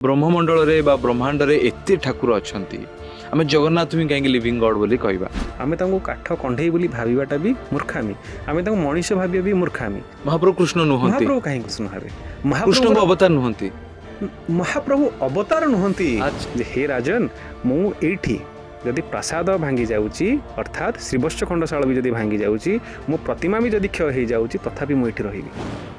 ब्रह्ममंडल रे बा ब्रह्मांड रे एते ठाकुर अछंती आमे जगन्नाथ भी कहीं लिविंग गॉड बोली कहबा आमे तांको काठ कंढेई बोली भाबिबाटा भी मूर्खामी आमे तांको मनीष भाबिया भी मूर्खामी। महाप्रभु कृष्ण नुहंती महाप्रभु काहे कृष्ण भाबे कृष्ण को अवतार नुहंती महाप्रभु अवतार नुहंती। अच्छा। हे राजन मु एठी जदि प्रसाद भांगी जाउची अर्थात श्रीवत्स खंडशाला भी जदि भांगी जाउची मो प्रतिमा भी जदि क्षय हो जाउची तथापि मु एठी रहिबी।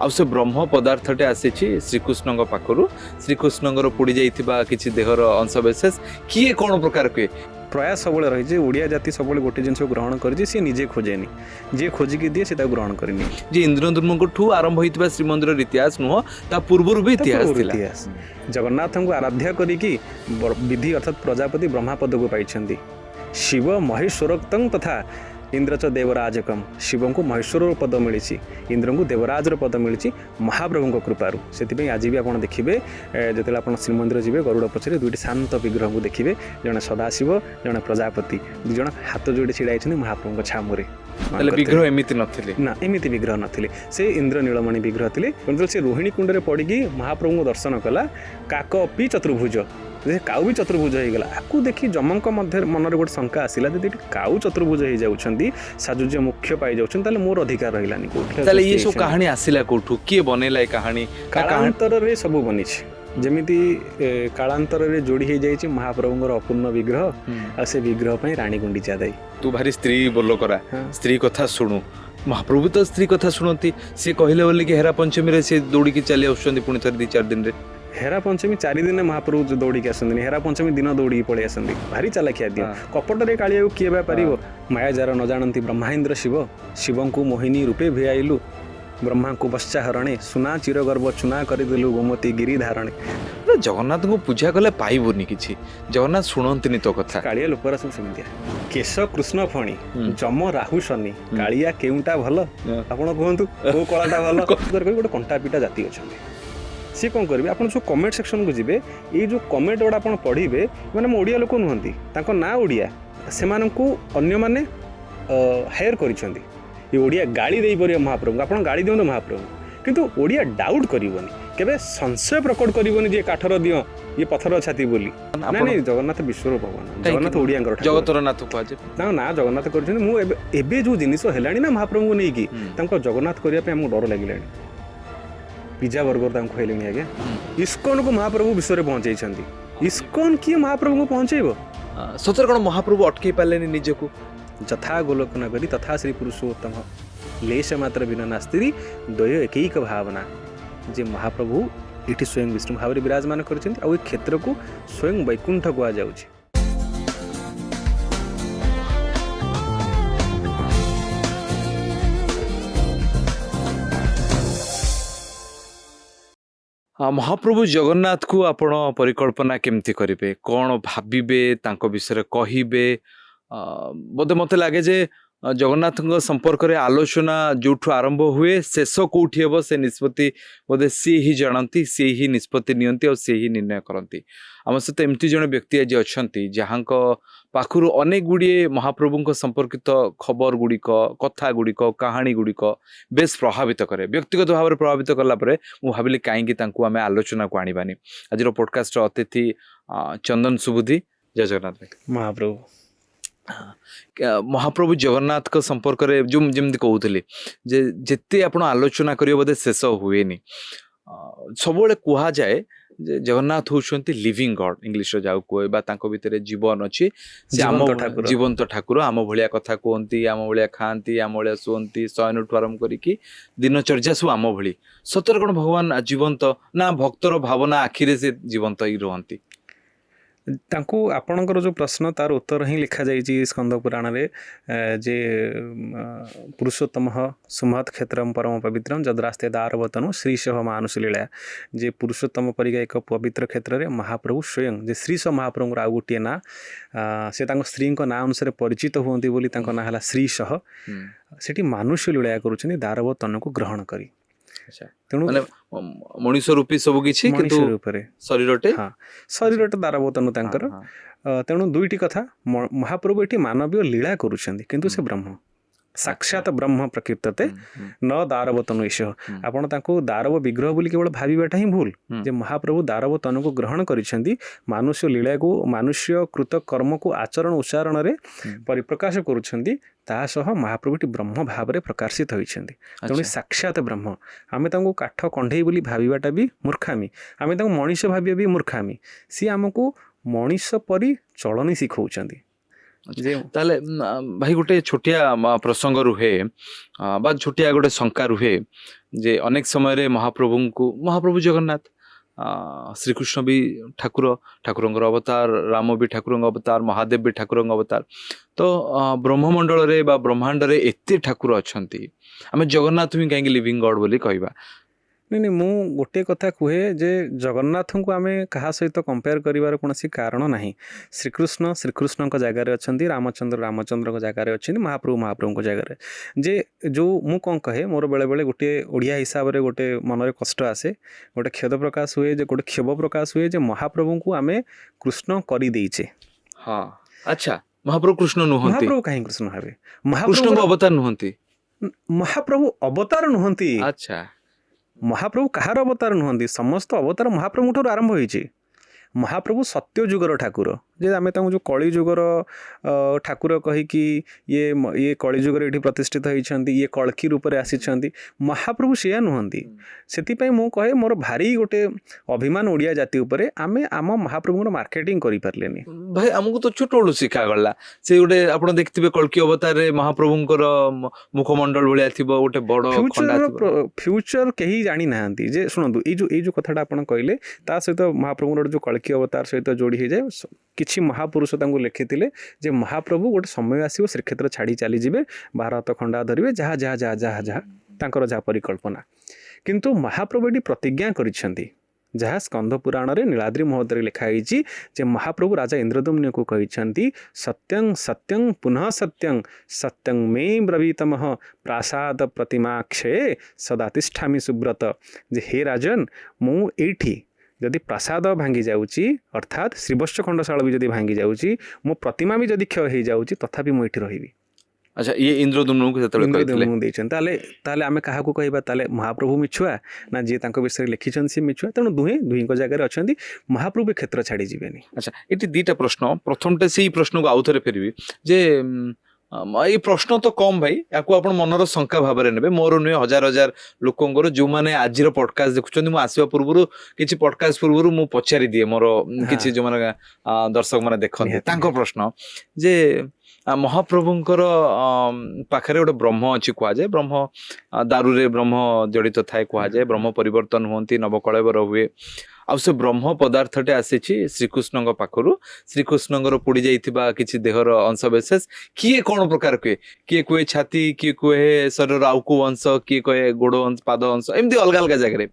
आ से ब्रह्म पदार्थटे आसीछि श्रीकृष्ण पाखरु श्रीकृष्ण पुड़ी जाइथिबा किछि देहर अंशविशेष किए कोन प्रकार के प्रयास सब रही ओडिया जाति सब गोटे जिन ग्रहण कर सी निजे खोजेनि जी खोजिकी दिए से ग्रहण करनी जे इंद्रद्युम्न ठू आरंभ होइतिबा श्रीमंदिर इतिहास नुह ता पूर्वरु भी इतिहास थिला। जगन्नाथ को आराध्य करिकी विधि अर्थात प्रजापति ब्रह्मा पद को पाइछंती शिव महेश्वरोक्तं तथा इंद्र च देवराजकम शिव को महेश्वर पद मिली इंद्र को देवराज पद मिली महाप्रभु कृपारू से आज भी आप देखिए जो आप श्रीमंदिर जी गरुड़ पछरे दुईटी शांत विग्रह को देखिए जड़े सदाशिव जड़े प्रजापति दुज हाथ जोड़ी छिड़ा महाप्रभु छामुरे विग्रह एमिति नथिले ना एमिति विग्रह नथिले से इंद्र नीलमणि विग्रह थे से रोहिणी कुंड में पड़ी महाप्रभु को दर्शन कला काकपि चतुर्भुज काउ भी चतुर्भुज हो गला आपको देखी जमक मध्य मनरे गोटे शंका आसिला यदि काउ चतुर्भुज हो जाउछंती साजुज्य मुख्य पाई जाउछंती ताले मोर अधिकार रहिलानी कोठी ताले ये सब कहानी आसिला कोठू किए बनेला ए कहानी कालांतर रे सब बनी जमिति कालांतर रे जोड़ी हो जाइछि महाप्रभुଙ୍କର अपूर्ण विग्रह आ से विग्रह पई रानी गुंडीचा दाई तू भारी स्त्री बोलो करा स्त्री कथा सुनु महाप्रभु तो स्त्री कथा सुनती सी कहले बोली कि हेरा पंचमी रे से दौड़ी की चली आउछंती पुणी थर 2-4 दिन रे हेरा पंचमी 4 दिन महाप्रभु दौड़ी के आसंती हेरा पंचमी दिन दौड़ी पड़े आसंती भारी चालाखिया दिया कपट रे कालिया किए बा पारिबो माया जार न जानती ब्रह्माइंद्र शिव शिवं को मोहिनी रूपे भेआइलु ब्रह्मा को बच्चा हरणे सुना चिर गर्भ चुना करदेलु गोमती गिरी धारणे जगन्नाथ को पूजा कले पाइबुनी किछि जगन्नाथ सुनंतिनी तो कथा कालिया लोकरा सब सेमितिया केश कृष्ण फणी जम राहु शनि कालिया केउटा भलो आपण कहंतु को कलाटा भलो गोटे कंटा पिटा जाति अछंती सी कौन करेंगे आप जो कमेंट सेक्शन को जी ये जो कमेंट गुड़ा आप पढ़े मैंने ओडिया लोक नुहति ना ओडिया से अन्य माने हायर कर ओडिया गाड़ी दे पारे महाप्रभु आप गाड़ी दिखाँ महाप्रभु किंतु ओडिया डाउट करनी केबे संशय प्रकट करनी जे काठर दियो ये पत्थर छाती बोली ना नहीं जगन्नाथ विश्वर भगवान जगन्नाथ ओडिया जगतर नाथ ना ना जगन्नाथ कर जो जिनिस है ना महाप्रभु को लेकिन जगन्नाथ करने डर लगे पिज्जा बर्गर खुआले आज्ञा इस्कन को महाप्रभु विश्व में पहुंचाई इस्कन किए महाप्रभु को पहुंचेब सतर कौन महाप्रभु अटकई पारे निजक जथा गोलोकन करी तथा श्री पुरुषोत्तम लेश मात्र बिना नास्ति द्वय एक भावना जे महाप्रभु ये स्वयं विष्णु भाव में विराजमान कर क्षेत्र को स्वयं वैकुंठ कह जाऊँगी। महाप्रभु जगन्नाथ को आपण परिकल्पना केमती करेंगे कौन भाविबे तांको विषय कहिबे बोधे मत लगे जे जगन्नाथ संपर्क में आलोचना जो आरंभ हुए शेष कौटी हे से निष्पत्ति बोधे सी ही जानती सी ही निष्पत्ति नियंती और सी ही निर्णय करती आम सहित एमती जड़े व्यक्ति आज अच्छा जहाँ पाखु अनेक गुड़िए महाप्रभु संपर्कित खबर गुड़िक कथा गुड़िक कहानी गुड़िक बेस प्रभावित करे व्यक्तिगत भाव में प्रभावित कलापर मुझे भाविली कहीं आम आलोचना को आनी आज पॉडकास्ट अतिथि चंदन सुबुद्धि जय जगन्नाथ महाप्रभु महाप्रभु जगन्नाथ का संपर्क रे जो जमती कहते जे जिते आप आलोचना करियो बोधे शेष हुए सब कह जाए जगन्नाथ होती लिविंग गॉड इंग्लिश जाऊ कहे भितर जीवन अच्छी जीवंत ठाकुर आम भाया कथा कहती आम भाया खाती आम भाया शुंती शयन ठू आरंभ करी दिनचर्या सब आम भली सतर कौन भगवान जीवंत ना भक्तर भावना आखिरे से जीवंत ही रुहंती तांको आपणकर जो प्रश्न तार उत्तर ही लिखा जाइए स्कंद पुराण रे जे पुरुषोत्तम सुमहत क्षेत्रम परम पवित्रम जद्रास्ते दारवतनु श्रीश मानुष लीला जे पुरुषोत्तम परिका एक पवित्र क्षेत्र में महाप्रभु स्वयं जे श्रीश महाप्रभु आउ गोटे ना से स्त्री ना अनुसार परिचित हुंती बोली ना है श्रीश सेठी मानुष्य लीला करुछनी दारवतन को ग्रहण करी तेणु मनीष रूपी सब किछि किंतु शरीरटे हाँ शरीरटे दारवतनु तांकर तेणु दुईटी कथा महाप्रभु एठी मानवीय लीला करुछंती किंतु से ब्रह्म ସାକ୍ଷାତ ବ୍ରହ୍ମ ପ୍ରକୀର୍ତ୍ତତେ ନ ଦାରବ ତନୁ ଈଶ। ଆପଣ ତାଙ୍କୁ ଦାରବ ବିଗ୍ରହ ବୋଲି କେବଳ ଭାବିବାଟା ହିଁ ଭୁଲ। ଯେ ମହାପ୍ରଭୁ ଦାରବ ତନୁକୁ ଗ୍ରହଣ କରିଛନ୍ତି, ମାନୁଷ୍ୟ ଲୀଳାକୁ ମନୁଷ୍ୟ କୃତ କର୍ମକୁ ଆଚରଣ ଉଚ୍ଚାରଣରେ ପରିପ୍ରକାଶ କରୁଛନ୍ତି, ତାହା ସହ ମହାପ୍ରଭୁଟି ବ୍ରହ୍ମ ଭାବରେ ପ୍ରକାଶିତ ହୋଇଛନ୍ତି। ତେଣୁ ସାକ୍ଷାତ ବ୍ରହ୍ମ, ଆମେ ତାଙ୍କୁ କାଠ କଣ୍ଢେଇ ବୋଲି ଭାବିବାଟା ବି ମୂର୍ଖାମି, ଆମେ ତାଙ୍କୁ ମଣିଷ ଭାବିବା ବି ମୂର୍ଖାମି। ସିଏ ଆମକୁ ମଣିଷ ପରି ଚଳଣି ଶିଖଉଛନ୍ତି। ତାହେଲେ ଭାଇ ଗୋଟେ ଛୋଟିଆ ପ୍ରସଙ୍ଗ ରୁହେ ବା ଛୋଟିଆ ଗୋଟେ ଶଙ୍କା ରୁହେ ଯେ ଅନେକ ସମୟରେ ମହାପ୍ରଭୁ ଜଗନ୍ନାଥ, ଶ୍ରୀକୃଷ୍ଣ ବି ଠାକୁରଙ୍କର ଅବତାର, ରାମ ବି ଠାକୁରଙ୍କ ଅବତାର, ମହାଦେବ ବି ଠାକୁରଙ୍କ ଅବତାର। ତ ବ୍ରହ୍ମମଣ୍ଡଳରେ ବା ବ୍ରହ୍ମାଣ୍ଡରେ ଏତେ ଠାକୁର ଅଛନ୍ତି, ଆମେ ଜଗନ୍ନାଥ ହିଁ କାହିଁକି ଲିଭିଂ ଗଡ୍ ବୋଲି କହିବା? ନାଇଁ, ମୁଁ ଗୋଟିଏ କଥା କୁହେ ଯେ ଜଗନ୍ନାଥଙ୍କୁ ଆମେ କାହା ସହିତ କମ୍ପେୟାର କରିବାର କୌଣସି କାରଣ ନାହିଁ। ଶ୍ରୀକୃଷ୍ଣଙ୍କ ଜାଗାରେ ଅଛନ୍ତି, ରାମଚନ୍ଦ୍ରଙ୍କ ଜାଗାରେ ଅଛନ୍ତି, ମହାପ୍ରଭୁଙ୍କ ଜାଗାରେ। ଯେ ଯେଉଁ ମୁଁ କ'ଣ କହେ, ମୋର ବେଳେବେଳେ ଗୋଟିଏ ଓଡ଼ିଆ ହିସାବରେ ଗୋଟେ ମନରେ କଷ୍ଟ ଆସେ, ଗୋଟେ କ୍ଷୋଭ ପ୍ରକାଶ ହୁଏ ଯେ ମହାପ୍ରଭୁଙ୍କୁ ଆମେ କୃଷ୍ଣ କରିଦେଇଛେ। ହଁ, ଆଚ୍ଛା, ମହାପ୍ରଭୁ କୃଷ୍ଣ ନୁହନ୍ତି। ମହାପ୍ରଭୁ କାହିଁ କୃଷ୍ଣ ହେବେ? କୃଷ୍ଣଙ୍କ ଅବତାର ନୁହନ୍ତି। ମହାପ୍ରଭୁ ଅବତାର ନୁହନ୍ତି। ଆଚ୍ଛା, ମହାପ୍ରଭୁ କାହାର ଅବତାର ନୁହନ୍ତି? ସମସ୍ତ ଅବତାର ମହାପ୍ରଭୁଙ୍କ ଠାରୁ ଆରମ୍ଭ ହୋଇଛି। ମହାପ୍ରଭୁ ସତ୍ୟ ଯୁଗର ଠାକୁର, ଯେ ଆମେ ତାଙ୍କୁ ଯେଉଁ କଳି ଯୁଗର ଠାକୁର କହିକି ଇଏ କଳି ଯୁଗରେ ଏଠି ପ୍ରତିଷ୍ଠିତ ହୋଇଛନ୍ତି, ଇଏ କଳ୍କି ରୂପରେ ଆସିଛନ୍ତି। ମହାପ୍ରଭୁ ସେଇଆ ନୁହନ୍ତି। ସେଥିପାଇଁ ମୁଁ କହେ, ମୋର ଭାରି ଗୋଟେ ଅଭିମାନ ଓଡ଼ିଆ ଜାତି ଉପରେ, ଆମେ ଆମ ମହାପ୍ରଭୁଙ୍କର ମାର୍କେଟିଂ କରିପାରିଲେନି। ଭାଇ ଆମକୁ ତ ଛୋଟବେଳୁ ଶିଖାଗଲା, ସେ ଗୋଟେ ଆପଣ ଦେଖିଥିବେ କଳ୍କି ଅବତାରରେ ମହାପ୍ରଭୁଙ୍କର ମୁଖମଣ୍ଡଳ ଭଳିଆ ଥିବ, ଗୋଟେ ବଡ ଫ୍ୟୁଚର କେହି ଜାଣିନାହାନ୍ତି। ଯେ ଶୁଣନ୍ତୁ, ଏଇ ଯୋଉ କଥାଟା ଆପଣ କହିଲେ, ତା ସହିତ ମହାପ୍ରଭୁଙ୍କର ଯୋଉ କଳ୍କି ଅବତାର ସହିତ ଯୋଡ଼ି ହେଇଯାଏ। କିଛି ମହାପୁରୁଷ ତାଙ୍କୁ ଲେଖିଥିଲେ ଯେ ମହାପ୍ରଭୁ ଗୋଟେ ସମୟ ଆସିବ, ଶ୍ରୀକ୍ଷେତ୍ର ଛାଡ଼ି ଚାଲିଯିବେ, 12 ହାତ ଖଣ୍ଡା ଧରିବେ, ଯାହା ତାଙ୍କର ଯାହା ପରିକଳ୍ପନା। କିନ୍ତୁ ମହାପ୍ରଭୁ ଏଠି ପ୍ରତିଜ୍ଞା କରିଛନ୍ତି, ଯାହା ସ୍କନ୍ଧ ପୁରାଣରେ ନୀଳାଦ୍ରି ମହୋଦୟରେ ଲେଖା ହେଇଛି, ଯେ ମହାପ୍ରଭୁ ରାଜା ଇନ୍ଦ୍ରଦମ୍ନକୁ କହିଛନ୍ତି, ସତ୍ୟଂ ସତ୍ୟଂ ପୁନଃ ସତ୍ୟଂ ସତ୍ୟଂ ମେ ବ୍ରବୀତମଃ ପ୍ରାସାଦ ପ୍ରତିମାକ୍ଷେ ସଦା ତିଷ୍ଠାମି ସୁବ୍ରତ। ଯେ ହେ ରାଜନ, ମୁଁ ଏଇଠି ଯଦି ପ୍ରାସାଦ ଭାଙ୍ଗି ଯାଉଛି, ଅର୍ଥାତ୍ ଶ୍ରୀବତ୍ସ ଖଣ୍ଡଶାଳ ବି ଯଦି ଭାଙ୍ଗି ଯାଉଛି, ମୋ ପ୍ରତିମା ବି ଯଦି କ୍ଷୟ ହେଇଯାଉଛି, ତଥାପି ମୁଁ ଏଠି ରହିବି। ଆଚ୍ଛା, ଇଏ ଇନ୍ଦ୍ରଦମ୍ନଙ୍କୁ ଇନ୍ଦ୍ରଦମ୍ନଙ୍କୁ ଦେଇଛନ୍ତି। ତାହେଲେ ଆମେ କାହାକୁ କହିବା? ତାହେଲେ ମହାପ୍ରଭୁ ମିଛୁଆ, ନା ଯିଏ ତାଙ୍କ ବିଷୟରେ ଲେଖିଛନ୍ତି ସେ ମିଛୁଆ? ତେଣୁ ଦୁହିଁଙ୍କ ଜାଗାରେ ଅଛନ୍ତି, ମହାପ୍ରଭୁ କ୍ଷେତ୍ର ଛାଡ଼ି ଯିବେନି। ଆଚ୍ଛା, ଏଠି ଦିଟା ପ୍ରଶ୍ନ। ପ୍ରଥମଟା ସେଇ ପ୍ରଶ୍ନକୁ ଆଉଥରେ ଫେରିବି ଯେ ଏଇ ପ୍ରଶ୍ନ ତ କମ୍ ଭାଇ, ୟାକୁ ଆପଣ ମନର ଶଙ୍କା ଭାବରେ ନେବେ। ମୋର ନୁହେଁ, ହଜାର ଲୋକଙ୍କର, ଯୋଉମାନେ ଆଜିର ପଡକାଷ୍ଟ ଦେଖୁଛନ୍ତି। ମୁଁ ଆସିବା ପୂର୍ବରୁ କିଛି ପଡକାଷ୍ଟ ପୂର୍ବରୁ ମୁଁ ପଚାରି ଦିଏ ମୋର କିଛି ଯୋଉମାନେ ଦର୍ଶକ ମାନେ ଦେଖନ୍ତି, ତାଙ୍କ ପ୍ରଶ୍ନ ଯେ ମହାପ୍ରଭୁଙ୍କର ପାଖରେ ଗୋଟେ ବ୍ରହ୍ମ ଅଛି କୁହାଯାଏ, ବ୍ରହ୍ମ ଦାରୁରେ ବ୍ରହ୍ମ ଜଡ଼ିତ ଥାଏ କୁହାଯାଏ, ବ୍ରହ୍ମ ପରିବର୍ତ୍ତନ ହୁଅନ୍ତି, ନବକଳେବର ହୁଏ। ଆଉ ସେ ବ୍ରହ୍ମ ପଦାର୍ଥଟେ ଆସିଛି ଶ୍ରୀକୃଷ୍ଣଙ୍କ ପାଖରୁ, ଶ୍ରୀକୃଷ୍ଣଙ୍କର ପୋଡ଼ି ଯାଇଥିବା କିଛି ଦେହର ଅଂଶବିଶେଷ। କିଏ କ'ଣ ପ୍ରକାର କୁହେ? କିଏ କୁହେ ଛାତି, କିଏ କୁହେ ଶରୀରର ଆଉ କୋଉ ଅଂଶ, କିଏ କହେ ଗୋଡ଼ ଅଂଶ, ପାଦ ଅଂଶ, ଏମିତି ଅଲଗା ଜାଗାରେ।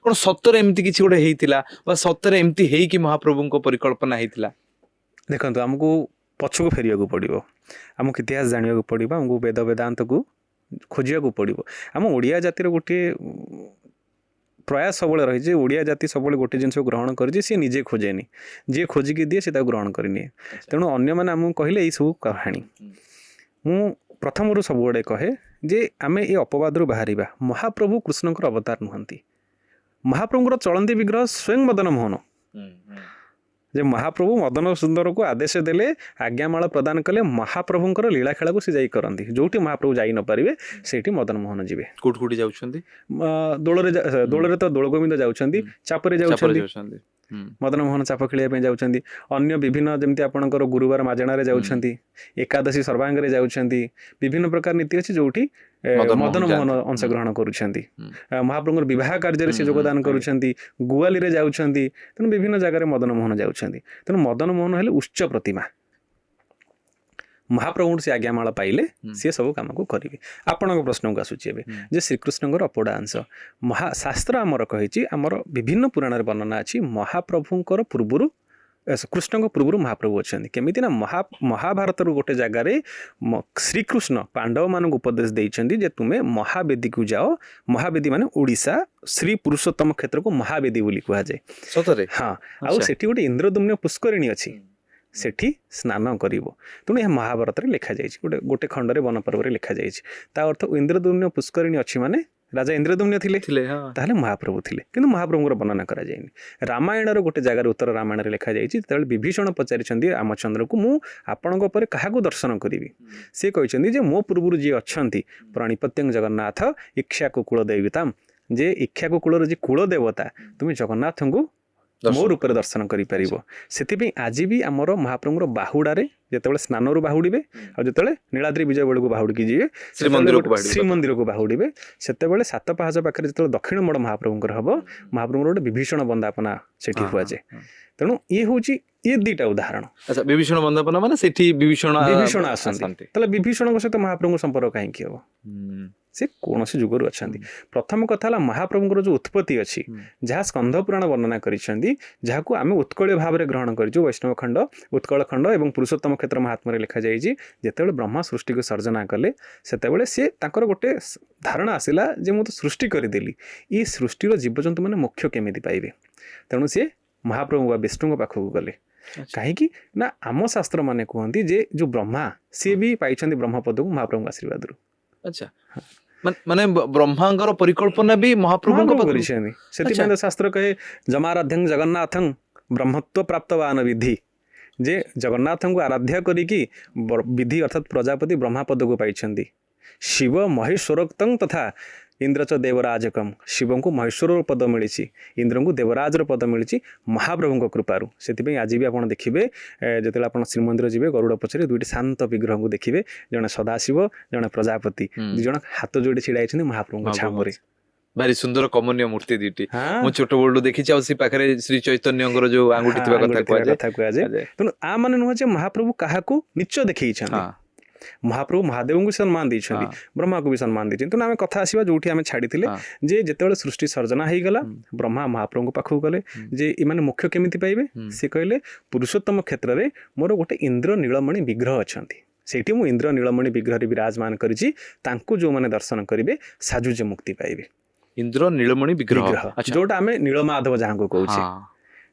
କ'ଣ ସତରେ ଏମିତି କିଛି ଗୋଟେ ହେଇଥିଲା, ବା ସତରେ ଏମିତି ହେଇକି ମହାପ୍ରଭୁଙ୍କ ପରିକଳ୍ପନା ହେଇଥିଲା? ଦେଖନ୍ତୁ, ଆମକୁ ପଛକୁ ଫେରିବାକୁ ପଡ଼ିବ, ଆମକୁ ଇତିହାସ ଜାଣିବାକୁ ପଡ଼ିବ, ଆମକୁ ବେଦ ବେଦାନ୍ତକୁ ଖୋଜିବାକୁ ପଡ଼ିବ। ଆମ ଓଡ଼ିଆ ଜାତିର ଗୋଟିଏ ପ୍ରୟାସ ସବୁବେଳେ ରହିଛି, ଓଡ଼ିଆ ଜାତି ସବୁବେଳେ ଗୋଟେ ଜିନିଷକୁ ଗ୍ରହଣ କରିଛି, ସିଏ ନିଜେ ଖୋଜେନି, ଯିଏ ଖୋଜିକି ଦିଏ ସେ ତାକୁ ଗ୍ରହଣ କରିନିଏ। ତେଣୁ ଅନ୍ୟମାନେ ଆମକୁ କହିଲେ ଏଇସବୁ କାହାଣୀ। ମୁଁ ପ୍ରଥମରୁ ସବୁବେଳେ କହେ ଯେ ଆମେ ଏ ଅପବାଦରୁ ବାହାରିବା। ମହାପ୍ରଭୁ କୃଷ୍ଣଙ୍କର ଅବତାର ନୁହନ୍ତି। ମହାପ୍ରଭୁଙ୍କର ଚଳନ୍ତି ବିଗ୍ରହ ସ୍ୱୟଂ ମଦନ ମୋହନ। ଯେ ମହାପ୍ରଭୁ ମଦନ ସୁନ୍ଦରକୁ ଆଦେଶ ଦେଲେ, ଆଜ୍ଞାମାଳ ପ୍ରଦାନ କଲେ, ମହାପ୍ରଭୁଙ୍କର ଲୀଳା ଖେଳକୁ ସେ ଯାଇ କରନ୍ତି। ଯୋଉଠି ମହାପ୍ରଭୁ ଯାଇ ନପାରିବେ ସେଇଠି ମଦନ ମୋହନ ଯିବେ। କୋଉଠି ଯାଉଛନ୍ତି? ଦୋଳରେ ତ ଦୋଳଗୋବିନ୍ଦ ଯାଉଛନ୍ତି, ଚାପରେ ଯାଉଛନ୍ତି, ମଦନ ମୋହନ ଚାପ ଖେଳିବା ପାଇଁ ଯାଉଛନ୍ତି। ଅନ୍ୟ ବିଭିନ୍ନ, ଯେମିତି ଆପଣଙ୍କର ଗୁରୁବାର ମାଜଣାରେ ଯାଉଛନ୍ତି, ଏକାଦଶୀ ସର୍ବାଙ୍ଗରେ ଯାଉଛନ୍ତି, ବିଭିନ୍ନ ପ୍ରକାର ନୀତି ଅଛି ଯୋଉଠି ମଦନ ମୋହନ ଅଂଶଗ୍ରହଣ କରୁଛନ୍ତି। ମହାପ୍ରଭୁଙ୍କର ବିବାହ କାର୍ଯ୍ୟରେ ସେ ଯୋଗଦାନ କରୁଛନ୍ତି, ଗୁଆଲିରେ ଯାଉଛନ୍ତି। ତେଣୁ ବିଭିନ୍ନ ଜାଗାରେ ମଦନ ମୋହନ ଯାଉଛନ୍ତି। ତେଣୁ ମଦନ ମୋହନ ହେଲେ ଉଚ୍ଚ ପ୍ରତିମା। ମହାପ୍ରଭୁଙ୍କୁ ସେ ଆଜ୍ଞାମାଳ ପାଇଲେ ସିଏ ସବୁ କାମକୁ କରିବେ। ଆପଣଙ୍କ ପ୍ରଶ୍ନକୁ ଆସୁଛି ଏବେ, ଯେ ଶ୍ରୀକୃଷ୍ଣଙ୍କର ଅପୋଡ଼ା ଅଂଶ। ଶାସ୍ତ୍ର ଆମର କହିଛି, ଆମର ବିଭିନ୍ନ ପୁରାଣରେ ବର୍ଣ୍ଣନା ଅଛି, ମହାପ୍ରଭୁଙ୍କର ପୂର୍ବରୁ, କୃଷ୍ଣଙ୍କ ପୂର୍ବରୁ ମହାପ୍ରଭୁ ଅଛନ୍ତି। କେମିତି ନା, ମହାଭାରତର ଗୋଟେ ଜାଗାରେ ଶ୍ରୀକୃଷ୍ଣ ପାଣ୍ଡବମାନଙ୍କୁ ଉପଦେଶ ଦେଇଛନ୍ତି ଯେ ତୁମେ ମହାବେଦୀକୁ ଯାଅ। ମହାବେଦୀ ମାନେ ଓଡ଼ିଶା, ଶ୍ରୀ ପୁରୁଷୋତ୍ତମ କ୍ଷେତ୍ରକୁ ମହାବେଦୀ ବୋଲି କୁହାଯାଏ। ସତରେ? ହଁ। ଆଉ ସେଠି ଗୋଟେ ଇନ୍ଦ୍ରଦମ୍ନ ପୁଷ୍କରିଣୀ ଅଛି। ସେଠି ସ୍ନାନ କରିବ। ତେଣୁ ଏହା ମହାଭାରତରେ ଲେଖାଯାଇଛି, ଗୋଟେ ଖଣ୍ଡରେ ବନ ପର୍ବରେ ଲେଖାଯାଇଛି। ତା ଅର୍ଥ ଇନ୍ଦ୍ରଦ୍ୟୁମ୍ନ ପୁଷ୍କରିଣୀ ଅଛି ମାନେ ରାଜା ଇନ୍ଦ୍ରଦ୍ୟୁମ୍ନ ଥିଲେ, ତାହେଲେ ମହାପ୍ରଭୁ ଥିଲେ, କିନ୍ତୁ ମହାପ୍ରଭୁଙ୍କର ବର୍ଣ୍ଣନା କରାଯାଇନି। ରାମାୟଣର ଗୋଟେ ଜାଗାରେ ଉତ୍ତର ରାମାୟଣରେ ଲେଖାଯାଇଛି, ଯେତେବେଳେ ବିଭୀଷଣ ପଚାରିଛନ୍ତି ରାମଚନ୍ଦ୍ରକୁ ମୁଁ ଆପଣଙ୍କ ଉପରେ କାହାକୁ ଦର୍ଶନ କରିବି, ସେ କହିଛନ୍ତି ଯେ ମୋ ପୂର୍ବରୁ ଯିଏ ଅଛନ୍ତି ପ୍ରଣିପତ୍ୟଂ ଜଗନ୍ନାଥ ଇକ୍ଷ୍ୟାକୁ କୁଳ ଦେବିତାମ୍, ଯେ ଇକ୍ଷ୍ୟାକୁ କୁଳର ଯିଏ କୁଳ ଦେବତା ତୁମେ ଜଗନ୍ନାଥଙ୍କୁ ମୋ ରୂପରେ ଦର୍ଶନ କରିପାରିବ। ସେଥିପାଇଁ ଆଜି ବି ଆମର ମହାପ୍ରଭୁଙ୍କର ବାହୁଡାରେ ଯେତେବେଳେ ସ୍ନାନରୁ ବାହୁଡ଼ିବେ ଆଉ ଯେତେବେଳେ ନୀଳାଦ୍ରି ବିଜୟ ବେଳକୁ ବାହୁଡ଼ିକି ଯିବେ ଶ୍ରୀମନ୍ଦିରକୁ ବାହୁଡ଼ିବେ, ସେତେବେଳେ ସାତ ପାହାଚ ପାଖରେ ଯେତେବେଳେ ଦକ୍ଷିଣ ମୋଡ଼ ମହାପ୍ରଭୁଙ୍କର ହବ, ମହାପ୍ରଭୁଙ୍କର ଗୋଟେ ବିଭୀଷଣ ବନ୍ଦାପନା ସେଠି କୁହାଯାଏ। ତେଣୁ ଇଏ ହଉଛି ଇଏ ଦିଟା ଉଦାହରଣ। ଆଚ୍ଛା, ବିଭୀଷଣ ବନ୍ଦାପନା ମାନେ ସେଠି ବିଭୀଷଣ ଆସନ୍ତି, ତାହେଲେ ବିଭୀଷଣଙ୍କ ସହିତ ମହାପ୍ରଭୁଙ୍କ ସମ୍ପର୍କ କାହିଁକି ହବ? ସେ କୌଣସି ଯୁଗରୁ ଅଛନ୍ତି। ପ୍ରଥମ କଥା ହେଲା ମହାପ୍ରଭୁଙ୍କର ଯୋଉ ଉତ୍ପତ୍ତି ଅଛି, ଯାହା ସ୍କନ୍ଧ ପୁରାଣ ବର୍ଣ୍ଣନା କରିଛନ୍ତି, ଯାହାକୁ ଆମେ ଉତ୍କଳୀୟ ଭାବରେ ଗ୍ରହଣ କରିଛୁ, ବୈଷ୍ଣବ ଖଣ୍ଡ, ଉତ୍କଳ ଖଣ୍ଡ ଏବଂ ପୁରୁଷୋତ୍ତମ କ୍ଷେତ୍ର ମହାତ୍ମାରେ ଲେଖାଯାଇଛି, ଯେତେବେଳେ ବ୍ରହ୍ମା ସୃଷ୍ଟିକୁ ସର୍ଜନା କଲେ ସେତେବେଳେ ସେ ତାଙ୍କର ଗୋଟେ ଧାରଣା ଆସିଲା ଯେ ମୁଁ ତ ସୃଷ୍ଟି କରିଦେଲି, ଏଇ ସୃଷ୍ଟିର ଜୀବଜନ୍ତୁ ମାନେ ମୋକ୍ଷ କେମିତି ପାଇବେ? ତେଣୁ ସେ ମହାପ୍ରଭୁ ବା ବିଷ୍ଣୁଙ୍କ ପାଖକୁ ଗଲେ। କାହିଁକି ନା ଆମ ଶାସ୍ତ୍ର ମାନେ କୁହନ୍ତି ଯେ ଯୋଉ ବ୍ରହ୍ମା ସିଏ ବି ପାଇଛନ୍ତି ବ୍ରହ୍ମପଦକୁ ମହାପ୍ରଭୁଙ୍କ ଆଶୀର୍ବାଦରୁ। ଆଚ୍ଛା, ମାନେ ବ୍ରହ୍ମାଙ୍କର ପରିକଳ୍ପନା ବି ମହାପ୍ରଭୁଙ୍କ କରିଛନ୍ତି। ସେଥିପାଇଁ ତ ଶାସ୍ତ୍ର କହେ ଜମାରାଧ୍ୟଂ ଜଗନ୍ନାଥଂ ବ୍ରହ୍ମତ୍ୱ ପ୍ରାପ୍ତବାନ ବିଧି, ଯେ ଜଗନ୍ନାଥଙ୍କୁ ଆରାଧ୍ୟ କରିକି ବିଧି ଅର୍ଥାତ୍ ପ୍ରଜାପତି ବ୍ରହ୍ମାପଦକୁ ପାଇଛନ୍ତି। ଶିବ ମହେଶ୍ୱରୋକ୍ତଂ ତଥା ଇନ୍ଦ୍ର ଚ ଦେବରାଜକମ୍, ଶିବଙ୍କୁ ମହେଶ୍ୱର ପଦ ମିଳିଛି, ଇନ୍ଦ୍ରଙ୍କୁ ଦେବରାଜର ପଦ ମିଳିଛି ମହାପ୍ରଭୁଙ୍କ କୃପାରୁ। ସେଥିପାଇଁ ଆଜି ବି ଆପଣ ଦେଖିବେ ଯେତେବେଳେ ଆପଣ ଶ୍ରୀମନ୍ଦିର ଯିବେ, ଗରୁଡ଼ ପଛରେ ଦୁଇଟି ଶାନ୍ତ ବିଗ୍ରହଙ୍କୁ ଦେଖିବେ, ଜଣେ ସଦାଶିବ, ଜଣେ ପ୍ରଜାପତି, ଦୁଇ ଜଣ ହାତ ଯୋଡ଼ି ଛିଡ଼ା ହେଇଛନ୍ତି ମହାପ୍ରଭୁଙ୍କ ଛାମୁରେ। ଭାରି ସୁନ୍ଦର କମନୀୟ ମୂର୍ତ୍ତି ଦୁଇଟି, ମୁଁ ଛୋଟ ବେଳୁ ଦେଖିଛି। ଆଉ ସେ ପାଖରେ ଶ୍ରୀ ଚୈତନ୍ୟଙ୍କର ଯୋଉ ଆଙ୍ଗୁଠି ଥିବା କଥା କୁହାଯାଏ। ତେଣୁ ଆ ମାନେ ନୁହଁ ଯେ ମହାପ୍ରଭୁ କାହାକୁ ନିଚ ଦେଖେଇଛନ୍ତି। ମହାପ୍ରଭୁ ମହାଦେବଙ୍କୁ ସମ୍ମାନ ଦେଇଛନ୍ତି, ବ୍ରହ୍ମାକୁ ବି ସମ୍ମାନ ଦେଇଛନ୍ତି। ତେଣୁ ଆମେ କଥା ଆସିବା ଯୋଉଠି ଆମେ ଛାଡ଼ିଥିଲେ, ଯେ ଯେତେବେଳେ ସୃଷ୍ଟି ସର୍ଜନା ହେଇଗଲା, ବ୍ରହ୍ମା ମହାପ୍ରଭୁଙ୍କ ପାଖକୁ ଗଲେ ଯେ ଏମାନେ ମୋକ୍ଷ କେମିତି ପାଇବେ? ସେ କହିଲେ ପୁରୁଷୋତ୍ତମ କ୍ଷେତ୍ରରେ ମୋର ଗୋଟେ ଇନ୍ଦ୍ର ନୀଳମଣି ବିଗ୍ରହ ଅଛନ୍ତି, ସେଇଠି ମୁଁ ଇନ୍ଦ୍ର ନୀଳମଣି ବିଗ୍ରହରେ ବିରାଜମାନ କରିଛି, ତାଙ୍କୁ ଯୋଉମାନେ ଦର୍ଶନ କରିବେ ସାଜୁଜ୍ୟ ମୁକ୍ତି ପାଇବେ। ଇନ୍ଦ୍ର ନୀଳମଣି ବିଗ୍ରହ, ଯୋଉଟା ଆମେ ନୀଳମାଧବ ଯାହାଙ୍କୁ କହୁଛେ।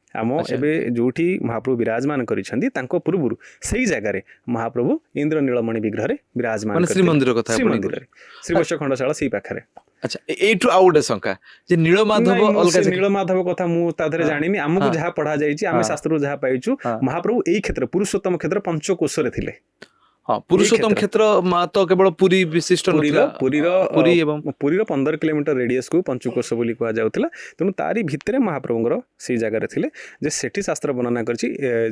ଆମ ଏବେ ଯୋଉଠି ମହାପ୍ରଭୁ ବିରାଜମାନ କରିଛନ୍ତି ତାଙ୍କ ପୂର୍ବରୁ ସେଇ ଜାଗାରେ ମହାପ୍ରଭୁ ଇନ୍ଦ୍ର ନୀଳମଣି ବିଗ୍ରହରେ ବିରାଜମାନ ଶ୍ରୀମନ୍ଦିର କଥା, ଶ୍ରୀମନ୍ଦିରରେ ଶ୍ରୀବତ୍ସ ଖଣ୍ଡଶାଳା ସେଇ ପାଖରେ। ଆଚ୍ଛା, ଏଇଠୁ ଆଉ ଗୋଟେ ଶଙ୍କା ଯେ ନୀଳମାଧବ ଅଲଗା, ନୀଳମାଧବ କଥା ମୁଁ ତା ଦେହରେ ଜାଣିନି। ଆମକୁ ଯାହା ପଢା ଯାଇଛି, ଆମେ ଶାସ୍ତ୍ରରୁ ଯାହା ପାଇଛୁ, ମହାପ୍ରଭୁ ଏଇ କ୍ଷେତ୍ର ପୁରୁଷୋତ୍ତମ କ୍ଷେତ୍ର ପଞ୍ଚକୋଶରେ ଥିଲେ। ପୁରୁଷୋତ୍ତମ କ୍ଷେତ୍ର ତ କେବଳ ପୁରୀ ବିଶିଷ୍ଟ ନଥିଲା, ପୁରୀର 15 କିଲୋମିଟର ରେଡିୟସକୁ ପଞ୍ଚୁକୋଶ ବୋଲି କୁହାଯାଉଥିଲା। ତେଣୁ ତାରି ଭିତରେ ମହାପ୍ରଭୁଙ୍କର ସେଇ ଜାଗାରେ ଥିଲେ, ଯେ ସେଠି ଶାସ୍ତ୍ର ବର୍ଣ୍ଣନା କରିଛି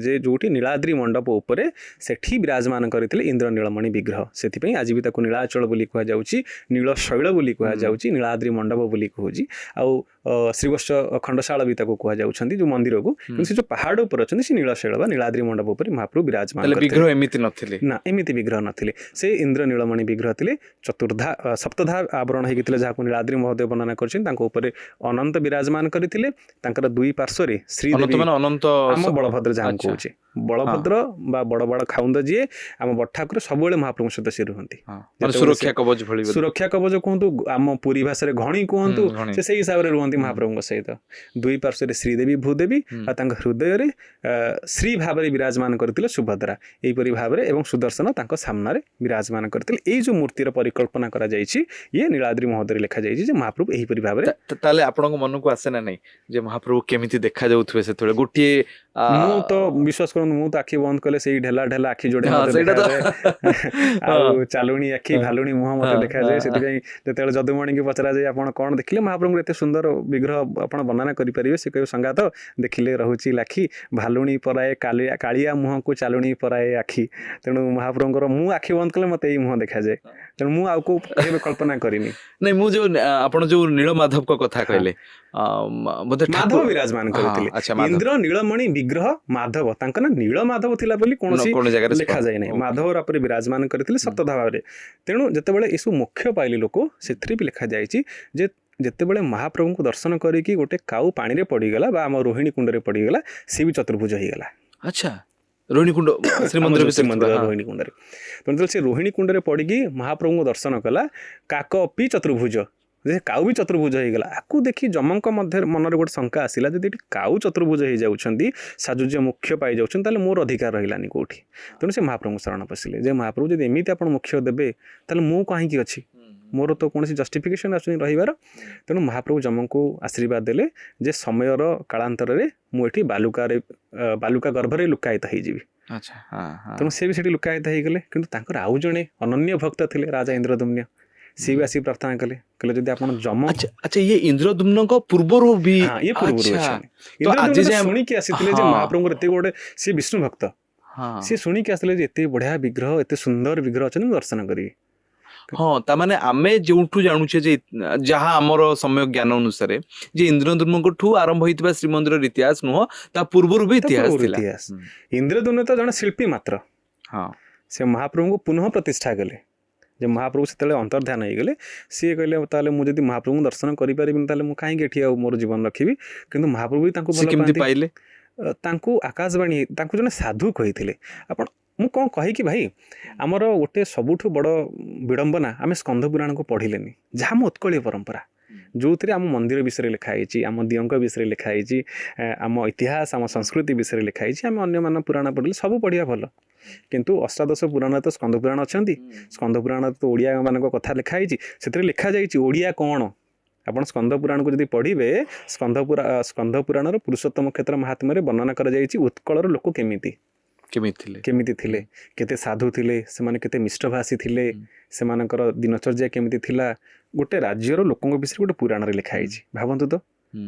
ଯେ ଯୋଉଠି ନୀଳାଦ୍ରି ମଣ୍ଡପ ଉପରେ ସେଠି ବିରାଜମାନ କରିଥିଲେ ଇନ୍ଦ୍ର ନୀଳମଣି ବିଗ୍ରହ। ସେଥିପାଇଁ ଆଜି ବି ତାକୁ ନୀଳାଚଳ ବୋଲି କୁହାଯାଉଛି, ନୀଳଶୈଳ ବୋଲି କୁହାଯାଉଛି, ନୀଳାଦ୍ରି ମଣ୍ଡପ ବୋଲି କହୁଛି। ଆଉ ଶ୍ରୀବତ୍ସ ଖଣ୍ଡଶାଳ ବି ତାକୁ କୁହାଯାଉଛନ୍ତି ଯୋଉ ମନ୍ଦିରକୁ। କିନ୍ତୁ ସେ ଯୋଉ ପାହାଡ଼ ଉପରେ ଅଛନ୍ତି ସେ ନୀଳଶୈଳ ବା ନୀଳାଦ୍ରି ମଣ୍ଡପ ଉପରେ ମହାପ୍ରଭୁ ବିରାଜମାନ ବିଗ୍ରହ ଏମିତି ନଥିଲେ, ନା ଏମିତି ବିଗ୍ରହ ନଥିଲେ। ସେ ଇନ୍ଦ୍ର ନୀଳମଣି ବିଗ୍ରହ ଥିଲେ, ସପ୍ତଧା ଆବରଣ ହେଇକି ଥିଲେ, ଯାହାକୁ ନୀଳାଦ୍ରି ମହୋଦୟ ବର୍ଣ୍ଣନା କରିଛନ୍ତି। ତାଙ୍କ ଉପରେ ଅନନ୍ତ ବିରାଜମାନ କରିଥିଲେ, ତାଙ୍କର ଦୁଇ ପାର୍ଶ୍ୱରେ ଶ୍ରୀଦେବୀ, ଆମ ବଳଭଦ୍ର ଯାହାକୁ କହୁଛେ, ବଳଭଦ୍ର ବା ବଡ଼ ବଡ଼ ଖାଉନ୍ଦ ଯିଏ ଆମ ବଡ଼ ଠାକୁର ସବୁବେଳେ ମହାପ୍ରଭୁଙ୍କ ସହିତ ସେ ରୁହନ୍ତି। ସୁରକ୍ଷା କବଚ କୁହନ୍ତୁ, ଆମ ପୁରୀ ଭାଷାରେ ଘଣୀ କୁହନ୍ତୁ, ସେ ସେଇ ହିସାବରେ ରୁହନ୍ତି ମହାପ୍ରଭୁଙ୍କ ସହିତ। ଦୁଇ ପାର୍ଶ୍ୱରେ ଶ୍ରୀଦେବୀ ଭୂଦେବୀ, ଆଉ ତାଙ୍କ ହୃଦୟରେ ଶ୍ରୀ ଭାବରେ ବିରାଜମାନ କରିଥିଲେ ସୁଭଦ୍ରା, ଏହିପରି ଭାବରେ, ଏବଂ ସୁଦର୍ଶନ ତାଙ୍କ ସାମ୍ନାରେ ବିରାଜମାନ କରିଥିଲେ। ଏଇ ଯୋଉ ମୂର୍ତ୍ତିର ପରିକଳ୍ପନା କରାଯାଇଛି, ଇଏ ନୀଳାଦ୍ରି ମହୋଦୟରେ ଲେଖାଯାଇଛି ଯେ ମହାପ୍ରଭୁ ଏହିପରି ଭାବରେ। ତାହେଲେ ଆପଣଙ୍କ ମନକୁ ଆସେ ନା ନାଇଁ ଯେ ମହାପ୍ରଭୁ କେମିତି ଦେଖାଯାଉଥିବେ ସେତେବେଳେ? ଗୋଟିଏ ମୁଁ ତ ବିଶ୍ୱାସ କରନ୍ତୁ, ମୁଁ ତ ଆଖି ବନ୍ଦ କଲେ ସେଇ ଢେଲା ଢେଲା ଆଖି ଯୋଡ଼େ ଆଉ ଚାଲୁଣୀ ଆଖି, ଭାଲୁଣୀ ମୁହଁ ମତେ ଦେଖାଯାଏ। ସେଥିପାଇଁ ଯେତେବେଳେ ଯଦୁମଣିଙ୍କୁ ପଚରାଯାଏ ଆପଣ କଣ ଦେଖିଲେ ମହାପ୍ରଭୁଙ୍କର ଏତେ ସୁନ୍ଦର ବିଗ୍ରହ ଆପଣ ବର୍ଣ୍ଣନା କରିପାରିବେ, ସେ କହିବେ ସଙ୍ଗାତ ଦେଖିଲେ ରହୁଛି ଲାଖି, ଭାଲୁଣୀ ପରାଏ କାଳିଆ ମୁହଁକୁ ଚାଲୁଣୀ ପରାଏ ଆଖି। ତେଣୁ ମହାପ୍ରଭୁଙ୍କର ମୁଁ ଆଖି ବନ୍ଦ କଲେ ମତେ ଏଇ ମୁହଁ ଦେଖାଯାଏ। ତେଣୁ ମୁଁ ଆଉ କୋଉ କେବେ କଳ୍ପନା କରିନି। ନାଇଁ, ମୁଁ ଯୋଉ ଆପଣ ଯୋଉ ନୀଳମାଧବଙ୍କ କଥା କହିଲେ, ମାଧବ ବିରାଜମାନ କରିଥିଲେ, ଇନ୍ଦ୍ର ନୀଳମଣି ବିଗ୍ରହ ମାଧବ, ତାଙ୍କ ନା ନୀଳମାଧବ ଥିଲା ବୋଲି କୌଣସି ଜାଗାରେ ଲେଖାଯାଏ ନାହିଁ। ମାଧବ ଉପରେ ବିରାଜମାନ କରିଥିଲେ ସପ୍ତଧା ଭାବରେ। ତେଣୁ ଯେତେବେଳେ ଏସବୁ ମୋକ୍ଷ ପାଇଲେ ଲୋକ, ସେଥିରେ ବି ଲେଖାଯାଇଛି ଯେ ଯେତେବେଳେ ମହାପ୍ରଭୁଙ୍କୁ ଦର୍ଶନ କରିକି ଗୋଟେ କାଉ ପାଣିରେ ପଡ଼ିଗଲା ବା ଆମ ରୋହିଣୀ କୁଣ୍ଡରେ ପଡ଼ିଗଲା, ସେ ବି ଚତୁର୍ଭୁଜ ହେଇଗଲା। ଆଚ୍ଛା, ରୋହିଣୀ କୁଣ୍ଡ ଶ୍ରୀମନ୍ଦିର ରୋହିଣୀ କୁଣ୍ଡରେ, ତେଣୁ ସେ ରୋହିଣୀ କୁଣ୍ଡରେ ପଡ଼ିକି ମହାପ୍ରଭୁଙ୍କୁ ଦର୍ଶନ କଲା, କାକ ଅପି ଚତୁର୍ଭୁଜ, जे काऊ भी चतुर्भुज होईगला आकु देखी जमक मध्य मनर गोटे शंका आसिला जदि काऊ चतुर्भुज हो जाउछंती साजुज्य मुख्य पाई जाउछन ताले मोर अधिकार रहिलानी कोठी तेणु से महाप्रभु शरण पशिले जे महाप्रभु जदि एमिति आपण मुख्य देबे ताले मो काहे की अछि मोर तो कौन जस्टिफिकेशन आसुनी रहिबार तेणु महाप्रभु जमक को आशीर्वाद देले जे समयर कालांतर रे मु एठी बालुका गर्भरे लुकायित होइजिबि तेणु से भी सेठी लुकायित होइगले किंतु तांकर आउ जणे अनन्य भक्त थिले राजा इंद्रदम्य सी भी आसी प्रार्थना कले कहले जदि आपण जम अच्छा ये इंद्रदुम्न को पूर्वरु भी हां ये पूर्वरु अछि तो आज जे सुनी के आसीथिले जे महाप्रभु एते गोटे सी विष्णु भक्त हां सी सुनी के आसीले जे एते बढ़िया विग्रह एते सुंदर विग्रह अछि दर्शन करी हाँ तामाने आमे जोठू जानुछे जे जहाँ आमर समय ज्ञान अनुसार जे इंद्रदुम्न ठू आरंभ होइतबा श्रीमंदिर इतिहास नुह ता पूर्वरु भी इतिहास थिला इंद्रदुम्न तो जण शिल्पी मात्र हाँ से महाप्रभु को पुनः प्रतिष्ठा कले जे महाप्रभु से अंतर्ध्यान हो गले सी कहले ताले मु जदि महाप्रभु दर्शन करि परिबिन ताले मु काहे एठी आ मोर जीवन रखिबि किंतु महाप्रभु भी तांको भल केमति पाइले तांको आकाशवाणी तांको जने साधु कहिथिले आपण मु कौन कही कि भाई आमर गोटे सबुठु बड़ विडंबना आम स्कंद पुराण को पढ़िलेनी जहाँ आम उत्कलीय परंपरा जो थे आम मंदिर विषय लिखाई आम दियंक विषय लिखाई आम इतिहास आम संस्कृति विषय लिखाई आम अन्य पुराण पढ़ले सब पढ़िया भल किंतु अष्टादश पुराण तो स्कंद पुराण अच्छा स्कंद पुराण तो ओडिया मान कथा लिखाई से लिखा जाइए ओडिया कौन आपण स्कंद पुराण को जब पढ़े स्कंद पुराण पुरुषोत्तम क्षेत्र महात्म्य वर्णना कर उत्कलर लोक केमिति थिले केते साधु थिले सेमाने केते मिष्टभाषी थिले सेमानकर दिनचर्या केमिति थिला गोटे राज्यर लोकंक विषय गोटे पुराण रे लिखा हिची भाबंतु तो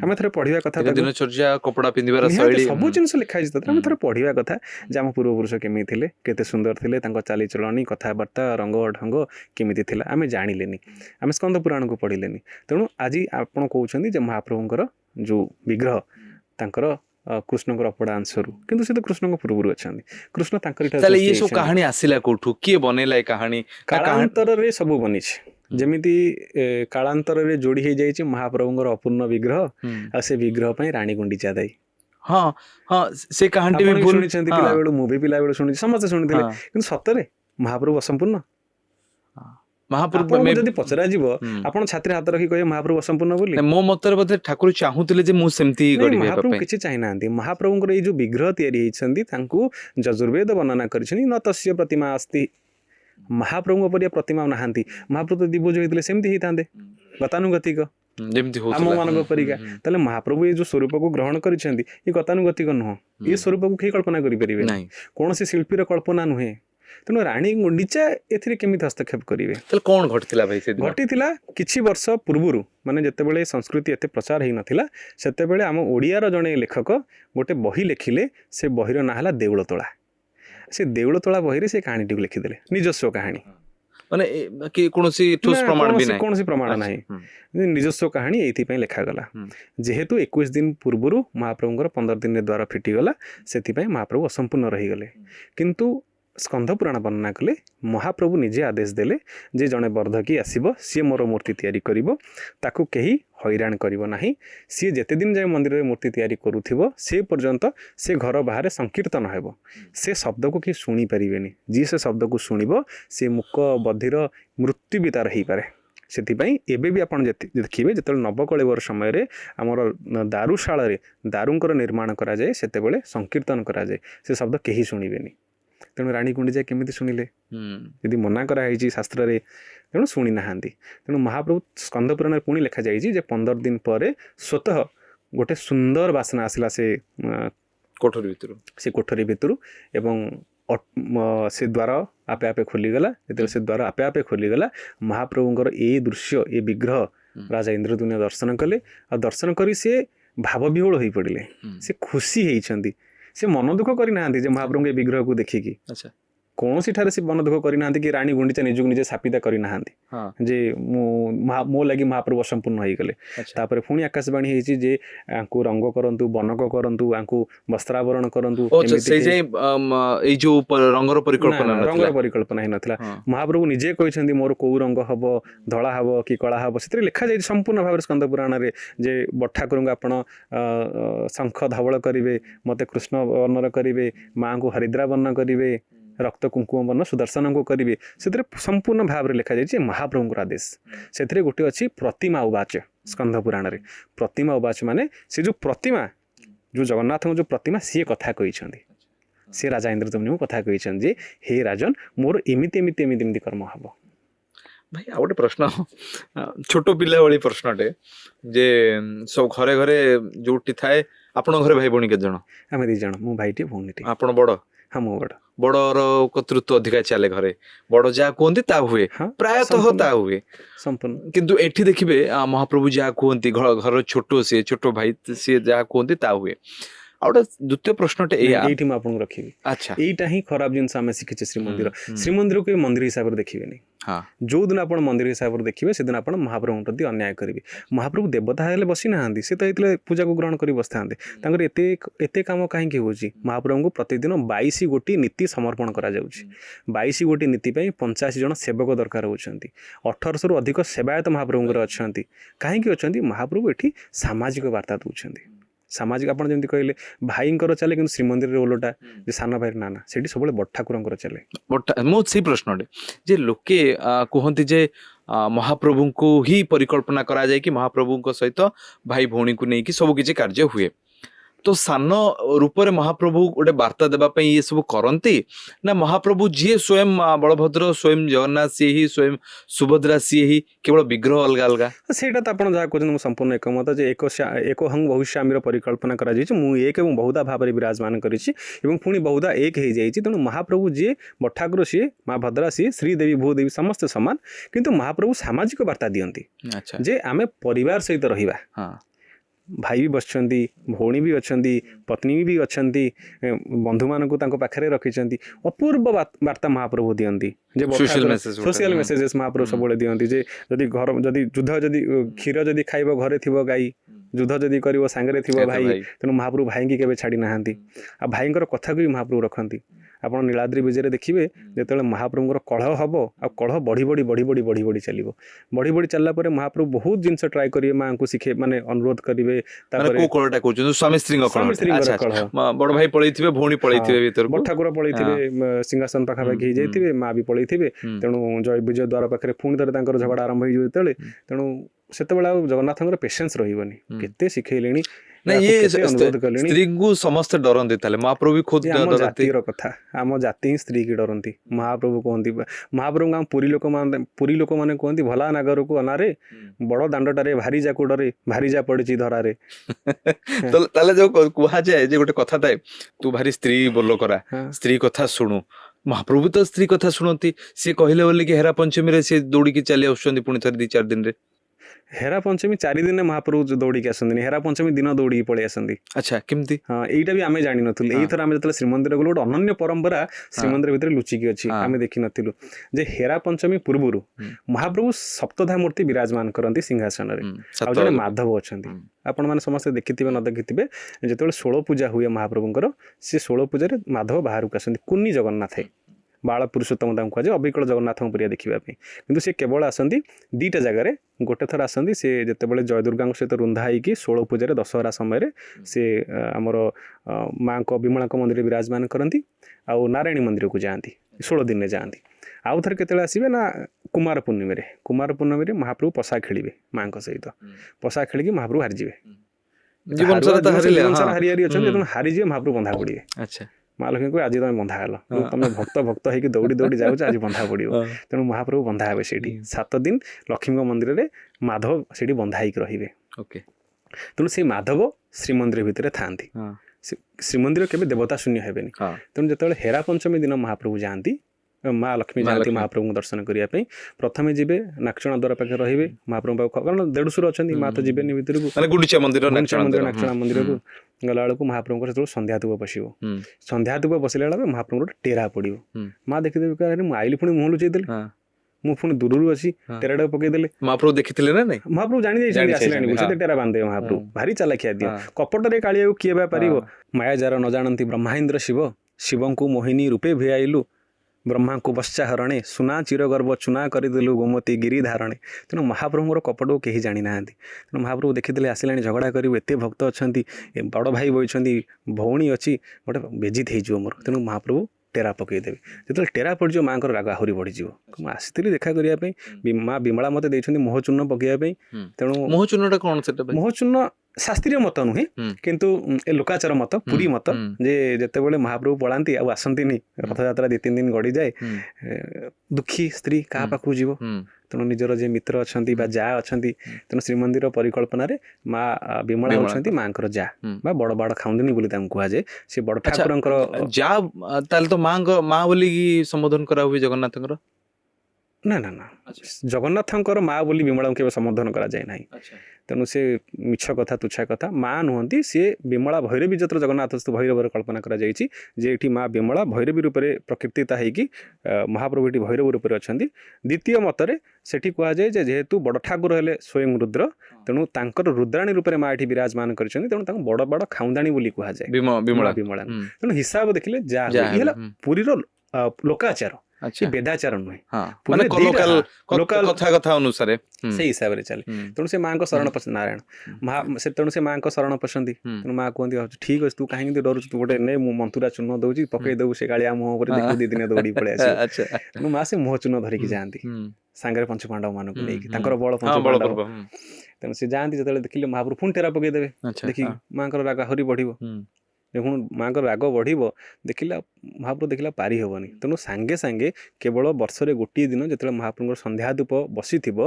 आमे थरे पढिबा कथा दिनचर्या कपड़ा पिंदिबार शैली सब जिंस लिखा हिची तत्र आमे थरे पढिबा कथा जे हम पूर्व पुरुष केमिति थिले केते सुंदर थिले तांको चाली चलणी कथाबार्ता रंग ढंग केमिति थिला आमे जानिलेनी आमे स्कंद पुराण को पढिलेनी तेणु आज आपण कहउछन्ती जे महाप्रभुंकर जो विग्रह तांकर कृष्णकर अपड़ा आंसरू किंतु से तो कृष्ण पूर्व अच्छा कृष्ण ये सब कहानी आसिला कोठू किए बनेला ए कहानी कालांतर रे सब बनी जमिति कालांतर रे जोड़ी हो जाइए महाप्रभुंकर अपूर्ण विग्रह आ से विग्रह पई रानी गुंडीचा दाई हाँ हाँ से कहानी भी सुनी छंती पिला बेलु मूवी पिला बेलु सुनी समस्त सुनिथिले किंतु सतरे महाप्रभु असंपूर्ण महाप्रभु में जदि पचरा जीवो आपण छात्री हाथ रखी कहे महाप्रभु असंपूर्ण बोली मो मतरे बते ठाकुर चाहूतिले जे मु सेमती गडी महाप्रभु किछि चाहि नांती महाप्रभुंकर ए जो विग्रह तयारी हेछंती तांकू यजुर्वेद वर्णना करिसनी न तस्य प्रतिमा अस्ति महाप्रभु परिया प्रतिमा नाहांती महाप्रभु दिव्य जो हेतले सेमती हेतांदे गतानुगतिक जेमती हो आम मानक परिका ताले महाप्रभु ये जो स्वरूप को ग्रहण करिसंती ये गतानुगतिक नुह ये स्वरूप को के कल्पना करि परिबे नै कोन से शिल्पीर कल्पना नुहे तेणु रानी गुंडीचा एथिरे केमिति हस्तक्षेप करिवे तले कोन घटितला भाई से घटितला किछि वर्ष पूर्वरु माने जेतेबेले संस्कृति एते प्रचार हेइ नथिला सेतेबेले आम ओडियार जणे लेखक गोटे बही लेखिले से बहीर ना हला देउळतोळा से देउळतोळा बहीरे से कहानीटी लिखिदेले निजस्व कहानी माने कि कोनोसी ठोस प्रमाण भी नाही कोनोसी प्रमाण नाही निजस्व कहानी एथि पई लेखा गला जेहेतु 21 दिन पूर्वरु महाप्रभुंकर 15 दिन रे द्वार फिटी गला सेथि पई महाप्रभु असंपूर्ण रही गले किंतु स्कंद पुराण वर्णना कले महाप्रभु निजे आदेश देले जे जणे बर्धकी आसीबो सी मोर मूर्ति तयारी करिवो ताकू केही हैरान करिवो नाही सी जेते दिन जाय मंदिर रे मूर्ति तयारी करूथिबो से पर्यंत से घर बाहर संकीर्तन हेबो से शब्द को कि सुनी परिबेनी जी से शब्द को सुनिबो से मुक बधिर मृत्यु भी तार हेई पारे सेथिपाई एबे भी आपण देखिबे जेतल नवकळेवर समय रे हमर दारुशाला रे दारुंकर निर्माण करा जाय सेते बेले संकीर्तन करा जाय से शब्द केही सुनिबेनी तेणु रानी गुंडीचा केमिति सुनिले यदि मना करा है शास्त्र रे तेणु शुणी नाहांती तेणु महाप्रभु स्कंद पुराण पुणी लिखा जाइए जे 15 दिन पर स्वतः गोटे सुंदर बासना आसला से कोठरी भितर एवं से द्वार आपे आपे खोलीगला जो से द्वार आपे आपे खोलीगला महाप्रभुंर ये दृश्य ये विग्रह राजा इंद्रदुम्न दर्शन कले आ दर्शन करी से भावविह्वल हो पड़े से खुशी होती से मन दुख करना महाप्रभु के विग्रह को देखिकी अच्छा कौन सी ठारे से मन दुख करना कि रानी गुंडीचा निजुक निजे सापिता करना जे मो लगी महाप्रभु असंपूर्ण हो गले तापर पुणी आकाशवाणी होती जे आंकु रंग करंतु बनक करंतु आंकु वस्त्रावरण करंतु जो रंगर परिकल्पना ही नथिला महाप्रभु निजे कहते मोर कौ रंग हबो धला हबो कि कला हबो से लिखा जाए संपूर्ण भाव स्कंद पुराण रे जे ठाकुर को आपण शंख धवल करिवे मते कृष्ण वर्ण करिवे मां को हरिद्रा वर्ण करिवे रक्त कुंकुम वर्ण सुदर्शन को करेंगे से संपूर्ण भाव में लिखा जाए महाप्रभुଙ୍କର आदेश से गोटे अच्छी प्रतिमा उवाच स्कंध पुराण रे प्रतिमा उवाच माने से जो प्रतिमा जो जगन्नाथ जो प्रतिमा सी कथा कही से राजा इंद्रदम्यु कथा कही जे हे राजन मोर एमिति एमिति एमिति एमिति कर्म हम भाई आ गोटे प्रश्न छोट पिला वाली प्रश्नटे जे सब घरे घरे जोटी थाए आपण घरे भाई भौणी केते जण आम 2 जण मो भाईटे भौणीटे आपण बड़ हाँ मो बड़ बड़र कर्तृत्व अधिका चले घरे बड़ जहाँ कहते ता हुए हाँ, प्रायतः ता हुए संपूर्ण किंतु एठी देखिबे महाप्रभु जहाँ कहते घर छोट सी छोट भाई सी जहाँ कहते ता हुए आ गोटे द्वितीय प्रश्नटे एठी मैं आपन रखी अच्छा एटा ही खराब जिनस आम शिखिचे श्रीमंदिर को मंदिर हिसाब से देखिए नहीं हाँ जो दिन आप मंदिर हिसाब से देखिए से दिन आप महाप्रभु प्रति अन्याय करेंगे महाप्रभु देवता हेले बसी ना सी तो ये पूजा को ग्रहण कर बसता एते काम कहीं हो महाप्रभु को प्रतिदिन 22 गोटी नीति समर्पण करा 22 गोटी नीति 85 जन सेवक दरकार होती 1800 अधिक सेवायत महाप्रभुଙ୍କର अछंती कहीं अच्छा महाप्रभु ये सामाजिक वार्ता दौरान सामाजिक आपड़ जमी कहले भाईंकर चले कि श्रीमंदिर ओलटा सान भाई ना ना से सब बड़ ठाकुर चले मो से प्रश्न जे लोके कहते जे महाप्रभु को ही परिकल्पना करा जाए कि महाप्रभु सहित भाई भौणी को लेकिन सब किसी कार्य हुए तो सान रूप में महाप्रभु गोटे वार्ता देवाई ये सब करती ना महाप्रभु जी स्वयं बलभद्र स्वयं जगन्नाथ सी ही स्वयं सुभद्रा सी ही केवल विग्रह अलग अलग सेटा तो आपन जहाँ कहते संपूर्ण एकमत जे एक हंग बहुश्यामी परिकल्पना करा एक और बहुधा भाव में विराजमान करी पुणी बहुधा एक हो जाए तेणु महाप्रभु जी बठाकुर सी माँ भद्रा सी श्रीदेवी भूदेवी समस्त सामान किंतु महाप्रभु सामाजिक वार्ता दियंती अच्छा जे आमे परिवार सहित रहिबा हाँ भाई भी बसचंती भौणी भी अच्छी पत्नी भी अच्छी बंधु मानक पाखे रखी अपूर्व वार्ता महाप्रभु दियंती सोशल मेसेजेस महाप्रभु सब दियंती जे जदि घर जदि युद्ध जदि क्षीर जदि खाइब घरे थी गाई युद्ध जदि कर सांगे थी भाई तेणु महाप्रभु भाई की केवे छाड़ी ना आ भाईंकर कथा को भी महाप्रभु रखती आप नीलाद्री विजय देखिए जो महाप्रभुर कलह हम आ कलह बढ़ी बढ़ी बढ़ी बढ़ी बढ़ी बढ़ी चलो बढ़ी बढ़ी चलला महाप्रभु बहुत जिनस ट्राए करेंगे माँ को शिखे माने अनुरोध करेंगे स्वामी स्त्री बड़ भाई पलैथिबे भौणी पलैथिबे भीतर ठाकुर पलैथिबे सिंहासन पाखापाखि जाइथिबे माँ भी पलैथिबे तेणु जय विजय द्वार पाखे पुणी थे झगड़ा आरंभ हो तेणु से जगन्नाथ पेसेंस रही केते शिखेले स्त्री को समस्त डरती महाप्रभु भी खुद जातिर कथा आम जाति ही स्त्री की डरती महाप्रभु कहती महाप्रभु आम पुरी लोक मैंने कहती भला नागर को अनारे बड़ दांडटारे भारी जा कुडरे भारी जा पड़ी धरारे जो कह जाए गोटे कथा थाए तू भारी स्त्री बोलो करा स्त्री कथा शुणु महाप्रभु तो स्त्री कथा शुणती सी कहले बोली कि हेरा पंचमी सी दौड़ी चली आसुच्च पुणी थे 2-4 दिन रे हेरा पंचमी 4 दिन महाप्रभु दौड़ी के आसती हेरा पंचमी दिन दौड़ी पलि आसती अच्छा केमती हाँ यहीटा भी आम जानी नुँ यही थर आम जो श्रीमंदिर गलु गोटे अनन्य परंपरा श्रीमंदिर भितर लुचिकी अच्छी आम देखी नुँ जे हेरा पंचमी पूर्व महाप्रभु सप्तधा मूर्ति विराजमान करती सिंहासन में जड़े माधव अच्छा आपण मैंने समस्त देखि न देखि जो 16 पूजा हुए महाप्रभुंर सी 16 पूजा माधव बाहर को आसती कुन्नी जगन्नाथ बाल पुरुषोत्तम कहुए अविकल जगन्नाथ पर देखापी किंतु सी केवल आसती 2टा जगार गोटे थर आसती सी जितेबाला जय दुर्गा सहित रुंधा होगी 16 पूजा दशहरा समय से आमर माँ को विमला मंदिर विराजमान करती आउ नारायणी मंदिर को जाती 16 दिन में जाती आउ थे केतले आसबे ना कुमार पूर्णिमा महाप्रभु पशा खेलिए माँ सहित पशा खेलिकी महाप्रभु हारिजे जीवन सारा हारी हारी अच्छा हारीजे महाप्रभु बंधा पड़े अच्छा माँ लक्ष्मी को आज तुम बंधा हेल तुम भक्त भक्त होगी दौड़ी दौड़ी जाऊँ आज बंधा पड़ो तेणु महाप्रभु बंधा हे से 7 दिन लक्ष्मी मंदिर में माधव से बंधा होकर रे तेणु से माधव श्रीमंदिर भितर था श्रीमंदिर केवे देवता शून्य हेबेनी तेणु जो हेरा पंचमी दिन महाप्रभु जाती माँ लक्ष्मी जाती महाप्रभु दर्शन करने प्रथम जी नाक्षणा द्वार पाखे रे महाप्रभु कारण देढ़शुर अच्छा माँ तो जीवन भीतर को गुंडीचा मंदिर नाक्षणा मंदिर को गला बेलू महाप्रभु जो संध्या धूप बसो संध्या धूप बसला बेला महाप्रभु गोटे टेरा पड़ो माँ देखिदेवी मुझे आईली पुणी मुह लुचेदेली मु पुणी दूर अच्छी टेराटा पकईदे महाप्रभु देखी ना नहीं महाप्रभु जानी टेरा बांधे महाप्रभु भारी चालाखिया दियो कपटे कालिया किए पार माया जार न जानती ब्रह्माइंद्र शिव शिव को मोहिनी रूपे भिआइलु ब्रह्मा को बश्चा हरणे सुना चिरगर्भ चुना करदेलु गोमती गिरी धारणे तेणु महाप्रभुर कपट को कहीं जानी ना तेणु महाप्रभु देखिदे आसला झगड़ा करू एत भक्त अच्छा बड़ भाई बही भौणी अच्छी गोटे बेजित हो मोर तेणु महाप्रभु ଟେରା ପକେଇଦେବେ। ଯେତେବେଳେ ଟେରା ପଡ଼ିଯିବ ମାଆଙ୍କର ରାଗ ଆହୁରି ବଢ଼ିଯିବ। ମୁଁ ଆସିଥିଲି ଦେଖା କରିବା ପାଇଁ, ମା ବିମଳା ମୋତେ ଦେଇଛନ୍ତି ମୋହ ଚୂର୍ଣ୍ଣ ପକେଇବା ପାଇଁ। ତେଣୁ ମୋହ ଚୂର୍ଣ୍ଣଟା କ'ଣ ସେଟା? ମୋହ ଚୂର୍ଣ୍ଣ ଶାସ୍ତ୍ରୀୟ ମତ ନୁହେଁ, କିନ୍ତୁ ଏ ଲୋକାଚାର ମତ, ପୁରୀ ମତ, ଯେ ଯେତେବେଳେ ମହାପ୍ରଭୁ ପଳାନ୍ତି ଆଉ ଆସନ୍ତିନି, ରଥଯାତ୍ରା 2-3 ଦିନ ଗଡ଼ିଯାଏ, ଦୁଃଖୀ ସ୍ତ୍ରୀ କାହା ପାଖକୁ ଯିବ? ତେଣୁ ନିଜର ଯେ ମିତ୍ର ଅଛନ୍ତି ବା ଯା ଅଛନ୍ତି, ତେଣୁ ଶ୍ରୀମନ୍ଦିର ପରିକଳ୍ପନାରେ ମା ବିମଳା ହେଉଛନ୍ତି ମାଙ୍କର ଯା ବା ବଡ଼ ବଡ଼ ଖାଉନ୍ଦିନୀ ବୋଲି ତାଙ୍କୁ କୁହାଯାଏ। ସେ ବଡ଼ ଠାକୁରଙ୍କର ଯା, ତାହେଲେ ତ ମା ବୋଲିକି ସମ୍ବୋଧନ କରା ହୁଏ ଜଗନ୍ନାଥଙ୍କର? ନା ନା ନା, ଜଗନ୍ନାଥଙ୍କର ମା ବୋଲି ବିମଳାଙ୍କୁ କେବେ ସମ୍ବୋଧନ କରାଯାଏ ନାହିଁ। ତେଣୁ ସେ ମିଛ କଥା, ତୁଚ୍ଛା କଥା। ମା ନୁହନ୍ତି, ସିଏ ବିମଳା ଭୈରବୀ, ଯେତେବେଳେ ଜଗନ୍ନାଥସ୍ତୁ ଭୈରବରେ କଳ୍ପନା କରାଯାଇଛି ଯେ ଏଠି ମା ବିମଳା ଭୈରବୀ ରୂପରେ ପ୍ରକୀର୍ତ୍ତିତା ହେଇକି ମହାପ୍ରଭୁ ଏଠି ଭୈରବ ରୂପରେ ଅଛନ୍ତି। ଦ୍ୱିତୀୟ ମତରେ ସେଠି କୁହାଯାଏ ଯେ ଯେହେତୁ ବଡ଼ ଠାକୁର ହେଲେ ସ୍ୱୟଂ ରୁଦ୍ର, ତେଣୁ ତାଙ୍କର ରୁଦ୍ରାଣୀ ରୂପରେ ମା ଏଠି ବିରାଜମାନ କରିଛନ୍ତି, ତେଣୁ ତାଙ୍କୁ ବଡ଼ ବଡ଼ ଖାଉନ୍ଦାଣୀ ବୋଲି କୁହାଯାଏ ବିମଳା। ତେଣୁ ହିସାବ ଦେଖିଲେ ଯା ହେଲା ପୁରୀର ଲୋକାଚାର, ବେଦାଚାର ନୁହେଁ, କଥା ଅନୁସାରେ ସେଇ ହିସାବରେ ଚାଲେ। ତେଣୁ ସେ ମାଙ୍କ ଶରଣ ପଶନ୍ତି, ନାରାୟଣ ତେଣୁ ସେ ମାଙ୍କ ଶରଣ ପଶନ୍ତି। ତେଣୁ ମା କୁହନ୍ତି ଠିକ ଅଛି, ତୁ କାହିଁକି ଡରୁଛୁ, ତୁ ଗୋଟେ ନେ, ମୁଁ ମନ୍ତୁରା ଚୂର୍ଣ୍ଣ ଦଉଛି, ପକେଇ ଦବୁ ସେ କାଳିଆ ମୁହଁ ଉପରେ, ଦେଖିବୁ 2 ଦିନ ଦୌଡ଼ି ପଳେଇ ଆସିବ। ତେଣୁ ମା ସେ ମୋହ ଚୂର୍ଣ୍ଣ ଧରିକି ଯାଆନ୍ତି ସାଙ୍ଗରେ ପଞ୍ଚପାଣ୍ଡବ ମାନଙ୍କୁ ନେଇକି, ତାଙ୍କର ବଳ ପଞ୍ଚପାଣ୍ଡବ। ତେଣୁ ସେ ଯାଆନ୍ତି, ଯେତେବେଳେ ଦେଖିଲେ ମହାପ୍ରଭୁ ପୁଣି ଟେରା ପକେଇଦେବେ, ଦେଖିକି ମାଙ୍କର ରାଗ ଆହୁରି ବଢିବ। ଦେଖୁନ ମାଙ୍କର ରାଗ ବଢିବ, ଦେଖିଲା ମହାପ୍ରଭୁ ଦେଖିଲା ପାରି ହେବନି। ତେଣୁ ସାଙ୍ଗେ ସାଙ୍ଗେ କେବଳ ବର୍ଷରେ ଗୋଟିଏ ଦିନ ଯେତେବେଳେ ମହାପ୍ରଭୁଙ୍କର ସନ୍ଧ୍ୟା ଧୂପ ବସିଥିବ,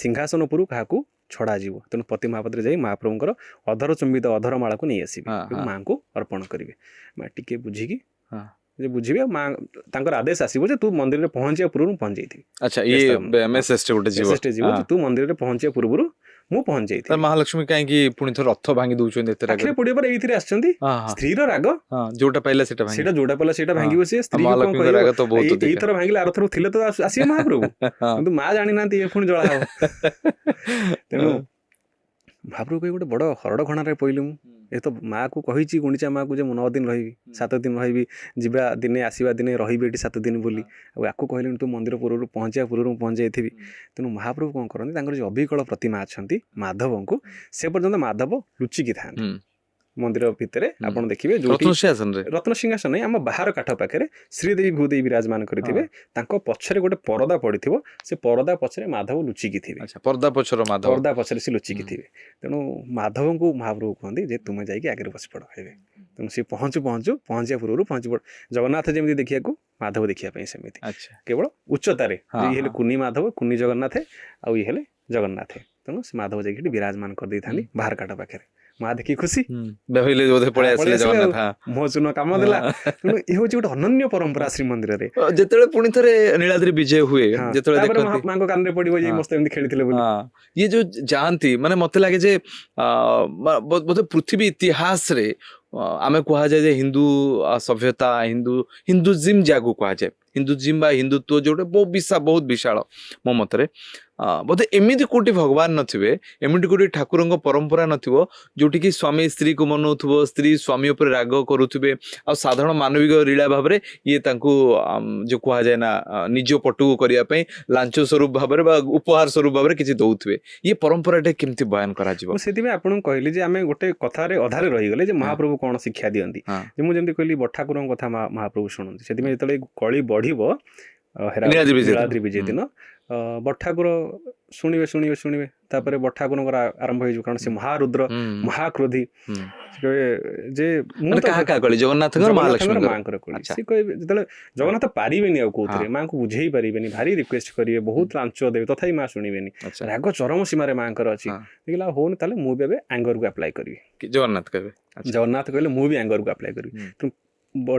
ସିଂହାସନ ଉପରୁ କାହାକୁ ଛଡ଼ାଯିବ। ତେଣୁ ପତି ମହାପାତ୍ର ଯାଇ ମହାପ୍ରଭୁଙ୍କର ଅଧର ଚୁମ୍ବିତ ଅଧର ମାଳାକୁ ନେଇ ଆସିବେ, ମାଙ୍କୁ ଅର୍ପଣ କରିବେ। ମା ଟିକେ ବୁଝିକି ଯେ ବୁଝିବେ, ମା ତାଙ୍କର ଆଦେଶ ଆସିବ ଯେ ତୁ ମନ୍ଦିରରେ ପହଞ୍ଚିବା ପୂର୍ବରୁ ପହଞ୍ଚି ଯାଇଥିବି। ତୁ ମନ୍ଦିରରେ ପହଞ୍ଚିବା ପୂର୍ବରୁ ମୁଁ ପହଞ୍ଚି ଯାଇଥିଲି। ମହାଲକ୍ଷ୍ମୀ କାହିଁକି ପୁଣି ଥରେ ରଥ ଭାଙ୍ଗି ଦଉଛନ୍ତି? ପାଖରେ ପଡିବା ପରେ ଏଇଥିରେ ଆସିଛନ୍ତି, ସ୍ତ୍ରୀର ରାଗ ଯୋଉଟା ପାଇଲା ସେଇଟା ଭାଙ୍ଗିବ। ସେ ସ୍ତ୍ରୀ ଏଇଥର ଭାଙ୍ଗିଲେ ଆରଥର ଥିଲେ ତ ଆସିବେ ମହାପ୍ରଭୁ, କିନ୍ତୁ ମା ଜାଣିନାହାନ୍ତି ଏ ପୁଣି ଜଳା ହବ। ତେଣୁ ମହାପ୍ରଭୁ କହି ଗୋଟେ ବଡ ହରଡ଼ ଘଣାରେ ପଇଲି ମୁଁ। ଏ ତ ମା କୁ କହିଛି, ଗୁଣ୍ଡିଚା ମା କୁ, ଯେ ମୁଁ 9 ଦିନ ରହିବି, 7 ଦିନ ରହିବି, ଯିବା ଦିନେ ଆସିବା ଦିନେ, ରହିବି ଏଠି 7 ଦିନ ବୋଲି। ଆଉ ଆକୁ କହିଲେଣି ତୁ ମନ୍ଦିର ପୂର୍ବରୁ ପହଞ୍ଚିବା ପୂର୍ବରୁ ମୁଁ ପହଞ୍ଚି ଯାଇଥିବି। ତେଣୁ ମହାପ୍ରଭୁ କଣ କରନ୍ତି, ତାଙ୍କର ଯୋଉ ଅବିକଳ ପ୍ରତିମା ଅଛନ୍ତି ମାଧବଙ୍କୁ, ସେ ପର୍ଯ୍ୟନ୍ତ ମାଧବ ଲୁଚିକି ଥାନ୍ତି ମନ୍ଦିର ଭିତରେ। ଆପଣ ଦେଖିବେ ଯୋଉଠି ରତ୍ନ ସିଂହାସନ ନାହିଁ, ଆମ ବାହାର କାଠ ପାଖରେ ଶ୍ରୀଦେବୀ ଭୂଦେବୀ ବିରାଜମାନ କରିଥିବେ, ତାଙ୍କ ପଛରେ ଗୋଟେ ପରଦା ପଡିଥିବ, ସେ ପରଦା ପଛରେ ମାଧବ ଲୁଚିକି ଥିବେ। ପରଦା ପଛରେ ସେ ଲୁଚିକି ଥିବେ। ତେଣୁ ମାଧବଙ୍କୁ ମହାପ୍ରଭୁ କୁହନ୍ତି ଯେ ତୁମେ ଯାଇକି ଆଗରେ ବସି ପଡ ହେବେ। ତେଣୁ ସେ ପହଞ୍ଚିବା ପୂର୍ବରୁ ପହଞ୍ଚି ପଡ। ଜଗନ୍ନାଥ ଯେମିତି ଦେଖିବାକୁ, ମାଧବ ଦେଖିବା ପାଇଁ ସେମିତି, କେବଳ ଉଚ୍ଚତାରେ। ଇଏ ହେଲେ କୁନି ମାଧବ, କୁନି ଜଗନ୍ନାଥ, ଆଉ ଇଏ ହେଲେ ଜଗନ୍ନାଥ। ତେଣୁ ସେ ମାଧବ ଯାଇକି ବିରାଜମାନ କରିଦେଇଥାନ୍ତି ବାହାର କାଠ ପାଖରେ। ମା ଦେଖି ଖୁସି, ମୋ ଚୂର୍ଣ୍ଣ କାମ ଦେଲା। ତେଣୁ ଏ ହଉଛି ଗୋଟେ ଅନନ୍ୟ ପରମ୍ପରା ଶ୍ରୀମନ୍ଦିରରେ। ଯେତେବେଳେ ପୁଣି ଥରେ ନୀଳାଦ୍ରି ବିଜୟ ହୁଏ, ଯେତେବେଳେ ମାଙ୍କ କାନରେ ପଡିବ ଯେ ମସ୍ତ ଏମିତି ଖେଳିଥିଲେ ବୋଲି, ଇଏ ଯୋଉ ଯାଆନ୍ତି, ମାନେ ମତେ ଲାଗେ ଯେ ବୋଧେ ପୃଥିବୀ ଇତିହାସରେ ଆମେ କୁହାଯାଏ ଯେ ହିନ୍ଦୁ ସଭ୍ୟତା, ହିନ୍ଦୁଜିମ୍ ଯାହାକୁ କୁହାଯାଏ, ହିନ୍ଦୁଜିମ୍ ବା ହିନ୍ଦୁତ୍ୱ ଯୋଉଟା ବହୁତ ବିଶାଳ, ମୋ ମତରେ ବୋଧେ ଏମିତି କୋଉଠି ଭଗବାନ ନଥିବେ, ଏମିତି କୋଉଠି ଠାକୁରଙ୍କ ପରମ୍ପରା ନଥିବ ଯୋଉଠିକି ସ୍ୱାମୀ ସ୍ତ୍ରୀକୁ ମନଉଥିବ, ସ୍ତ୍ରୀ ସ୍ୱାମୀ ଉପରେ ରାଗ କରୁଥିବେ, ଆଉ ସାଧାରଣ ମାନବିକ ଲୀଳା ଭାବରେ ଇଏ ତାଙ୍କୁ ଯୋଉ କୁହାଯାଏ ନା ନିଜ ପଟୁକୁ କରିବା ପାଇଁ ଲାଞ୍ଚ ସ୍ୱରୂପ ଭାବରେ ବା ଉପହାର ସ୍ୱରୂପ ଭାବରେ କିଛି ଦଉଥିବେ। ଇଏ ପରମ୍ପରାଟା କେମିତି ବୟାନ କରାଯିବ? ସେଥିପାଇଁ ଆପଣଙ୍କୁ କହିଲି ଯେ ଆମେ ଗୋଟେ କଥାରେ ଅଧାରେ ରହିଗଲେ ଯେ ମହାପ୍ରଭୁ କଣ ଶିକ୍ଷା ଦିଅନ୍ତି। ମୁଁ ଯେମିତି କହିଲି ଠାକୁରଙ୍କ କଥା ମହାପ୍ରଭୁ ଶୁଣନ୍ତି। ସେଥିପାଇଁ ଯେତେବେଳେ କଳି ବଢିବ ନୀଳାଦ୍ରି ବିଜେ ଦିନ, ବଡ଼ଠାକୁର ଶୁଣିବେ, ତାପରେ ବଡ଼ଠାକୁରଙ୍କର ଆରମ୍ଭ ହେଇଯିବ, କାରଣ ସେ ମହାରୁଦ୍ର, ମହାକ୍ରୋଧୀ। ଯେ ମୁଁ ଜଗନ୍ନାଥଙ୍କର ମାଙ୍କର କଳି। ସେ କହିବେ ଯେତେବେଳେ ଜଗନ୍ନାଥ ପାରିବେନି ଆଉ କୋଉଥିରେ, ମାଙ୍କୁ ବୁଝେଇ ପାରିବେନି, ଭାରି ରିକ୍ୱେଷ୍ଟ କରିବେ, ବହୁତ ଲାଞ୍ଚ ଦେବେ, ତଥାପି ମା ଶୁଣିବେନି। ରାଗ ଚରମ ସୀମାରେ ମାଙ୍କର ଅଛି। ଦେଖିଲା ହଉନି, ତାହେଲେ ମୁଁ ବି ଏବେ ଆଙ୍ଗରକୁ ଆପ୍ଲାଏ କରିବି। ଜଗନ୍ନାଥ କହିଲେ ମୁଁ ବି ଆଙ୍ଗରକୁ ଆପ୍ଲାଏ କରିବି।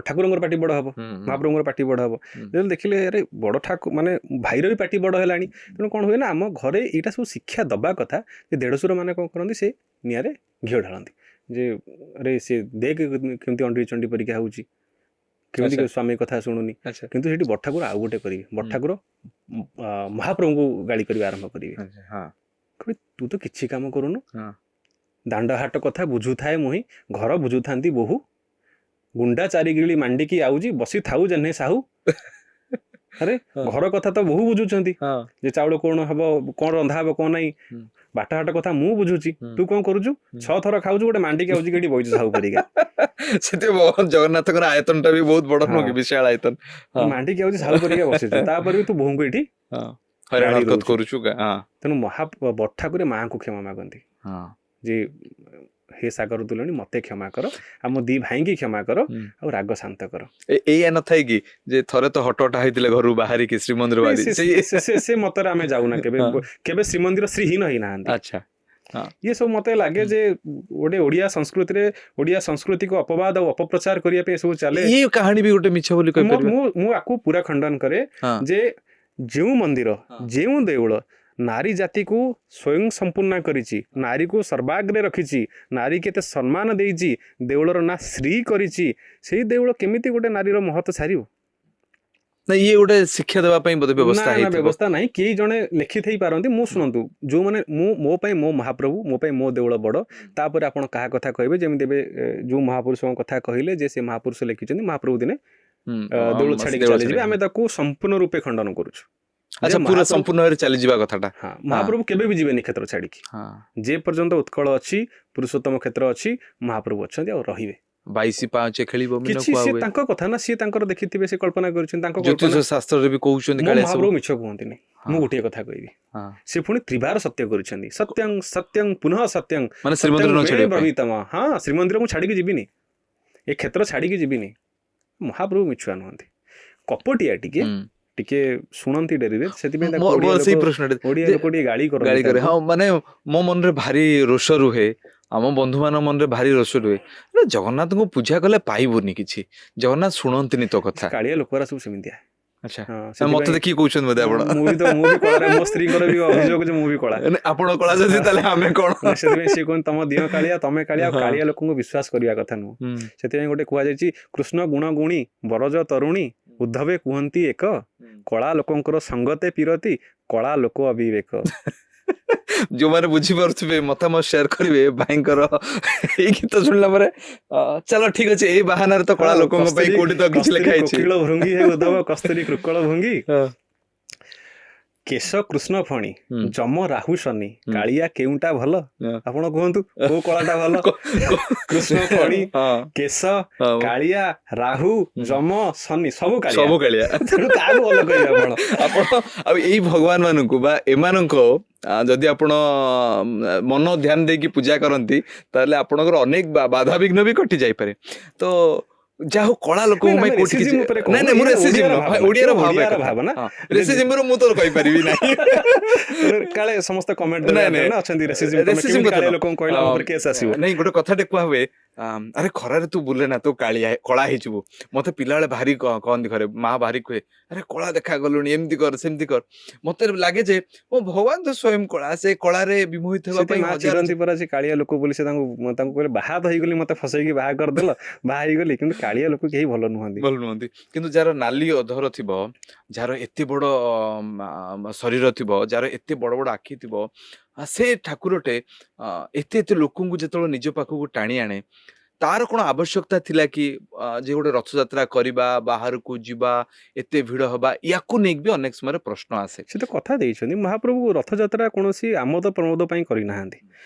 ଠାକୁରଙ୍କର ପାଟି ବଡ ହବ, ମହାପ୍ରଭୁଙ୍କର ପାଟି ବଡ ହବ। ଯେତେବେଳେ ଦେଖିଲେ ଆରେ ବଡ ଠାକୁର ମାନେ ଭାଇର ବି ପାଟି ବଡ ହେଲାଣି, ତେଣୁ କଣ ହୁଏ ନା, ଆମ ଘରେ ଏଇଟା ସବୁ ଶିକ୍ଷା ଦବା କଥା ଯେ ଦେଢଶୁର ମାନେ କଣ କରନ୍ତି, ସେ ନିଆଁରେ ଘିଅ ଢାଳନ୍ତି ଯେ ଆରେ ସେ ଦେଖ କେମିତି ଅଣ୍ଡିରି ଚଣ୍ଡି ପରୀକ୍ଷା ହଉଛି, କେମିତି ସ୍ୱାମୀ କଥା ଶୁଣୁନି। କିନ୍ତୁ ସେଠି ବଡ ଠାକୁର ଆଉ ଗୋଟେ କରିବେ, ବଡ ଠାକୁର ମହାପ୍ରଭୁଙ୍କୁ ଗାଳି କରିବା ଆରମ୍ଭ କରିବେ। ତୁ ତ କିଛି କାମ କରୁନୁ, ଦାଣ୍ଡ ହାଟ କଥା ବୁଝୁଥାଏ ମୁହିଁ, ଘର ବୁଝୁଥାନ୍ତି ବୋହୁ, ଗୁଣ୍ଡା 4 ଗିଳି ମାଣ୍ଡିକି ଆଉଜି, ବସି ଥାଉ ଜହ୍ନେ ସାହୁ। ଆରେ ଘର କଥା ତ ବହୁ ବୁଝୁଛନ୍ତି, ଯେ ଚାଉଳ କଣ ହବ, କଣ ରନ୍ଧା ହବ, କଣ ନାହିଁ। ବାଟହାଟ କଥା ମୁଁ ବୁଝୁଛି, ହୁଁ। ତୁ କଣ କରୁଛୁ? 6 ଥର ଖାଉଛୁ, ଗୋଟେ ମାଣ୍ଡିକି ଆଉଚି କେଠି ବଇଛୁ ସାହୁ ପରିକା। ସେଥିପାଇଁ ଜଗନ୍ନାଥଙ୍କର ଆୟତନ ଟା ବି ବହୁତ ବଡ ନୁହଁ କି, ହଁ। ବିଶାଳ ଆୟତନ। ହଁ ମାଣ୍ଡିକି ଆଉଚି ସାହୁ ପରିକା ବସିଛୁ, ତାପରେ ବି ତୁ ବୋହୂଙ୍କୁ ଏଠି ହଁ ହଇରାଣ ଗାଳି ହରକତ ଦଉଛୁ। କରୁଛୁ। ହଁ ତେଣୁ ବଡ଼ ଠାକୁରେ ମାଆଙ୍କୁ କ୍ଷମା ମାଗନ୍ତି ହଁ ଯେ ହେ ସାଗର ଦୁଲଣୀ ମତେ କ୍ଷମା କର, ଆମ ଦି ଭାଇଙ୍କି କ୍ଷମା କର, ହୁଁ। ଆଉ ରାଗ ଶାନ୍ତ କର। ଏଇଆ ନଥାଏ କି ଯେ ଥରେ ତ ହଟଟା ହେଇଥିଲେ ଘରୁ ବାହାରିକି ଶ୍ରୀମନ୍ଦିର ନାଇଁ, ବାହାରି ସେ ମତରେ ଆମେ ଯାଉନା କେବେ, ହଁ। କେବେ ଶ୍ରୀମନ୍ଦିର ଶ୍ରୀହୀନ ହେଇନାହାନ୍ତି। ଆଚ୍ଛା ହଁ ଇଏ ସବୁ ମତେ ଲାଗେ ଯେ ଗୋଟେ ଓଡିଆ ସଂସ୍କୃତିରେ ଓଡିଆ ସଂସ୍କୃତିକୁ ଅପବାଦ ଆଉ ଅପପ୍ରଚାର କରିବା ପାଇଁ ସବୁ ଚାଲେ। ଇଏ କାହାଣୀ ବି ଗୋଟେ ମିଛ ବୋଲି କହିପାରିବା। ମୁଁ ଆକୁ ପୁରା ଖଣ୍ଡନ କରେ ହଁ ଯେ ଯେଉଁ ମନ୍ଦିର, ହଁ। ଯେଉଁ ଦେଉଳ ନାରୀ ଜାତିକୁ ସ୍ୱୟଂ ସମ୍ପୂର୍ଣ୍ଣ କରିଛି, ନାରୀକୁ ସର୍ବାଗ୍ରେ ରଖିଛି, ନାରୀ କେତେ ସମ୍ମାନ ଦେଇଛି, ଦେଉଳର ନାଁ ଶ୍ରୀ କରିଛି, ସେଇ ଦେଉଳ କେମିତି ଗୋଟେ ନାରୀର ମହତ ସାରିବ? ନା ଇଏ ଗୋଟେ ଶିକ୍ଷା ଦେବା ପାଇଁ ବୋଧେ ନା ବ୍ୟବସ୍ଥା ନା, ହେଇଥିବ। ବ୍ୟବସ୍ଥା ନାହିଁ। କେହି ଜଣେ ଲେଖିଥାଇ ପାରନ୍ତି। ମୁଁ ଶୁଣନ୍ତୁ, ଯୋଉମାନେ ମୋ ପାଇଁ ମୋ ମହାପ୍ରଭୁ, ମୋ ପାଇଁ ମୋ ଦେଉଳ ବଡ଼, ତାପରେ ଆପଣ କାହା କଥା କହିବେ, ଯେମିତି ଏବେ ଯୋଉ ମହାପୁରୁଷଙ୍କ କଥା କହିଲେ ଯେ ସେ ମହାପୁରୁଷ ଲେଖିଛନ୍ତି ମହାପ୍ରଭୁ ଦିନେ ଦେଉଳ ଛାଡିକି ଦେଉଳ ଚାଲିଯିବେ, ଛାଡିକି, ଆମେ ତାକୁ ସମ୍ପୂର୍ଣ୍ଣ ରୂପେ ଖଣ୍ଡନ କରୁଛୁ। ଆଚ୍ଛା ପୁରା ସମ୍ପୂର୍ଣ୍ଣ ଭାବରେ ଚାଲିଯିବା କଥାଟା। ହଁ, ମହାପ୍ରଭୁ କେବେ ବି ଯିବେନି କ୍ଷେତ୍ର ଛାଡିକି। ହଁ ଯେ ପର୍ଯ୍ୟନ୍ତ ଉତ୍କଳ ଅଛି, ପୁରୁଷୋତ୍ତମ କ୍ଷେତ୍ର ଅଛି, ମହାପ୍ରଭୁ ଅଛନ୍ତି ଆଉ ରହିବେ। 22 ପାଉଁଛେ ଖେଳିବ ମିନ କିଛି କୁଆ ସିଏ ହୁଏ। ତାଙ୍କ କଥା ନା, ସିଏ ତାଙ୍କର ଦେଖିଥିବେ, ସେ କଳ୍ପନା କରିଛନ୍ତି ତାଙ୍କ ଜ୍ୟୋତିଷ କଳ୍ପନା। ଶାସ୍ତ୍ରରେ ବି କହୁଛନ୍ତି ମୋ କାଳେ ସବୁ। ମହାପ୍ରଭୁ ମିଛ କୁହନ୍ତିନି। ହଁ। ମୁଁ ଗୋଟିଏ କଥା କହିବି, ହଁ ସେ ପୁଣି ତ୍ରିବାର ସତ୍ୟ କରିଛନ୍ତି। ସତ୍ୟଂ ସତ୍ୟଂ ପୁନଃ ସତ୍ୟଂ ମାନେ ସତ୍ୟଂ ଶ୍ରୀମନ୍ଦିର ନ ମେ ଛାଡିବା ପାଇଁ। ବ୍ରବୀତମ। ହଁ, ଶ୍ରୀମନ୍ଦିର ମୁଁ ଛାଡିକି ଯିବିନି, ଏ କ୍ଷେତ୍ର ଛାଡିକି ଯିବିନି। ମହାପ୍ରଭୁ ମିଛୁଆ ନୁହନ୍ତି, କପଟିଆ ଟିକେ ହୁଁ। ଟିକେ ଶୁଣନ୍ତି ଡେରିରେ, ସେଥିପାଇଁ ତାକୁ ମୋର ସେଇ ପ୍ରଶ୍ନଟେ ଓଡିଆ ଯେ ଲୋକ ଟିକେ ଗାଳି କରନ୍ତି ଗାଳି କରେ। ତାଙ୍କୁ। ହଁ ମାନେ ମୋ ମନରେ ଭାରି ରୋଷ ରୁହେ, ଆମ ବନ୍ଧୁ ମାନଙ୍କ ମନରେ ଭାରି ରୋଷ ରୁହେ, ଜଗନ୍ନାଥଙ୍କୁ ପୂଜା କଲେ ପାଇବୁନି କିଛି, ଜଗନ୍ନାଥ ଶୁଣନ୍ତିନି ତୋ କଥା। କାଳିଆ ଲୋକରା ସବୁ ସେମିତିଆ। ଆଚ୍ଛା ହଁ, ମତେ ସେଥିପାଇଁ ଦେଖିକି କହୁଛନ୍ତି ବୋଧେ ଆପଣ। ମୁଁ ବି କଳାରେ, ମୋ ସ୍ତ୍ରୀଙ୍କର ବି ଅଭିଯୋଗ ଯେ ମୁଁ ବି କଳା। ଆପଣ କଳା ଯଦି ତାହେଲେ ଆମେ କଣ? ସେଥିପାଇଁ ସିଏ କୁହନ୍ତି ତମ ଦିହ କାଳିଆ, ତମେ କାଳିଆ, ଆଉ ହଁ କାଳିଆ ଲୋକଙ୍କୁ ବିଶ୍ୱାସ କରିବା କଥା ନୁହଁ। ହୁଁ ସେଥିପାଇଁ ଗୋଟେ କୁହାଯାଇଛି, କୃଷ୍ଣ ଗୁଣ ଗୁଣୀ ବରଜ ତରୁଣୀ, ଉଦ୍ଧବେ କୁହନ୍ତି ଏକ, କଳା ଲୋକଙ୍କର ସଙ୍ଗତେ ପିରତି, କଳା ଲୋକ ଅବିବେକ। ଯୋଉମାନେ ବୁଝିପାରୁଥିବେ ମତାମତ ସେୟାର କରିବେ ଭାଇଙ୍କର ଏଇ ଗୀତ ଶୁଣିଲା ପରେ। ଚାଲ ଠିକ ଅଛି, ଏଇ ବାହାନାରେ ତ କଳା ହଁ, ଲୋକଙ୍କ ପାଇଁ କୋଉଠି ତ କିଛି ଲେଖା ହେଇଛି। କୋକିଳ ଭୃଙ୍ଗି ହେ ଉଦ୍ଧବ, କସ୍ତୁରୀ କୃକଳ ଭଙ୍ଗି, ହଁ କେଶ କୃଷ୍ଣ ଫଣୀ, ହୁଁ ଯମ ରାହୁ ଶନି, ହୁଁ କାଳିଆ କେଉଁଟା ଭଲ? ହଁ। ଆପଣ କୁହନ୍ତୁ କୋଉ କଳାଟା ଭଲ? କୃଷ୍ଣ ଫଣୀ, ହଁ କେଶ, ହଁ କାଳିଆ, ରାହୁ, ଯମ, ଶନି, ସବୁ କାଳିଆ। ସବୁ କାଳିଆ। ତେଣୁ କାହାକୁ ଭଲ କହିବେ ଆପଣ? ଆପଣ ଆଉ ଏଇ ଭଗବାନ ମାନଙ୍କୁ ବା ଏମାନଙ୍କ ଯଦି ଆପଣ ମନ ଧ୍ୟାନ ଦେଇକି ପୂଜା କରନ୍ତି, ତାହେଲେ ଆପଣଙ୍କର ଅନେକ ବାଧାବିଘ୍ନ ବି କଟି ଯାଇପାରେ। ତ ଯାହା ହଉ କଳା ଲୋକଙ୍କ ପାଇଁ କୋଉଠି କିଛି, ନାଇଁ ନାଇଁ ମୁଁ ରେସିଜିମ୍ ନୁହଁ, ଓଡିଆର ଭାବ କଥା। ରେସିଜିମ୍ ମୁଁ ତ କହିପାରିବି ନାହିଁ। କାଳେ ସମସ୍ତେ କମେଣ୍ଟ ଦେବେ, ନାଇଁ ନାଇଁ ନା ଅଛନ୍ତି ରେସିଜିମ୍, ତମେ ରେସିଜିମ୍ କେମିତି କଥା କାଳିଆ ନୁହଁ। ଲୋକଙ୍କୁ କହିଲା, ଆମ ଉପରେ କେସ୍ ଆସିବ। ନାଇଁ ଗୋଟେ କଥାଟେ କୁହା ହୁଏ, ଆରେ ଖରାରେ ତୁ ବୁଲେ ନା, ତୁ କଳା ହେଇଯିବୁ। ମତେ ପିଲାବେଳେ ଭାରି କହନ୍ତି ଘରେ, ମା ଭାରି କୁହେ, ଆରେ କଳା ଦେଖା ଗଲୁଣି, ଏମିତି କର ସେମିତି କର। ମତେ ଲାଗେ ଯେ ମୋ ଭଗବାନ ତ ସ୍ଵୟଂ କଳା, ସେ କଳାରେ ବିମୋହିତ ହେବା ସେଥିପାଇଁ ପାଇଁ ମା ହଜାର ଚିରନ୍ତି ପରା, ସେ କାଳିଆ ଲୋକ ବୋଲି ସେ ତାଙ୍କୁ କହିଲେ, ବାହା ତ ହେଇଗଲି, ମତେ ଫସେଇକି ବାହା କରିଦେଲ, ବାହା ହେଇଗଲି, କିନ୍ତୁ କାଳିଆ ଲୋକ କେହି ଭଲ ନୁହନ୍ତି। ଭଲ ନୁହନ୍ତି। କିନ୍ତୁ ଯାହାର ନାଲି ଅଧର ଥିବ, ଯାହାର ଏତେ ବଡ ଶରୀର ଥିବ, ଯାହାର ଏତେ ବଡ ବଡ ଆଖି ଥିବ, ସେ ଠାକୁରଟେ ଏତେ ଏତେ ଲୋକଙ୍କୁ ଯେତେବେଳେ ନିଜ ପାଖକୁ ଟାଣି ଆଣେ, ତାର କଣ ଆବଶ୍ୟକତା ଥିଲା କି ଯେ ଗୋଟେ ରଥଯାତ୍ରା କରିବା, ବାହାରକୁ ଯିବା, ଏତେ ଭିଡ ହବା? ୟାକୁ ନେଇକି ବି ଅନେକ ସମୟରେ ପ୍ରଶ୍ନ ଆସେ। ସେ ତ କଥା ଦେଇଛନ୍ତି, ମହାପ୍ରଭୁ ରଥଯାତ୍ରା କୌଣସି ଆମୋଦ ପ୍ରମୋଦ ପାଇଁ କରିନାହାନ୍ତି।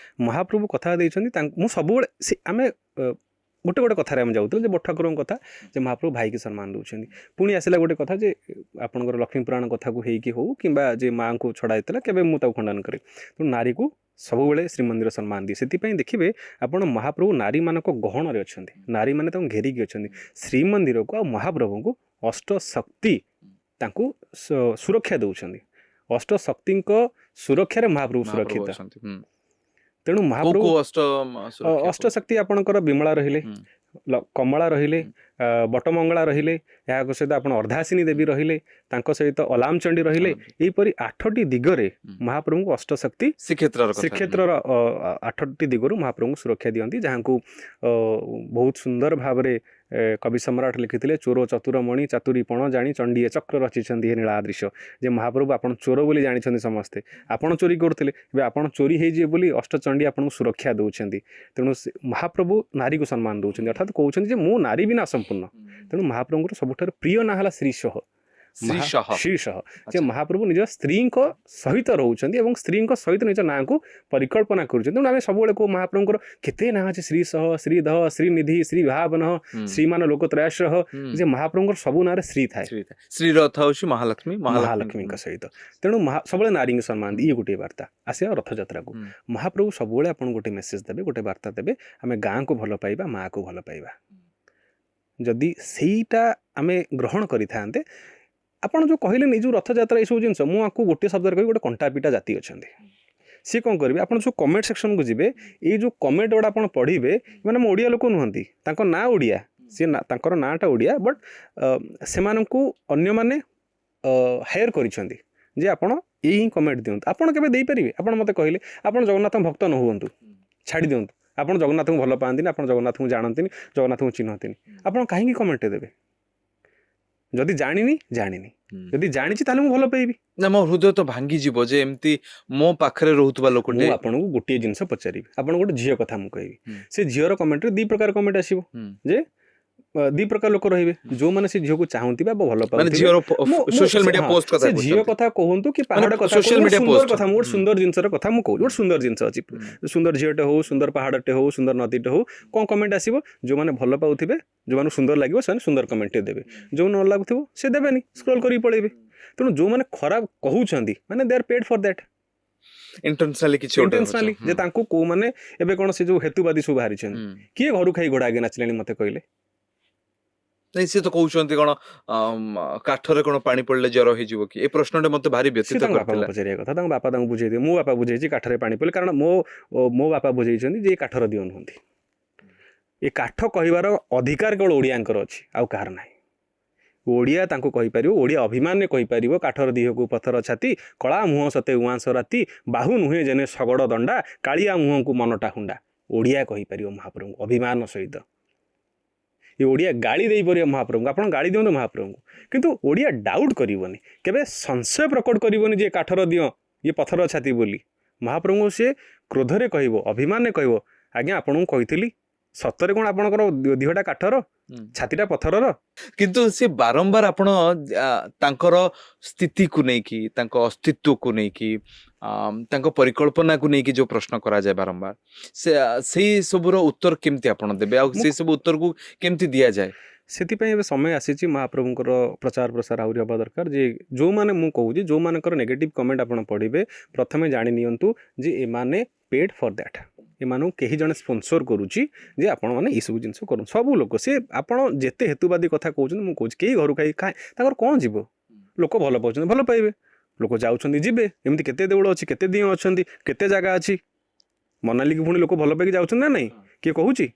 ମହାପ୍ରଭୁ କଥା ଦେଇଛନ୍ତି, ମୁଁ ସବୁବେଳେ ଆମେ ଗୋଟେ କଥାରେ ଆମେ ଯାଉଥିଲୁ ଯେ ବଡ଼ ଠାକୁରଙ୍କ କଥା, ଯେ ମହାପ୍ରଭୁ ଭାଇକି ସମ୍ମାନ ଦେଉଛନ୍ତି। ପୁଣି ଆସିଲା ଗୋଟେ କଥା ଯେ ଆପଣଙ୍କର ଲକ୍ଷ୍ମୀ ପୁରାଣ କଥାକୁ ହେଇକି ହଉ, କିମ୍ବା ଯେ ମାଆଙ୍କୁ ଛଡ଼ା ହେଇଥିଲା, କେବେ ମୁଁ ତାକୁ ଖଣ୍ଡନ କରେ। ତେଣୁ ନାରୀକୁ ସବୁବେଳେ ଶ୍ରୀମନ୍ଦିର ସମ୍ମାନ ଦିଏ। ସେଥିପାଇଁ ଦେଖିବେ ଆପଣ, ମହାପ୍ରଭୁ ନାରୀମାନଙ୍କ ଗହଣରେ ଅଛନ୍ତି, ନାରୀମାନେ ତାଙ୍କୁ ଘେରିକି ଅଛନ୍ତି। ଶ୍ରୀମନ୍ଦିରକୁ ଆଉ ମହାପ୍ରଭୁଙ୍କୁ ଅଷ୍ଟଶକ୍ତି ତାଙ୍କୁ ସୁରକ୍ଷା ଦେଉଛନ୍ତି। ଅଷ୍ଟଶକ୍ତିଙ୍କ ସୁରକ୍ଷାରେ ମହାପ୍ରଭୁ ସୁରକ୍ଷିତ। ଅଛନ୍ତି। ତେଣୁ ମହାପ୍ରଭୁ ସୁରକ୍ଷା ଅଷ୍ଟଶକ୍ତି ଆପଣଙ୍କର ବିମଳା ରହିଲେ, କମଳା ରହିଲେ, ବଟମଙ୍ଗଳା ରହିଲେ, ଏହା ସହିତ ଆପଣ ଅର୍ଦ୍ଧାସିନୀ ଦେବୀ ରହିଲେ, ତାଙ୍କ ସହିତ ଅଲାମଚଣ୍ଡୀ ରହିଲେ। ଏହିପରି 8ଟି ଦିଗରେ ମହାପ୍ରଭୁଙ୍କୁ ଅଷ୍ଟଶକ୍ତି, ଶ୍ରୀକ୍ଷେତ୍ରର 8ଟି ଦିଗରୁ ମହାପ୍ରଭୁଙ୍କୁ ସୁରକ୍ଷା ଦିଅନ୍ତି, ଯାହାଙ୍କୁ ବହୁତ ସୁନ୍ଦର ଭାବରେ କବି ସମ୍ରାଟ ଲିଖିଥିଲେ, ଚୋର ଚତୁର ମଣି ଚାତୁରୀ ପଣ ଜାଣି ଚଣ୍ଡୀଏ ଚକ୍ର ରଚିଛନ୍ତି ହେ ନୀଳାଦ୍ରିଶ। ଯେ ମହାପ୍ରଭୁ ଆପଣ ଚୋର ବୋଲି ଜାଣିଛନ୍ତି ସମସ୍ତେ, ଆପଣ ଚୋରି କରୁଥିଲେ, ଏବେ ଆପଣ ଚୋରି ହେଇଯିବେ ବୋଲି ଅଷ୍ଟଚଣ୍ଡୀ ଆପଣଙ୍କୁ ସୁରକ୍ଷା ଦେଉଛନ୍ତି। ତେଣୁ ମହାପ୍ରଭୁ ନାରୀକୁ ସମ୍ମାନ ଦେଉଛନ୍ତି, ଅର୍ଥାତ୍ କହୁଛନ୍ତି ଯେ ମୁଁ ନାରୀ ବିନା ଅସମ୍ପୂର୍ଣ୍ଣ। ତେଣୁ ମହାପ୍ରଭୁଙ୍କର ସବୁଠାରୁ ପ୍ରିୟ ନାଁ ହେଲା ଶ୍ରୀଶହ। ଶ୍ରୀଶଃ ଶ୍ରୀଶଃ ଯେ ଆଚ୍ଛା। ମହାପ୍ରଭୁ ନିଜ ସ୍ତ୍ରୀଙ୍କ ସହିତ ରହୁଛନ୍ତି ଏବଂ ସ୍ତ୍ରୀଙ୍କ ସହିତ ନିଜ ନାଁକୁ ପରିକଳ୍ପନା କରୁଛନ୍ତି। ତେଣୁ ଆମେ ସବୁବେଳେ କହୁ ମହାପ୍ରଭୁଙ୍କର କେତେ ନାଁ ଅଛି, ଶ୍ରୀଶଃ, ଶ୍ରୀଧଃ, ଶ୍ରୀନିଧି, ଶ୍ରୀଭାବନଃ, ହୁଁ, ଶ୍ରୀମାନ ଲୋକତ୍ରୟାଶ୍ରହ, ହୁଁ, ଯେ ମହାପ୍ରଭୁଙ୍କର ସବୁ ନାଁରେ ଶ୍ରୀ ଥାଏ ଶ୍ରୀ ଥାଏ। ଶ୍ରୀର ଅର୍ଥ ହଉଛି ମହାଲକ୍ଷ୍ମୀ ମହାଲକ୍ଷ୍ମୀଙ୍କ ସହିତ। ତେଣୁ ସବୁବେଳେ ନାରୀଙ୍କୁ ସମ୍ମାନ ଦିଏ। ଇଏ ଗୋଟିଏ ବାର୍ତ୍ତା। ଆସିବା ରଥଯାତ୍ରାକୁ, ହୁଁ, ମହାପ୍ରଭୁ ସବୁବେଳେ ଆପଣଙ୍କୁ ଗୋଟେ ମେସେଜ ଦେବେ, ଗୋଟେ ବାର୍ତ୍ତା ଦେବେ, ଆମେ ଗାଁକୁ ଭଲ ପାଇବା, ମାଆକୁ ଭଲ ପାଇବା। ଯଦି ସେଇଟା ଆମେ ଗ୍ରହଣ କରିଥାନ୍ତେ, ଆପଣ ଯେଉଁ କହିଲେନି ଏଇ ଯେଉଁ ରଥଯାତ୍ରା ଏସବୁ ଜିନିଷ, ମୁଁ ଆକୁ ଗୋଟିଏ ଶବ୍ଦରେ କହିବି, ଗୋଟେ କଣ୍ଟାପିଟା ଜାତି ଅଛନ୍ତି। ସିଏ କ'ଣ କରିବେ, ଆପଣ ଯେଉଁ କମେଣ୍ଟ ସେକ୍ସନକୁ ଯିବେ, ଏଇ ଯେଉଁ କମେଣ୍ଟ ଗୁଡ଼ା ଆପଣ ପଢ଼ିବେ, ମାନେ ମୋ ଓଡ଼ିଆ ଲୋକ ନୁହନ୍ତି, ତାଙ୍କ ନାଁ ଓଡ଼ିଆ, ସିଏ ତାଙ୍କର ନାଁଟା ଓଡ଼ିଆ, ବଟ୍ ସେମାନଙ୍କୁ ଅନ୍ୟମାନେ ହାୟର କରିଛନ୍ତି ଯେ ଆପଣ ଏଇ ହିଁ କମେଣ୍ଟ ଦିଅନ୍ତୁ। ଆପଣ କେବେ ଦେଇପାରିବେ? ଆପଣ ମୋତେ କହିଲେ ଆପଣ ଜଗନ୍ନାଥଙ୍କ ଭକ୍ତ ନ ହୁଅନ୍ତୁ, ଛାଡ଼ି ଦିଅନ୍ତୁ, ଆପଣ ଜଗନ୍ନାଥଙ୍କୁ ଭଲ ପାଆନ୍ତିନି, ଆପଣ ଜଗନ୍ନାଥଙ୍କୁ ଜାଣନ୍ତିନି, ଜଗନ୍ନାଥଙ୍କୁ ଚିହ୍ନନ୍ତିନି, ଆପଣ କାହିଁକି କମେଣ୍ଟ ଦେବେ? ଯଦି ଜାଣିନି ଜାଣିନି, ଯଦି ଜାଣିଛି ତାହେଲେ ମୁଁ ଭଲ ପାଇବି। ନା ମୋ ହୃଦୟ ତ ଭାଙ୍ଗିଯିବ ଯେ ଏମିତି ମୋ ପାଖରେ ରହୁଥିବା ମୁଁ ଲୋକଟେ। ଆପଣଙ୍କୁ ଗୋଟିଏ ଜିନିଷ ପଚାରିବି, ଆପଣ ଗୋଟେ ଝିଅ କଥା ମୁଁ କହିବି, ହୁଁ। ସେ ଝିଅର କମେଣ୍ଟରେ ଦୁଇ ପ୍ରକାର କମେଣ୍ଟ ଆସିବ, ହୁଁ। ଯେ ଦୁଇ ପ୍ରକାର ଲୋକ ରହିବେ, ଯେଉଁମାନେ ସେ ଝିଅକୁ ଚାହୁଁଥିବେ ବା ଭଲ ମାନେ ପାଉଥିବେ। ଝିଅର ମୁଁ ସୋସିଆଲ ମିଡିଆ ହଁ, ପୋଷ୍ଟ କଥା ସେ ଝିଅ କହୁଛନ୍ତି। କଥା କୁହନ୍ତୁ କି ମାନେ ପାହାଡ଼ କଥା social କୁହନ୍ତୁ, media ସୁନ୍ଦର post। କଥା, ମୁଁ ଗୋଟେ ହୁଁ। ସୁନ୍ଦର ଜିନିଷର କଥା ମୁଁ କହୁଛି, ଗୋଟେ ସୁନ୍ଦର ଜିନିଷ ଅଛି, ସୁନ୍ଦର ଝିଅଟେ ହଉ, ସୁନ୍ଦର ପାହାଡ଼ଟେ ହଉ, ସୁନ୍ଦର ନଦୀଟେ ହଉ, କ'ଣ କମେଣ୍ଟ ଆସିବ? ଯେଉଁମାନେ ଭଲ ପାଉଥିବେ, ଯେଉଁମାନଙ୍କୁ ସୁନ୍ଦର ଲାଗିବ ସେମାନେ ସୁନ୍ଦର କମେଣ୍ଟଟେ ଦେବେ, ଯେଉଁ ନ ଲାଗୁଥିବ ସେ ଦେବେନି, ସ୍କ୍ରୋଲ କରିକି ପଳେଇବେ। ତେଣୁ ଯେଉଁମାନେ ଖରାପ କହୁଛନ୍ତି, ମାନେ ଦେ ଆର୍ ପେଡ୍ ଫର୍ ଦ୍ୟାଟ୍, ଇଣ୍ଟେନସନାଲି କିଛି ଗୋଟେ ଇଣ୍ଟେନସନାଲି, ଯେ ତାଙ୍କୁ କୋଉମାନେ ଏବେ କ'ଣ ସେ ଯେଉଁ ହେତୁବାଦୀ ସବୁ ବାହାରିଛନ୍ତି, କିଏ ଘରୁ ଖାଇ ଘୋଡ଼ା ଆଗେ ନାଚିଲାଣି ମୋତେ କହିଲେ? ନାଇଁ ସିଏ ତ କହୁଛନ୍ତି କ'ଣ କାଠରେ କ'ଣ ପାଣି ପଡ଼ିଲେ ଜ୍ୱର ହେଇଯିବ କି? ଏ ପ୍ରଶ୍ନଟେ ମୋତେ ଭାରି ସେ ବ୍ୟଥିତ ତାଙ୍କ ବାପାଙ୍କୁ କରିଥିଲା। ପଚାରିବା କଥା, ତାଙ୍କ ବାପା ତାଙ୍କୁ ବୁଝେଇଦେବେ। ମୋ ବାପା ବୁଝେଇଛି କାଠରେ ପାଣି ପଡ଼ିଲେ, କାରଣ ମୋ ବାପା ବୁଝେଇଛନ୍ତି ଯେ ଏ କାଠର ଦିଅ ନୁହନ୍ତି। ଏ କାଠ କହିବାର ଅଧିକାର କେବଳ ଓଡ଼ିଆଙ୍କର ଅଛି, ଆଉ କାହାର ନାହିଁ। ଓଡ଼ିଆ ତାଙ୍କୁ କହିପାରିବ, ଓଡ଼ିଆ ଅଭିମାନରେ କହିପାରିବ, କାଠର ଦିହକୁ ପଥର ଛାତି, କଳା ମୁହଁ ସତେ ଉଆଁସ ରାତି, ବାହୁ ନୁହେଁ ଯେନେ ଶଗଡ଼ ଦଣ୍ଡା, କାଳିଆ ମୁହଁକୁ ମନଟା ହୁଣ୍ଡା। ଓଡ଼ିଆ କହିପାରିବ ମହାପ୍ରଭୁଙ୍କୁ ଅଭିମାନ ସହିତ। ଏ ଓଡ଼ିଆ ଗାଳି ଦେଇପାରିବ ମହାପ୍ରଭୁଙ୍କୁ, ଆପଣ ଗାଳି ଦିଅନ୍ତୁ ମହାପ୍ରଭୁଙ୍କୁ, କିନ୍ତୁ ଓଡ଼ିଆ ଡାଉଟ୍ କରିବନି, କେବେ ସଂଶୟ ପ୍ରକଟ କରିବନି ଯେ କାଠର ଦିଅ, ଇଏ ପଥର ଛାତି ବୋଲି। ମହାପ୍ରଭୁଙ୍କୁ ସିଏ କ୍ରୋଧରେ କହିବ, ଅଭିମାନରେ କହିବ, ଆଜ୍ଞା ଆପଣଙ୍କୁ କହିଥିଲି, ସତରେ କ'ଣ ଆପଣଙ୍କର ଦିହଟା କାଠର, ଛାତିଟା ପଥରର? କିନ୍ତୁ ସେ ବାରମ୍ବାର ଆପଣ ତାଙ୍କର ସ୍ଥିତିକୁ ନେଇକି, ତାଙ୍କ ଅସ୍ତିତ୍ୱକୁ ନେଇକି, ତାଙ୍କ ପରିକଳ୍ପନାକୁ ନେଇକି ଯୋଉ ପ୍ରଶ୍ନ କରାଯାଏ ବାରମ୍ବାର, ସେଇ ସବୁର ଉତ୍ତର କେମିତି ଆପଣ ଦେବେ, ଆଉ ସେଇ ସବୁ ଉତ୍ତରକୁ କେମିତି ଦିଆଯାଏ? ସେଥିପାଇଁ ଏବେ ସମୟ ଆସିଛି ମହାପ୍ରଭୁଙ୍କର ପ୍ରଚାର ପ୍ରସାର ଆହୁରି ହେବା ଦରକାର, ଯେ ଯେଉଁମାନେ, ମୁଁ କହୁଛି ଯେଉଁମାନଙ୍କର ନେଗେଟିଭ୍ କମେଣ୍ଟ ଆପଣ ପଢ଼ିବେ, ପ୍ରଥମେ ଜାଣି ନିଅନ୍ତୁ ଯେ ଏମାନେ ପେଡ୍ ଫର୍ ଦ୍ୟାଟ୍, ଏମାନଙ୍କୁ କେହି ଜଣେ ସ୍ପନ୍ସର କରୁଛି ଯେ ଆପଣମାନେ ଏଇସବୁ ଜିନିଷ କରନ୍ତୁ। ସବୁ ଲୋକ, ସେ ଆପଣ ଯେତେ ହେତୁବାଦୀ କଥା କହୁଛନ୍ତି, ମୁଁ କହୁଛି କେହି ଘରୁ ଖାଇ ତାଙ୍କର କ'ଣ ଯିବ? ଲୋକ ଭଲ ପାଉଛନ୍ତି, ଭଲ ପାଇବେ, ଲୋକ ଯାଉଛନ୍ତି ଯିବେ, ଏମିତି କେତେ ଦେଉଳ ଅଛି, କେତେ ଦିଅଁ ଅଛନ୍ତି, କେତେ ଜାଗା ଅଛି। ମନାଲିକୁ ପୁଣି ଲୋକ ଭଲ ପାଇକି ଯାଉଛନ୍ତି ନା ନାହିଁ, କିଏ କହୁଛି?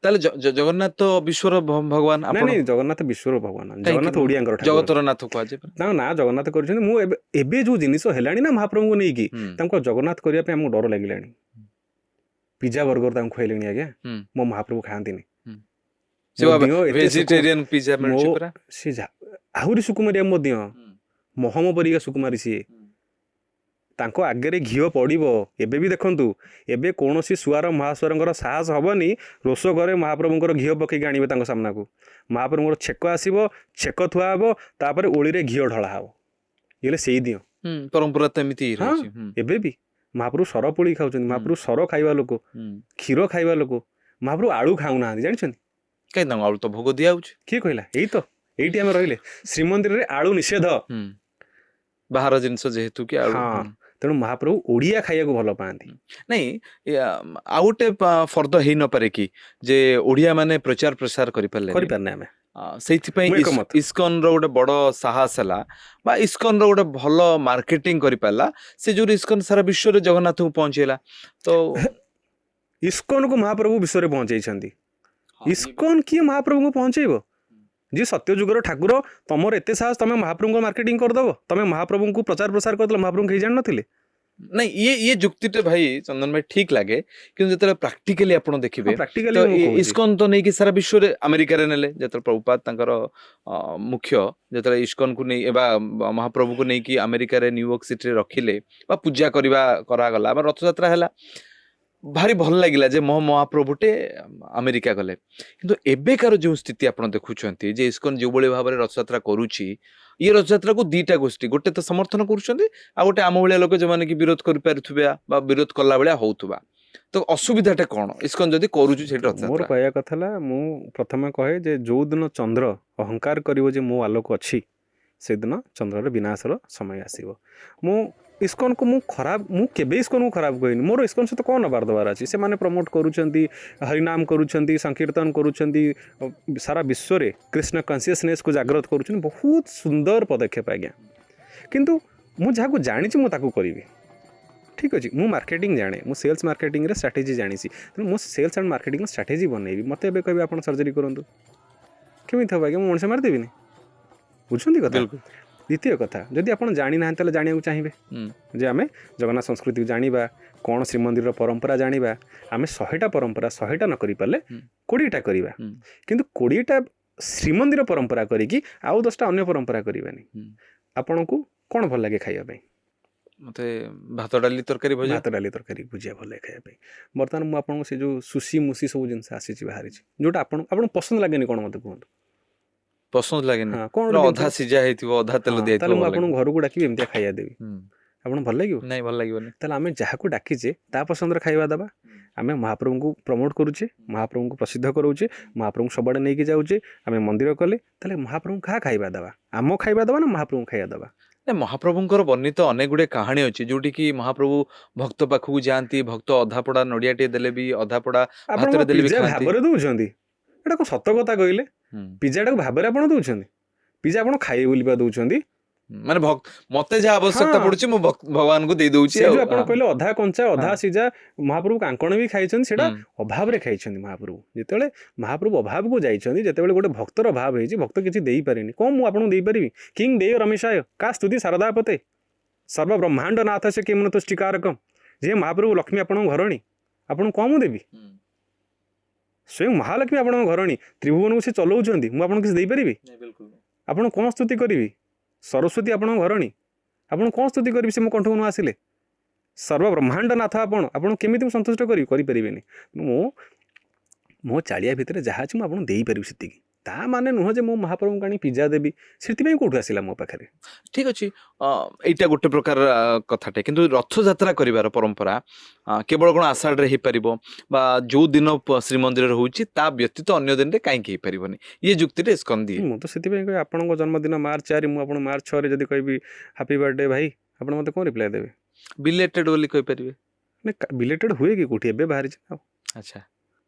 ତାହେଲେ ଜଗନ୍ନାଥ ବିଶ୍ୱର ଭଗବାନ ନାଇଁ ଆପଣ? ନାଇଁ, ଜଗନ୍ନାଥ ବିଶ୍ୱର ଭଗବାନ, କାହିଁକି ଜଗନ୍ନାଥ ଓଡ଼ିଆଙ୍କର ଠାକୁର, ଜଗତର ନାଥ କୁହାଯାଏ? ତାଙ୍କ ନାଁ ଜଗନ୍ନାଥ କରିଛନ୍ତି। ମୁଁ ଏବେ ଯେଉଁ ଜିନିଷ ହେଲାଣି ନା ମହାପ୍ରଭୁଙ୍କୁ ନେଇକି, ତାଙ୍କୁ ଜଗନ୍ନାଥ କରିବା ପାଇଁ ଆମକୁ ଡର ଲାଗିଲାଣି। ପିଜା ବର୍ଗର ତାଙ୍କୁ ଖୁଆଇଲେଣି ଆଜ୍ଞା, ମୋ ମହାପ୍ରଭୁ ଖାଆନ୍ତିନି। ଭେଜିଟେରିଆନ ପିଜା ମିଳୁଛି ପରା। ସେ ଆହୁରି ସୁକୁମାରିଆ ମୋ ଦିଅ, ମହମ ପରିକା ସୁକୁମାରୀ ସିଏ, ତାଙ୍କ ଆଗରେ ଘିଅ ପଡ଼ିବ। ଏବେ ବି ଦେଖନ୍ତୁ, ଏବେ କୌଣସି ସୁଆର ମହାସୁଆରଙ୍କର ସାହସ ହେବନି ରୋଷ ଘରେ ମହାପ୍ରଭୁଙ୍କର ଘିଅ ପକେଇକି ଆଣିବେ ତାଙ୍କ ସାମ୍ନାକୁ। ମହାପ୍ରଭୁଙ୍କର ଛେକ ଆସିବ, ଛେକ ଥୁଆ ହେବ, ତାପରେ ଓଳିରେ ଘିଅ ଢଳା ହେବ। ଇଏ ସେଇ ଦିଅ, ପରମ୍ପରା ତ ଏମିତି ହଁ। ରହିଛି। ଏବେ ବି ମହାପ୍ରଭୁ ସର ପୋଳି ଖାଉଛନ୍ତି, ମହାପ୍ରଭୁ ସର ଖାଇବା ଲୋକ, କ୍ଷୀର ଖାଇବା ଲୋକ। ମହାପ୍ରଭୁ ଆଳୁ ଖାଉନାହାନ୍ତି, ଜାଣିଛନ୍ତି? କାହିଁ ତାଙ୍କୁ ଆଳୁ ତ ଭୋଗ ଦିଆହଉଛି। କିଏ କହିଲା? ଏଇଠି ଆମେ ରହିଲେ ଶ୍ରୀମନ୍ଦିରରେ ଆଳୁ ନିଷେଧ, ବାହାର ଜିନିଷ ଯେହେତୁ କି ଆଳୁ। ହଁ, ତେଣୁ ମହାପ୍ରଭୁ ଓଡ଼ିଆ ଖାଇବାକୁ ଭଲ ପାଆନ୍ତି। ନାଇଁ, ଆଉ ଗୋଟେ ଫର୍ଦ୍ଦ ହେଇନପାରେ କି ଯେ ଓଡ଼ିଆ ମାନେ ପ୍ରଚାର ପ୍ରସାର କରିପାରିଲେ ଆମେ, ସେଇଥିପାଇଁ ମୁଁ ଏକମତ। ଇସ୍କନର ଗୋଟେ ବଡ଼ ସାହସ ହେଲା, ବା ଇସ୍କନର ଗୋଟେ ଭଲ ମାର୍କେଟିଂ କରିପାରିଲା, ସେ ଯୋଉ ଇସ୍କନ ସାରା ବିଶ୍ୱରେ ଜଗନ୍ନାଥଙ୍କୁ ପହଞ୍ଚେଇଲା। ତ ଇସ୍କନକୁ ମହାପ୍ରଭୁ ବିଶ୍ୱରେ ପହଞ୍ଚେଇଛନ୍ତି। ଇସ୍କନ କିଏ ମହାପ୍ରଭୁଙ୍କୁ ପହଞ୍ଚେଇବ? ଯିଏ ସତ୍ୟ ଯୁଗର ଠାକୁର, ତମର ଏତେ ସାହସ, ତମେ ମହାପ୍ରଭୁଙ୍କ ମାର୍କେଟିଂ କରିଦେବ, ତମେ ମହାପ୍ରଭୁଙ୍କୁ ପ୍ରଚାର ପ୍ରସାର କରିଦେଲ, ମହାପ୍ରଭୁଙ୍କୁ କେହି ଜାଣିନଥିଲେ? ନାଇଁ, ଇଏ ଯୁକ୍ତିଟା ଭାଇ ଚନ୍ଦନ ଭାଇ ଠିକ ଲାଗେ, କିନ୍ତୁ ଯେତେବେଳେ ପ୍ରାକ୍ଟିକାଲି ଆପଣ ଦେଖିବେ, ପ୍ରାକ୍ଟିକାଲି ତ ମୁଁ କହୁଛି, ଇସ୍କନ ତ ନେଇକି ସାରା ବିଶ୍ୱରେ, ଆମେରିକାରେ ନେଲେ ଯେତେବେଳେ ପ୍ରଭୁପାଦ ତାଙ୍କର ମୁଖ୍ୟ, ଯେତେବେଳେ ଇସ୍କନକୁ ନେଇ ବା ମହାପ୍ରଭୁକୁ ନେଇକି ଆମେରିକାରେ ନ୍ୟୁୟର୍କ ସିଟିରେ ରଖିଲେ ବା ପୂଜା କରାଗଲା, ବା ରଥଯାତ୍ରା ହେଲା, भारी भल लगिला जे मो महाप्रभुटे अमेरिका गले किंतु एबेकार जो स्थिति आपण देखुछंती जे इस्कन जो बळे भाबरे रथयात्रा करूची ये रथयात्रा को दीटा गोष्ठी गोटे तो समर्थन करूछंती आ गोटे आम भलिया लोक जे माने कि विरोध करि पारुथुबा बा विरोध कला बेला होउथुबा तो असुविधाटे कोन इस्कन जदी करूछु सेठ मोर रथयात्रा कहया कथा ला मु प्रथमे कहे जे जो दिन चंद्र अहंकार करिवो जे मो आलोक अछि से दिन चंद्रर विनाशर समय आसीबो मु इस्कन को मु खराब मु केबे इस्कन को खराब कहिनी मोर इस्कन से तो कोन नबार दबार अछि से माने प्रमोट करूछंती हरिनाम करूछंती संकीर्तन करूछंती सारा विश्व रे कृष्ण कॉन्शियसनेस को जागृत करूछन बहुत सुंदर पदक्षेप आज्ञा किंतु मु जहा को जानि मु ताकू करिवि ठीक अच्छे मु मार्केटिंग जाने मु सेल्स मार्केटिंग रे स्ट्रेटेजी जानी तेणु मु सेल्स एंड मार्केटिंग स्ट्रेटेजी बनैबी मत ए कह आप सर्जरी करूँ केमी हम आज्ञा मनुष्य मारिदेवी बुझुंती कथा द्वितीय कथा जदि आप जानी ना जाना चाहिए जे आम जगन्नाथ संस्कृति जाना कौन श्रीमंदिर परंपरा जाना आम 100टा परंपरा 100टा न करि पाले 20टा करवा किंतु 20टा श्रीमंदिर परंपरा करी आउ 10टा अन्य परंपरा करवानी आपन को कौन भल लगे खाइबा मते भात डाली तरकारी भजा भात डाली तरकारी भुजिया भल लगे खाइबा बर्तमान मु आपन से जो सुशी मुसी सब जिनस आसी बाहरी जोटा आपन पसंद लागेनी कौन मत कहतु पसंद लागेनी हाँ कौन अधा सिजा हेतिबो अधा तेल दे ताले आपन घर को डाकी एमतिया खाइया देबी आपन भल लागियो नहीं भल लागिबोनी ताले आमे जहा को डाकीचे ता पसंद रे खाइबा दबा आमे महाप्रभु को प्रमोट करूचे महाप्रभु को प्रसिद्ध करूचे महाप्रभु सबडे नेकी जाउचे आमे मंदिर कले ताले महाप्रभु खा खाइबा दबा आमो खाइबा दबा ना महाप्रभु खाइया दबा महाप्रभुंकर वर्णित अनेक गुड़े कहानी अच्छी जोटी कि महाप्रभु भक्त पाखक जाती भक्त अधापड़ा नड़ियाटे देले भी अधापड़ा भात देले भी खाती भाबरे दउछंती एटा को सत कथा कहले पिज्जाटा को भाबरे आपण दउछंती पिज्जा आपण खाइ बोलिबा दउछंती माने मते जा आवश्यकता पड़ुची मु भगवान को दे दउची जो आपण कहले अधा कंचा अधा सिजा महाप्रभु कांकण भी खाइछन सेटा अभाव रे खाइछन महाप्रभु जेतेबेले महाप्रभु अभाव को जाइछन जेतेबेले गोटे भक्तर अभाव हेछि भक्त किछि देई पारेनी कोन मु आपण देई परिबी किंग देय रमेशाय का स्तुति शारदापते सर्व ब्रह्मांड नाथ से किम तुष्टिकारकम जे महाप्रभु लक्ष्मी आपण घरणी आपण कोन देबी स्वयं महालक्ष्मी आपण घरणी त्रिभुवन को से चलाउछंती मु आपण किछि देई परिबी आपण कोन स्तुति करिवि सरस्वती आपण घरणी आपण कौन स्तुति करी से मो कंठ को आसिले सर्व ब्रह्मांड नाथ आपण केमी संतुष्ट करी परिबेनी मो चालिया भितर जहाँ अच्छी मुझे दे पारि से ता माने नुह जे मो महाप्रभु काणी पिज्जा देवी से कौटू आसला मो पाखे ठीक अच्छे यहाँ गोटे प्रकार कथाटे किंतु रथ यात्रा करिवार परंपरा केवल कौन आषाढ़ रे बा जो दिन श्रीमंदिर होउची ता व्यतीत अन्य दिन रे काई पारिबनी ये जुक्ति स्कंदी मु तो सेति कह आपन जन्मदिन मार्च 4 मु आपन मार्च 6 रे जदी कहबी हैप्पी बर्थडे भाई आपन मते कोन रिप्लाई देबे बिलेटेड बोली कहि परिबे ने बिलेटेड हुए कि कोठी एबे बाहरी छ अच्छा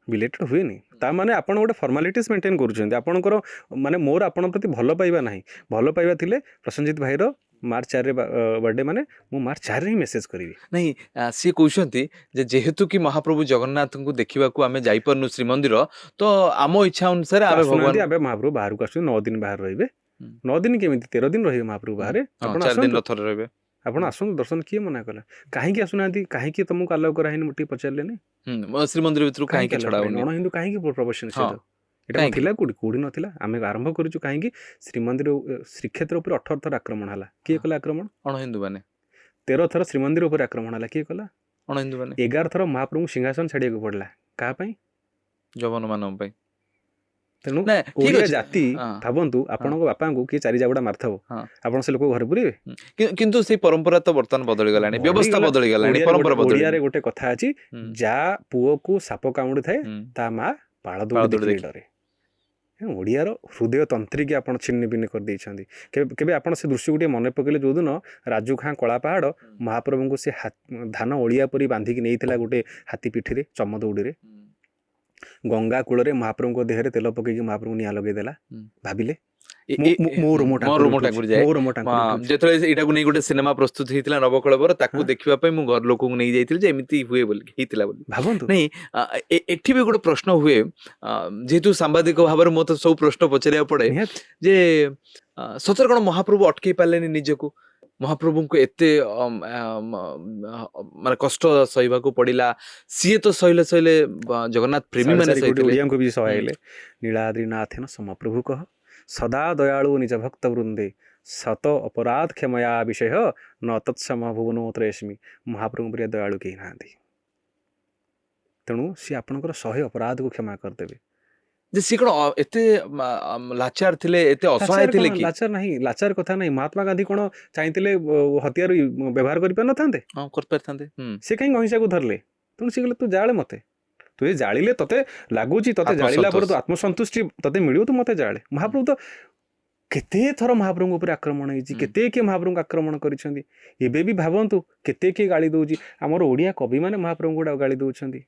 बिलेटेड हुए नहीं ता माने आपण गोटे फॉर्मालिटीज मेंटेन करूछन आपणकर माने मोर आपण प्रति भल पाइबा नाही भल पाइबा थिले प्रसन्नजित भाई रो मार्च 4 रे बर्थडे माने मु मार्च 4 रे ही मेसेज करिवि नहीं सी कहते जे जेहेतु कि महाप्रभु जगन्नाथ को देखा आम जापरनु श्रीमंदिर तो आम इच्छा अनुसार आम भगवान आबे महाप्रभु बाहर को आसु 9 दिन बाहर रहिबे 9 दिन केमिति 13 दिन रहिबे महाप्रभु बाहर आपण 4 दिन रथर रहिबे आपण आसु दर्शन किए मना कला काहे आसुना कहीं तुमको आलो कराहिनी मोटी पचारले नहीं श्रीमंदिर भितर कहीं छड़ा अण हिंदू कहीं प्रवेश एटा थिला कोडी नथिला आमे आरंभ करिछु कहीं श्रीमंदिर श्रीक्षेत्र ऊपर 18 थर आक्रमण हला किए कला आक्रमण अण हिंदू माने 13 थर श्रीमंदिर ऊपर आक्रमण हला किए कला अण हिंदू माने 11 थर महाप्रभु सिंहासन छाड़िया को पड़ला का पई जवन मानव पई तेणु ओडिया जाति भावंतु आपण बापा को किए चारि जाबड़ा मारथबो आपण से लोक घर पुरिबे किंतु से परंपरा तो वर्तमान बदली गलानी व्यवस्था बदली गलानी परंपरा बदली ओडिया रे गोटे कथा अछि जा पुओ को साप कामुडी थाए ता मा पाळ दौड़ी डरे ओडियार हृदय तंत्रिकी आपण छिन्न भिन्न कर देइछंदी केबे आपण से दृश्य गुटे मन पकेले जो दिन राजू खां कला पहाड़ महाप्रभु को से धान ओलिया परी बांधिक नैथिला गोटे हाथी पिठी रे चमदौड़ी रे गंगा कूल रे महाप्रभु को देहरे तेल पकईकि महाप्रभु निया लगे देला भाबिले गोटे सिनेमा प्रस्तुत होता नवकलवर ताकू देखा मुझे घर लोक नहीं जाइए एमती हुए भावतु नहीं एठी भी गोटे प्रश्न हुए जेहेतु सांबादिक भाव में मत सब प्रश्न पचार पड़े जे सतर कौन महाप्रभु अटकई पारे निजक महाप्रभु को एते माने कष्ट सहीबा को पड़िला सी तो सहिले सहिले जगन्नाथ प्रेमी माने सहिले को भी सहायले नीलाद्रीनाथेन समप्रभु कह सदा दयालु निज भक्त वृंदे शत अपराध क्षमया विषय न तत्सम भुवनोत्रेष्मि महाप्रभु प्रिय दयालु कहीं ना ତେଣୁ ସିଏ ଆପଣଙ୍କର 100 ଅପରାଧକୁ କ୍ଷମା କରିଦେବେ। ଯେ ସିଏ କ'ଣ ଏତେ ଲାଚାର ଥିଲେ, ଏତେ ଅସହାୟ ଥିଲେ କି? ଲାଚାର ନାହିଁ, ଲାଚାର କଥା ନାହିଁ। ମହାତ୍ମା ଗାନ୍ଧୀ କ'ଣ ଚାହିଁଥିଲେ ହତିଆର ବ୍ୟବହାର କରିପାରିନଥାନ୍ତେ? ହଁ, କରିପାରିଥାନ୍ତେ। ସେ କାହିଁକି ଅହିଂସାକୁ ଧରିଲେ? ତେଣୁ ସେ କହିଲେ ତୁ ଜାଳେ ମତେ, ତୁ ଏ ଜାଳିଲେ ତତେ ଲାଗୁଛି, ତତେ ଜାଳିଲା ପରେ ତୁ ଆତ୍ମସନ୍ତୁଷ୍ଟି ତତେ ମିଳିବ, ତୁ ମତେ ଜାଳେ। ମହାପ୍ରଭୁ ତ କେତେ ଥର ମହାପ୍ରଭୁଙ୍କ ଉପରେ ଆକ୍ରମଣ ହେଇଛି, କେତେ କିଏ ମହାପ୍ରଭୁଙ୍କୁ ଆକ୍ରମଣ କରିଛନ୍ତି। ଏବେ ବି ଭାବନ୍ତୁ କେତେ କିଏ ଗାଳି ଦଉଛି। ଆମର ଓଡ଼ିଆ କବିମାନେ ମହାପ୍ରଭୁଙ୍କୁ ଗାଳି ଦଉଛନ୍ତି।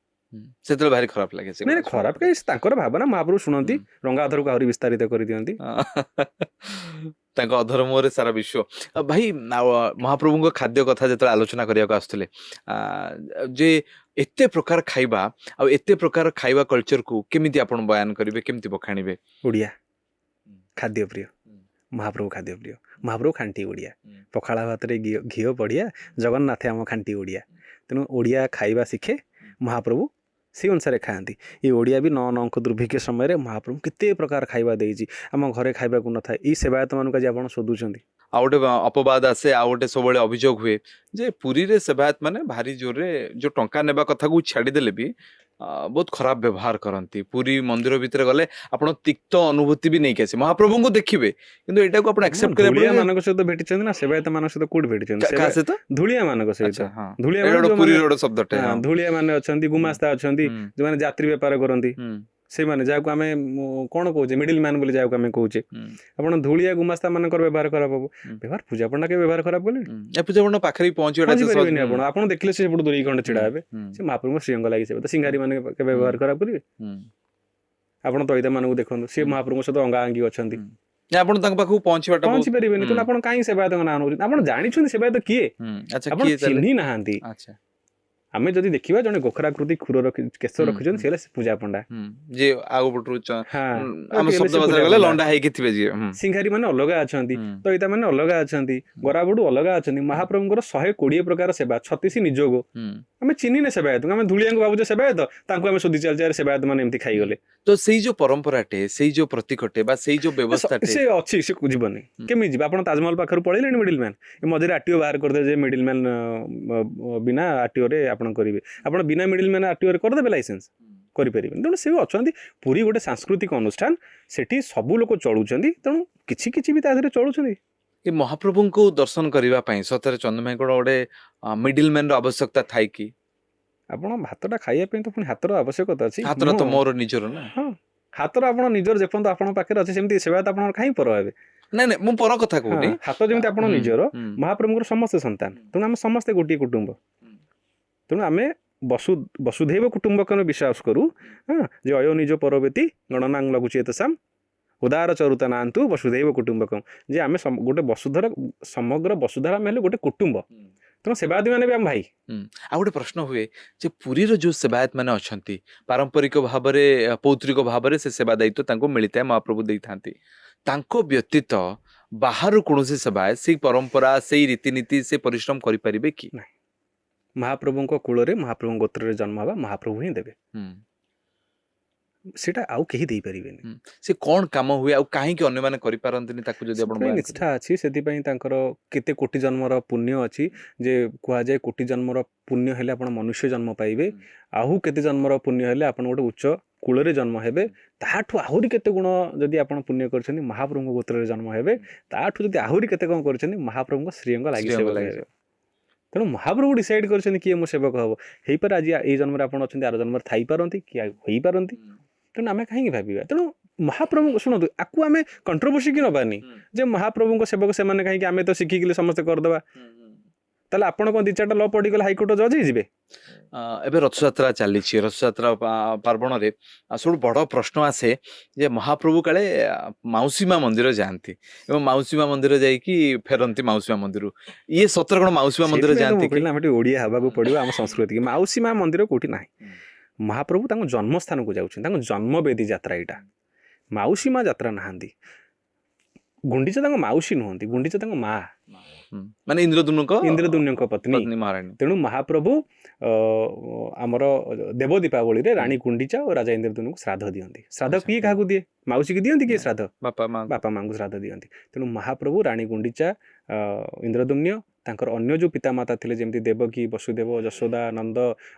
ସେତେବେଳେ ଭାରି ଖରାପ ଲାଗେ। ନାଇଁ ଖରାପ କାହିଁ, ତାଙ୍କର ଭାବନା ମହାପ୍ରଭୁ ଶୁଣନ୍ତି, ରଙ୍ଗାଧରକୁ ଆହୁରି ବିସ୍ତାରିତ କରିଦିଅନ୍ତି। ତାଙ୍କ ଅଧର ମୁହଁରେ ସାରା ବିଶ୍ୱ। ଭାଇ ମହାପ୍ରଭୁଙ୍କ ଖାଦ୍ୟ କଥା ଯେତେବେଳେ ଆଲୋଚନା କରିବାକୁ ଆସୁଥିଲେ, ଯେ ଏତେ ପ୍ରକାର ଖାଇବା ଆଉ ଏତେ ପ୍ରକାର ଖାଇବା କଲଚରକୁ କେମିତି ଆପଣ ବୟାନ କରିବେ, କେମିତି ବଖାଣିବେ? ଓଡ଼ିଆ ଖାଦ୍ୟ ପ୍ରିୟ, ମହାପ୍ରଭୁ ଖାଦ୍ୟ ପ୍ରିୟ, ମହାପ୍ରଭୁ ଖାଣ୍ଟି ଓଡ଼ିଆ। ପଖାଳ ଭାତରେ ଘିଅ ପଡ଼ିଆ, ଜଗନ୍ନାଥ ଆମ ଖାଣ୍ଟି ଓଡ଼ିଆ। ତେଣୁ ଓଡ଼ିଆ ଖାଇବା ଶିଖେ ମହାପ୍ରଭୁ, ସେଇ ଅନୁସାରେ ଖାଆନ୍ତି। ଏ ଓଡ଼ିଆ ବି ନଅଙ୍କ ଦୁର୍ଭିକ୍ଷ ସମୟରେ ମହାପ୍ରଭୁ କେତେ ପ୍ରକାର ଖାଇବା ଦେଇଛି। ଆମ ଘରେ ଖାଇବାକୁ ନଥାଏ, ଏଇ ସେବାୟତମାନଙ୍କୁ ଆଜି ଆପଣ ଶୋଧୁଛନ୍ତି। ଆଉ ଗୋଟେ ଅପବାଦ ଆସେ, ଆଉ ଗୋଟେ ସବୁବେଳେ ଅଭିଯୋଗ ହୁଏ ଯେ ପୁରୀରେ ସେବାୟତ ମାନେ ଭାରି ଜୋରରେ ଯୋଉ ଟଙ୍କା ନେବା କଥାକୁ ଛାଡ଼ିଦେଲେ ବି ବହୁତ ଖରାପ ବ୍ୟବହାର କରନ୍ତି। ପୁରୀ ମନ୍ଦିର ଭିତରେ ଗଲେ ଆପଣ ତିକ୍ତ ଅନୁଭୂତି ବି ନେଇକି ଆସିବେ, ମହାପ୍ରଭୁଙ୍କୁ ଦେଖିବେ, କିନ୍ତୁ ଏଇଟାକୁ ଆପଣ ଆକ୍ସେପ୍ଟ କରିବା ଧୂଳିଆ ମାନଙ୍କ ସହିତ ଭେଟିଛନ୍ତି ନା ସେବାୟତ ମାନଙ୍କ ସହିତ କୋଉଠି ଭେଟିଛନ୍ତି? କାହା ସହିତ? ଧୂଳିଆ ମାନଙ୍କ ସହିତ। ଧୂଳିଆ ଶବ୍ଦଟେ। ଧୂଳିଆ ମାନେ ଅଛନ୍ତି, ଗୁମାସ୍ତା ଅଛନ୍ତି, ଯୋଉମାନେ ଯାତ୍ରୀ ବେପାର କରନ୍ତି, ସେଇମାନେ ଯାହାକୁ ଆମେ କ'ଣ କହୁଛେ ମିଡିଲ ମ୍ୟାନ ବୋଲି ଯାହାକୁ ଆମେ କହୁଛେ। ଆପଣ ଧୂଳିଆ ଗୁମାସ୍ତା ମାନଙ୍କର ବ୍ୟବହାର ଖରାପ ହବ। ବ୍ୟବହାର ପୂଜା ପଣ୍ଡା କେବେ ବ୍ୟବହାର ଖରାପ କଲେ? ପୂଜା ପଣ୍ଡା ପାଖରେ ପହଞ୍ଚିପାରିବେନି ଆପଣ। ଆପଣ ଦେଖିଲେ ସେ ସେପଟୁ ଦୂରେଇ ଖଣ୍ଡେ ଛିଡା ହେବେ। ସେ ମହାପ୍ରଭୁଙ୍କ ଶ୍ରୀଅଙ୍ଗ ଲାଗି ସେବେ ତ ସିଙ୍ଗାରୀ ମାନେ କେବେ ବ୍ୟବହାର ଖରାପ କରିବେ? ଆପଣ ଦଇତା ମାନଙ୍କୁ ଦେଖନ୍ତୁ, ସେ ମହାପ୍ରଭୁଙ୍କ ସହିତ ଅଙ୍ଗାଅଙ୍ଗୀ ଅଛନ୍ତି। ଆପଣ ତାଙ୍କ ପାଖକୁ ପହଞ୍ଚି ପାରିବେନି। ତେଣୁ ଆପଣ କାହିଁ ସେବାୟତଙ୍କ ନାଁ ନଉଛନ୍ତି? ଆପଣ ଜାଣିଛନ୍ତି ସେବାୟତ କିଏ, ଆପଣ ଚିହ୍ନି ନାହାନ୍ତି। ଆମେ ଯଦି ଦେଖିବା ଜଣେ ଗୋଖରାକୃତି କ୍ଷୁର କେଶ ରଖିଛନ୍ତି, ସେ ହେଲେ ପୂଜା ପଣ୍ଡା। ସିଙ୍ଗାରୀ ମାନେ ଅଲଗା ଅଛନ୍ତି, ଦଇତା ମାନେ ଅଲଗା ଅଛନ୍ତି, ଗରାବଡୁ ଅଲଗା ଅଛନ୍ତି। ମହାପ୍ରଭୁଙ୍କର 120 ପ୍ରକାର ସେବା, 36 ନିଯୋଗ। ଆମେ ଚିହ୍ନିନେ ସେବାୟତଙ୍କୁ, ଆମେ ଧୂଳିଆଙ୍କୁ ଭାବୁଛେ ସେବାୟତ, ତାଙ୍କୁ ଆମେ ଶୋଧି ଚାଲିଛେ ସେବାୟତ ମାନେ ଏମିତି ଖାଇଗଲେ। ତ ସେଇ ଯୋଉ ପରମ୍ପରାଟେ, ସେଇ ଯୋଉ ପ୍ରତୀକଟେ ବା ସେଇ ଯୋଉ ବ୍ୟବସ୍ଥାଟେ ସେ ଅଛି, ସେ ଯିବନି। କେମିତି ଯିବ? ଆପଣ ତାଜମହଲ ପାଖରୁ ପଳେଇଲେଣି ମିଡିଲ ମ୍ୟାନ, ଏ ମଝିରେ ଆରଟିଓ ବାହାର କରିଦେବେ ଯେ ମିଡିଲ ମ୍ୟାନ ବିନା ଆରଟିଓରେ ଆପଣ କରିବେ। ଆପଣ ବିନା ମିଡିଲ ମ୍ୟାନ ଆରଟିଓରେ କରିଦେବେ ଲାଇସେନ୍ସ? କରିପାରିବେନି। ତେଣୁ ସେ ଅଛନ୍ତି। ପୁରୀ ଗୋଟେ ସାଂସ୍କୃତିକ ଅନୁଷ୍ଠାନ, ସେଠି ସବୁ ଲୋକ ଚଳୁଛନ୍ତି, ତେଣୁ କିଛି କିଛି ବି ତା ଦେହରେ ଚଳୁଛନ୍ତି। ଏ ମହାପ୍ରଭୁଙ୍କୁ ଦର୍ଶନ କରିବା ପାଇଁ ସତରେ ଚନ୍ଦ୍ରଭାଇଙ୍କର ଗୋଟେ ମିଡିଲ ମ୍ୟାନ ର ଆବଶ୍ୟକତା ଥାଏ କି? ଆପଣ ଭାତଟା ଖାଇବା ପାଇଁ ତ ପୁଣି ହାତର ଆବଶ୍ୟକତା ଅଛି। ହାତଟା ତ ମୋର ନିଜର ନା। ହଁ, ହାତର ଆପଣ ନିଜର ଯେପର୍ଯ୍ୟନ୍ତ ଆପଣଙ୍କ ପାଖରେ ଅଛି, ସେମିତି ସେବାୟତ ଆପଣଙ୍କର କାହିଁ ପର ହେବେ? ନାଇଁ ନାଇଁ, ମୁଁ ପର କଥା କହୁନି। ହାତ ଯେମିତି ଆପଣ ନିଜର, ମହାପ୍ରଭୁଙ୍କର ସମସ୍ତେ ସନ୍ତାନ, ତେଣୁ ଆମେ ସମସ୍ତେ ଗୋଟିଏ କୁଟୁମ୍ବ। ତେଣୁ ଆମେ ବସୁଧୈବ କୁଟୁମ୍ବକମ ବିଶ୍ୱାସ କରୁ। ଯେ ଅୟୋ ନିଜ ପରବେତି ଗଣନାଂ ଲଘୁଚେତସାମ୍ ଉଦାର ଚରୁତା ନାନ୍ତୁ ବସୁଧୈବ କୁଟୁମ୍ବକମ। ଯେ ଆମେ ଗୋଟେ ବସୁଧର, ସମଗ୍ର ବସୁଧରା ଆମେ ହେଲେ ଗୋଟେ କୁଟୁମ୍ବ। ତେଣୁ ସେବାୟତୀ ମାନେ ବି ଆମ ଭାଇ। ଆଉ ଗୋଟେ ପ୍ରଶ୍ନ ହୁଏ ଯେ ପୁରୀର ଯୋଉ ସେବାୟତ ମାନେ ଅଛନ୍ତି, ପାରମ୍ପରିକ ଭାବରେ ପୌତ୍ରିକ ଭାବରେ ସେ ସେବା ଦାୟିତ୍ୱ ତାଙ୍କୁ ମିଳିଥାଏ, ମହାପ୍ରଭୁ ଦେଇଥାନ୍ତି। ତାଙ୍କ ବ୍ୟତୀତ ବାହାରୁ କୌଣସି ସେବାୟତ ସେଇ ପରମ୍ପରା, ସେଇ ରୀତିନୀତି, ସେ ପରିଶ୍ରମ କରିପାରିବେ କି? ନାହିଁ। ମହାପ୍ରଭୁଙ୍କ କୂଳରେ, ମହାପ୍ରଭୁଙ୍କ ଗୋତ୍ରରେ ଜନ୍ମ ହେବା ମହାପ୍ରଭୁ ହିଁ ଦେବେ। ସେଟା ଆଉ କେହି ଦେଇପାରିବେନି। ସେ କ'ଣ କାମ ହୁଏ ଆଉ କାହିଁକି ଅନ୍ୟମାନେ କରିପାରନ୍ତିନି ତାକୁ ଯଦି ଆପଣ ନିଷ୍ଠା ଅଛି, ସେଥିପାଇଁ ତାଙ୍କର କେତେ କୋଟି ଜନ୍ମର ପୁଣ୍ୟ ଅଛି। ଯେ କୁହାଯାଏ କୋଟି ଜନ୍ମର ପୁଣ୍ୟ ହେଲେ ଆପଣ ମନୁଷ୍ୟ ଜନ୍ମ ପାଇବେ, ଆଉ କେତେ ଜନ୍ମର ପୁଣ୍ୟ ହେଲେ ଆପଣ ଗୋଟେ ଉଚ୍ଚ କୂଳରେ ଜନ୍ମ ହେବେ, ତାଠୁ ଆହୁରି କେତେ ଗୁଣ ଯଦି ଆପଣ ପୁଣ୍ୟ କରିଛନ୍ତି ମହାପ୍ରଭୁଙ୍କ ଗୋତ୍ରରେ ଜନ୍ମ ହେବେ, ତାଠୁ ଯଦି ଆହୁରି କେତେ କ'ଣ କରିଛନ୍ତି ମହାପ୍ରଭୁଙ୍କ ଶ୍ରୀଅଙ୍ଗ ଲାଗି ସେବକ ହେବେ। ତେଣୁ ମହାପ୍ରଭୁ ଡିସାଇଡ୍ କରିଛନ୍ତି କିଏ ମୋ ସେବକ ହବ। ହେଇପାରେ ଆଜି ଏଇ ଜନ୍ମରେ ଆପଣ ଅଛନ୍ତି, ଆର ଜନ୍ମରେ ଥାଇପାରନ୍ତି, କି ହେଇପାରନ୍ତି। ତେଣୁ ଆମେ କାହିଁକି ଭାବିବା? ତେଣୁ ମହାପ୍ରଭୁ ଶୁଣନ୍ତୁ, ଆକୁ ଆମେ କଣ୍ଟ୍ରୋଭର୍ସି କି ନବାନି ଯେ ମହାପ୍ରଭୁଙ୍କ ସେବକ ସେମାନେ କାହିଁକି, ଆମେ ତ ଶିଖିକିଲେ ସମସ୍ତେ କରିଦେବା। ତାହେଲେ ଆପଣ କ'ଣ 2-4ଟା ଲ ପଢିଗଲେ ହାଇକୋର୍ଟ ଜଜ୍ ହେଇଯିବେ? ଏବେ ରଥଯାତ୍ରା ଚାଲିଛି, ରଥଯାତ୍ରା ପାର୍ବଣରେ ସବୁଠୁ ବଡ଼ ପ୍ରଶ୍ନ ଆସେ ଯେ ମହାପ୍ରଭୁ କାଳେ ମାଉସୀ ମା ମନ୍ଦିର ଯାଆନ୍ତି ଏବଂ ମାଉସୀ ମା ମନ୍ଦିର ଯାଇକି ଫେରନ୍ତି ମାଉସୀ ମା ମନ୍ଦିରରୁ। ଇଏ ସତରେ କ'ଣ ମାଉସୀ ମା ମନ୍ଦିର ଯାଆନ୍ତି କି? ଆମେ ଟିକେ ଓଡ଼ିଆ ହେବାକୁ ପଡ଼ିବ, ଆମ ସଂସ୍କୃତି। ମାଉସୀ ମା ମନ୍ଦିର କୋଉଠି ନାହିଁ। ମହାପ୍ରଭୁ ତାଙ୍କ ଜନ୍ମସ୍ଥାନକୁ ଯାଉଛନ୍ତି, ତାଙ୍କ ଜନ୍ମବେଦୀ ଯାତ୍ରା ଏଇଟା। ମାଉସୀ ମା ଯାତ୍ରା ନାହାନ୍ତି। ଗୁଣ୍ଡିଚା ତାଙ୍କ ମାଉସୀ ନୁହନ୍ତି, ଗୁଣ୍ଡିଚା ତାଙ୍କ ମା, ମାନେ ଇନ୍ଦ୍ରଦ୍ୟୁମ୍ନଙ୍କ ପତ୍ନୀ ମହାରାଣୀ। ତେଣୁ ମହାପ୍ରଭୁ ଆମର ଦେବ ଦୀପାବଳିରେ ରାଣୀ ଗୁଣ୍ଡିଚା ଓ ରାଜା ଇନ୍ଦ୍ରଦ୍ୟୁମ୍ନଙ୍କୁ ଶ୍ରାଦ୍ଧ ଦିଅନ୍ତି। ଶ୍ରାଦ୍ଧ କିଏ କାହାକୁ ଦିଏ? ମାଉସୀକି ଦିଅନ୍ତି କିଏ ଶ୍ରାଦ୍ଧ? ବାପା ମାଙ୍କୁ ଶ୍ରାଦ୍ଧ ଦିଅନ୍ତି। ତେଣୁ ମହାପ୍ରଭୁ, ରାଣୀ ଗୁଣ୍ଡିଚା, ଇନ୍ଦ୍ରଦ୍ୟୁମ୍ନ, ତାଙ୍କର ଅନ୍ୟ ଯେଉଁ ପିତାମାତା ଥିଲେ ଯେମିତି ଦେବକୀ, ବସୁଦେବ, ଯଶୋଦା, ନନ୍ଦ,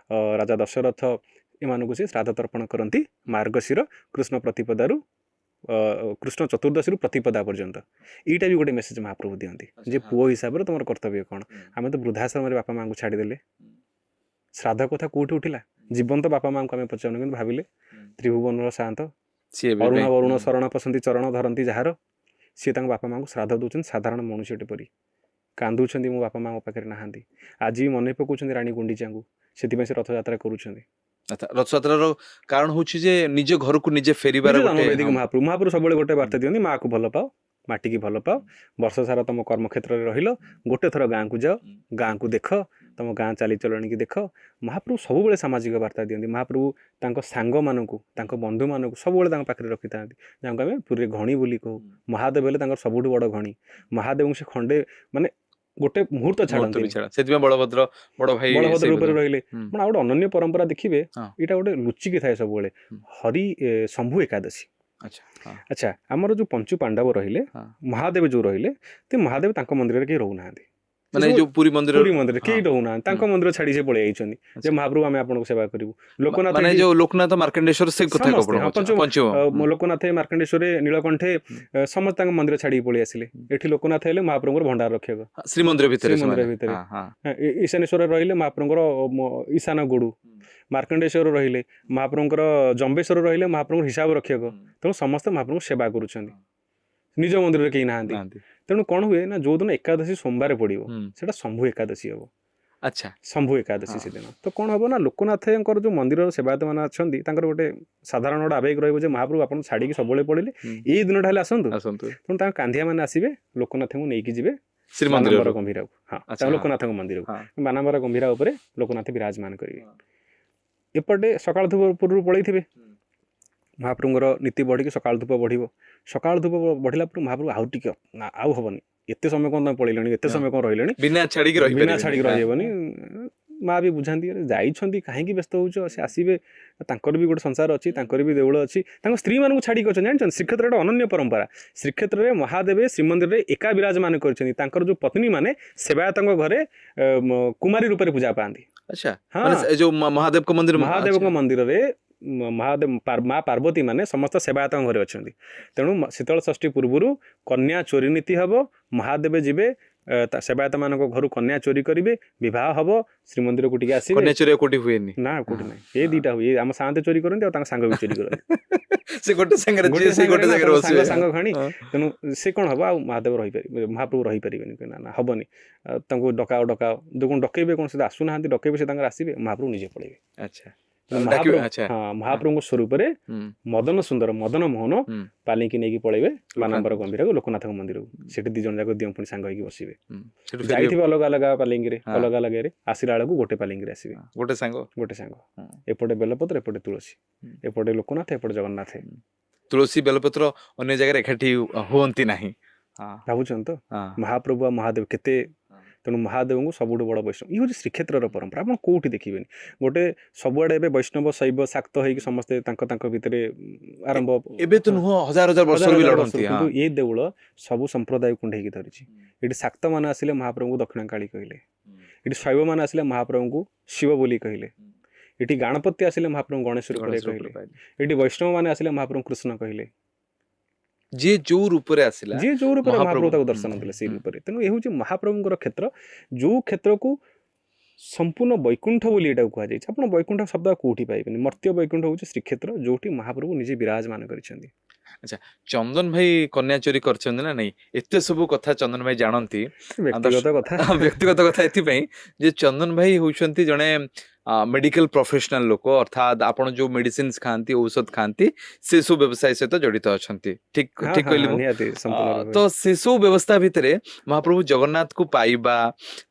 ରାଜା ଦଶରଥ, ଏମାନଙ୍କୁ ସେ ଶ୍ରାଦ୍ଧ ତର୍ପଣ କରନ୍ତି ମାର୍ଗଶିର କୃଷ୍ଣ ପ୍ରତିପଦାରୁ କୃଷ୍ଣ ଚତୁର୍ଦ୍ଦଶୀରୁ ପ୍ରତିପଦା ପର୍ଯ୍ୟନ୍ତ। ଏଇଟା ବି ଗୋଟେ ମେସେଜ ମହାପ୍ରଭୁ ଦିଅନ୍ତି ଯେ ପୁଅ ହିସାବରେ ତମର କର୍ତ୍ତବ୍ୟ କ'ଣ। ଆମେ ତ ବୃଦ୍ଧାଶ୍ରମରେ ବାପା ମାଆଙ୍କୁ ଛାଡ଼ିଦେଲେ, ଶ୍ରାଦ୍ଧ କଥା କୋଉଠି ଉଠିଲା? ଜୀବନ୍ତ ବାପା ମାଆଙ୍କୁ ଆମେ ପଚାରୁନୁ, କିନ୍ତୁ ଭାବିଲେ ତ୍ରିଭୁବନର ସାନ୍ତ ଅରୁଣ ବରୁଣ ଶରଣ ପସନ୍ତି ଚରଣ ଧରନ୍ତି ଯାହାର, ସିଏ ତାଙ୍କ ବାପା ମାଆଙ୍କୁ ଶ୍ରାଦ୍ଧ ଦେଉଛନ୍ତି ସାଧାରଣ ମନୁଷ୍ୟଟେ ପରି। କାନ୍ଦୁଛନ୍ତି ମୋ ବାପା ମାଆଙ୍କ ପାଖରେ ନାହାନ୍ତି। ଆଜି ବି ମନେ ପକାଉଛନ୍ତି ରାଣୀ ଗୁଣ୍ଡିଚାଙ୍କୁ, ସେଥିପାଇଁ ସେ ରଥଯାତ୍ରା କରୁଛନ୍ତି। ରଥଯାତ୍ରାର କାରଣ ହଉଛି ଯେ ନିଜ ଘରକୁ ନିଜେ ଫେରିବାର ମହାପ୍ରଭୁ ସବୁବେଳେ ଗୋଟେ ବାର୍ତ୍ତା ଦିଅନ୍ତି, ମାଆକୁ ଭଲ ପାଅ, ମାଟିକି ଭଲ ପାଅ, ବର୍ଷ ସାରା ତମ କର୍ମକ୍ଷେତ୍ରରେ ରହିଲ, ଗୋଟେ ଥର ଗାଁକୁ ଯାଅ, ଗାଁକୁ ଦେଖ, ତମ ଗାଁ ଚାଲିଚଳଣିକି ଦେଖ। ମହାପ୍ରଭୁ ସବୁବେଳେ ସାମାଜିକ ବାର୍ତ୍ତା ଦିଅନ୍ତି। ମହାପ୍ରଭୁ ତାଙ୍କ ସାଙ୍ଗମାନଙ୍କୁ, ତାଙ୍କ ବନ୍ଧୁମାନଙ୍କୁ ସବୁବେଳେ ତାଙ୍କ ପାଖରେ ରଖିଥାନ୍ତି, ଯାହାକୁ ଆମେ ପୁରୀରେ ଘଣୀ ବୋଲି କହୁ। ମହାଦେବ ହେଲେ ତାଙ୍କର ସବୁଠୁ ବଡ଼ ଘଣୀ। ମହାଦେବଙ୍କୁ ସେ ଖଣ୍ଡେ ମାନେ ଗୋଟେ ମୁହୂର୍ତ୍ତ ଛାଡ଼ନ୍ତି। ସେଥିପାଇଁ ବଳଭଦ୍ର ବଡ଼ ଭାଇ ରୂପରେ ରହିଲେ। ମାନେ ଆଉ ଗୋଟେ ଅନନ୍ୟ ପରମ୍ପରା ଦେଖିବେ, ଏଇଟା ଗୋଟେ ଲୁଚିକି ଥାଏ ସବୁବେଳେ, ହରି ଶମ୍ଭୁ ଏକାଦଶୀ। ଆଚ୍ଛା, ଆମର ଯୋଉ ପଞ୍ଚୁ ପାଣ୍ଡବ ରହିଲେ, ମହାଦେବ ଯୋଉ ରହିଲେ, ତ ମହାଦେବ ତାଙ୍କ ମନ୍ଦିରରେ କେହି ରହୁନାହାନ୍ତି। ମାନେ ଯୋଉ ପୁରୀ ମନ୍ଦିରରେ କେହି ରହୁନାହାନ୍ତି, ତାଙ୍କ ମନ୍ଦିର ଛାଡି ସେ ପଳେଇ ଯାଇଛନ୍ତି ଯେ ମହାପ୍ରଭୁ ଆମେ ଆପଣଙ୍କୁ ସେବା କରିବୁ। ଲୋକନାଥ ମାନେ ଯୋଉ ଲୋକନାଥ ମାର୍କଣ୍ଡେଶ୍ୱର ସେ କଥା ଲୋକନାଥ ମାର୍କଣ୍ଡେଶ୍ୱରରେ ନୀଳକଣ୍ଠେ ସମସ୍ତେ ତାଙ୍କ ମନ୍ଦିର ଛାଡିକି ପଳେଇ ଆସିଲେ। ଏଠି ଲୋକନାଥ ହେଲେ ମହାପ୍ରଭୁଙ୍କର ଭଣ୍ଡାର ରକ୍ଷକ ଶ୍ରୀମନ୍ଦିର ଭିତରେ, ଈଶାନେଶ୍ୱରରେ ରହିଲେ ମହାପ୍ରଭୁଙ୍କର ଈଶାନ ଗୁଡୁ, ମାର୍କଣ୍ଡେଶ୍ୱର ରହିଲେ ମହାପ୍ରଭୁଙ୍କର, ଜମ୍ବେଶ୍ୱର ରହିଲେ ମହାପ୍ରଭୁଙ୍କର ହିସାବ ରକ୍ଷକ। ତେଣୁ ସମସ୍ତେ ମହାପ୍ରଭୁଙ୍କୁ ସେବା କରୁଛନ୍ତି, ନିଜ ମନ୍ଦିରରେ କେହି ନାହାନ୍ତି। ତେଣୁ କ'ଣ ହୁଏ ନା, ଯୋଉଦିନ ଏକାଦଶୀ ସୋମବାର ପଡିବ ସେଟା ଶମ୍ଭୁ ଏକାଦଶୀ ହବ। ଆଚ୍ଛା, ଶମ୍ଭୁ ଏକାଦଶୀ ସେଦିନ ତ କ'ଣ ହବ ନା, ଲୋକନାଥଙ୍କର ଯୋଉ ମନ୍ଦିରର ସେବାୟତ ମାନେ ଅଛନ୍ତି, ତାଙ୍କର ଗୋଟେ ସାଧାରଣ ଗୋଟେ ଆବେଗ ରହିବ ଯେ ମହାପ୍ରଭୁ ଆପଣ ଛାଡିକି ସବୁବେଳେ ପଡିଲେ, ଏଇ ଦିନଟା ହେଲେ ଆସନ୍ତୁ। ତେଣୁ ତାଙ୍କ କାନ୍ଧିଆ ମାନେ ଆସିବେ, ଲୋକନାଥଙ୍କୁ ନେଇକି ଯିବେ ଶ୍ରୀମନ୍ଦିର ଗମ୍ଭୀରାକୁ, ଲୋକନାଥଙ୍କ ମନ୍ଦିରକୁ, ବାନାମ୍ବର ଗମ୍ଭୀରା ଉପରେ ଲୋକନାଥ ବିରାଜମାନ କରିବେ। ଏପଟେ ସକାଳ ଧୂପ ପୂର୍ବରୁ ପଳେଇଥିବେ, ମହାପ୍ରଭୁଙ୍କର ନୀତି ବଢ଼ିକି ସକାଳ ଧୂପ ବଢ଼ିବ। ସକାଳ ଧୂପ ବଢ଼ିଲା ପରେ ମହାପ୍ରଭୁ ଆଉ ଟିକେ ଆଉ ହବନି, ଏତେ ସମୟ କ'ଣ ତମେ ପଳେଇଲେଣି, ଏତେ ସମୟ କ'ଣ ରହିଲେଣି, ବିନା ଛାଡ଼ିକି ରହିହେବନି। ମା ବି ବୁଝାନ୍ତି, ଯାଇଛନ୍ତି କାହିଁକି ବ୍ୟସ୍ତ ହଉଛ, ସେ ଆସିବେ, ତାଙ୍କର ବି ଗୋଟେ ସଂସାର ଅଛି, ତାଙ୍କର ବି ଦେଉଳ ଅଛି, ତାଙ୍କ ସ୍ତ୍ରୀମାନଙ୍କୁ ଛାଡ଼ିକି ଅଛନ୍ତି। ଜାଣିଛନ୍ତି ଶ୍ରୀକ୍ଷେତ୍ରରେ ଗୋଟେ ଅନନ୍ୟ ପରମ୍ପରା, ଶ୍ରୀକ୍ଷେତ୍ରରେ ମହାଦେବ ଶ୍ରୀମନ୍ଦିରରେ ଏକା ବିରାଜମାନ କରିଛନ୍ତି। ତାଙ୍କର ଯୋଉ ପତ୍ନୀ ମାନେ ସେବାୟତଙ୍କ ଘରେ କୁମାରୀ ରୂପରେ ପୂଜା ପାଆନ୍ତି। ଆଚ୍ଛା, ଯୋଉ ମହାଦେବଙ୍କ ମନ୍ଦିରରେ ମହାଦେବ ମା ପାର୍ବତୀ ମାନେ ସମସ୍ତ ସେବାୟତଙ୍କ ଘରେ ଅଛନ୍ତି। ତେଣୁ ଶୀତଳ ଷଷ୍ଠୀ ପୂର୍ବରୁ କନ୍ୟା ଚୋରି ନୀତି ହବ, ମହାଦେବ ଯିବେ ସେବାୟତ ମାନଙ୍କ ଘରୁ କନ୍ୟା ଚୋରି କରିବେ, ବିବାହ ହବ, ଶ୍ରୀମନ୍ଦିରକୁ ଟିକେ ଆସିବେ। କନ୍ୟା ଚୋରି କୋଉଠି ହୁଏନି ନା, କୋଉଠି ନାହିଁ, ଏ ଦିଟା ହୁଏ। ଆମ ସାନ୍ତେ ଚୋରି କରନ୍ତି ଆଉ ତାଙ୍କ ସାଙ୍ଗ ବି ଚୋରି କରନ୍ତି, ସେ ଗୋଟେ ସାଙ୍ଗରେ ସାଙ୍ଗ ଖାଣି। ତେଣୁ ସେ କ'ଣ ହବ, ଆଉ ମହାଦେବ ରହିପାରିବେ, ମହାପ୍ରଭୁ ରହିପାରିବେନି, ନା ହବନି, ତାଙ୍କୁ ଡକାଅ ଯୋଉ ଡକେଇବେ, କ'ଣ ସେ ଆସୁନାହାନ୍ତି, ଡକେଇବେ, ସେ ତାଙ୍କର ଆସିବେ, ମହାପ୍ରଭୁ ନିଜେ ପଳେଇବେ। ଆଚ୍ଛା, ମହାପ୍ରଭୁଙ୍କ ସ୍ୱରୂପରେ ମଦନ ସୁନ୍ଦର, ମଦନ ମୋହନ ପାଲିଙ୍କି ନେଇକି ପଳେଇବେ ବାନାମ୍ବର ଗମ୍ଭୀରାକୁ, ଲୋକନାଥଙ୍କ ମନ୍ଦିରକୁ। ସେଠି ଦି ଜଣ ଯାକ ଦିଅଁ ପୁଣି ସାଙ୍ଗ ହେଇକି ବସିବେ। ଯାଇଥିବେ ଅଲଗା ଅଲଗା ପାଲିଙ୍କିରେ, ଅଲଗା ଅଲଗାରେ, ଆସିଲା ବେଳକୁ ଗୋଟେ ପାଲିଙ୍କିରେ ଆସିବେ, ଗୋଟେ ସାଙ୍ଗ। ଏପଟେ ବେଲପତ୍ର, ଏପଟେ ତୁଳସୀ, ଏପଟେ ଲୋକନାଥ, ଏପଟେ ଜଗନ୍ନାଥ। ତୁଳସୀ ବେଲପତ୍ର ଅନ୍ୟ ଜାଗାରେ ଏକାଠି ହୁଅନ୍ତି ନାହିଁ। ଭାବୁଛନ୍ତି ତ ମହାପ୍ରଭୁ ଆଉ ମହାଦେବ କେତେ। ତେଣୁ ମହାଦେବଙ୍କୁ ସବୁଠୁ ବଡ଼ ବୈଷ୍ଣବ। ଇଏ ହେଉଛି ଶ୍ରୀକ୍ଷେତ୍ରର ପରମ୍ପରା, ଆପଣ କୋଉଠି ଦେଖିବେନି। ଗୋଟେ ସବୁଆଡ଼େ ଏବେ ବୈଷ୍ଣବ ଶୈବ ଶାକ୍ତ ହେଇକି ସମସ୍ତେ ତାଙ୍କ ଭିତରେ ଆରମ୍ଭ, ଏବେ ତ ନୁହଁ, ହଜାର ବର୍ଷ, କିନ୍ତୁ ଏ ଦେଉଳ ସବୁ ସମ୍ପ୍ରଦାୟକୁ କୁଣ୍ଢେଇକି ଧରିଛି। ଏଠି ଶାକ୍ତ ମାନେ ଆସିଲେ ମହାପ୍ରଭୁଙ୍କୁ ଦକ୍ଷିଣକାଳୀ କହିଲେ, ଏଠି ଶୈବ ମାନେ ଆସିଲେ ମହାପ୍ରଭୁଙ୍କୁ ଶିବ ବୋଲି କହିଲେ, ଏଠି ଗଣପତି ଆସିଲେ ମହାପ୍ରଭୁଙ୍କୁ ଗଣେଶ ରୂପରେ କହିଲେ, ଏଠି ବୈଷ୍ଣବ ମାନେ ଆସିଲେ ମହାପ୍ରଭୁ କୃଷ୍ଣ କହିଲେ। ଯିଏ ଯୋଉ ରୂପରେ ଆସିଲା, ଯିଏ ଯୋଉ ରୂପରେ ମହାପ୍ରଭୁ ତାକୁ ଦର୍ଶନ ଦେଲେ ସେଇ ରୂପରେ। ତେଣୁ ଏ ହେଉଛି ମହାପ୍ରଭୁଙ୍କର କ୍ଷେତ୍ର, ଯୋଉ କ୍ଷେତ୍ରକୁ ସମ୍ପୂର୍ଣ୍ଣ ବୈକୁଣ୍ଠ ବୋଲି ଏଟାକୁ କୁହାଯାଇଛି। ଆପଣ ବୈକୁଣ୍ଠ ଶବ୍ଦ କୋଉଠି ପାଇବେନି। ମର୍ତ୍ତ୍ୟ ବୈକୁଣ୍ଠ ହେଉଛି ଶ୍ରୀକ୍ଷେତ୍ର, ଯୋଉଠି ମହାପ୍ରଭୁ ନିଜେ ବିରାଜମାନ କରିଛନ୍ତି। ଆଚ୍ଛା, ଚନ୍ଦନ ଭାଇ କନ୍ୟା ଚୋରି କରିଛନ୍ତି ନା ନାଇଁ, ଏତେ ସବୁ କଥା ଚନ୍ଦନ ଭାଇ ଜାଣନ୍ତି। ବ୍ୟକ୍ତିଗତ କଥା ଏଥିପାଇଁ ଯେ ଚନ୍ଦନ ଭାଇ ହଉଛନ୍ତି ଜଣେ मेडिकल प्रोफेशनल लोक, अर्थात आपण जो मेडिसिन खाती, औषध खाती, से सब व्यवसाय सहित जड़ित अच्छा। ठीक ठीक कहली। तो से सब व्यवस्था भितर महाप्रभु जगन्नाथ को पाइबा,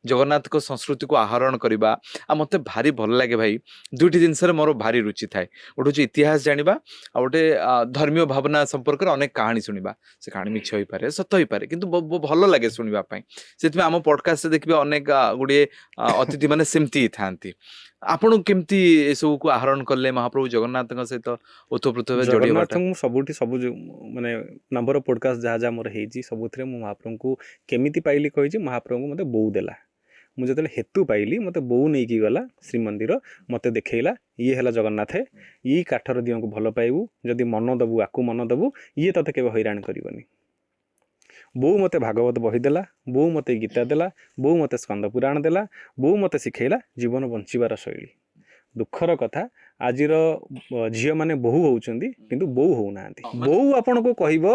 जगन्नाथ को संस्कृति को आहरण करवा मत भारी भल लगे भाई। दुईटी जिनस मोर भारी रुचि थाए, गोटे हूँ इतिहास जाना, आ गोटे धर्मीय भावना संपर्क में अनेक कहानी शुणा। से कहानी मिछ हो पारे, सत हो पारे, किंतु भल लगे शुणापी। से आम पॉडकास्ट देखिए अनेक गुड़े अतिथि मैंने सेमती था। आपण केमती ए सब को आहरण कले महाप्रभु जगन्नाथ सहित ओतप्रोत जगन्नाथ सबुठी सब माने नंबर पॉडकास्ट जहाँ जहाँ मोर हेजी सबुथिरे मु महाप्रभु को केमिति पाइली कहि महाप्रभु मते बोउ देला। ମୁଁ ଯେତେବେଳେ ହେତୁ ପାଇଲି ମୋତେ ବୋଉ ନେଇକି ଗଲା ଶ୍ରୀମନ୍ଦିର, ମୋତେ ଦେଖେଇଲା ଇଏ ହେଲା ଜଗନ୍ନାଥ, ଇଏ କାଠର ଦିଅଙ୍କୁ ଭଲ ପାଇବୁ, ଯଦି ମନ ଦେବୁ ଆକୁ ମନ ଦେବୁ, ଇଏ ତତେ କେବେ ହଇରାଣ କରିବନି। ବୋଉ ମୋତେ ଭାଗବତ ବହି ଦେଲା, ବୋଉ ମୋତେ ଗୀତା ଦେଲା, ବୋଉ ମୋତେ ସ୍କନ୍ଦ ପୁରାଣ ଦେଲା, ବୋଉ ମୋତେ ଶିଖେଇଲା ଜୀବନ ବଞ୍ଚିବାର ଶୈଳୀ। ଦୁଃଖର କଥା ଆଜିର ଝିଅମାନେ ବୋହୂ ହଉଛନ୍ତି କିନ୍ତୁ ବୋଉ ହଉନାହାନ୍ତି। ବୋଉ ଆପଣଙ୍କୁ କହିବ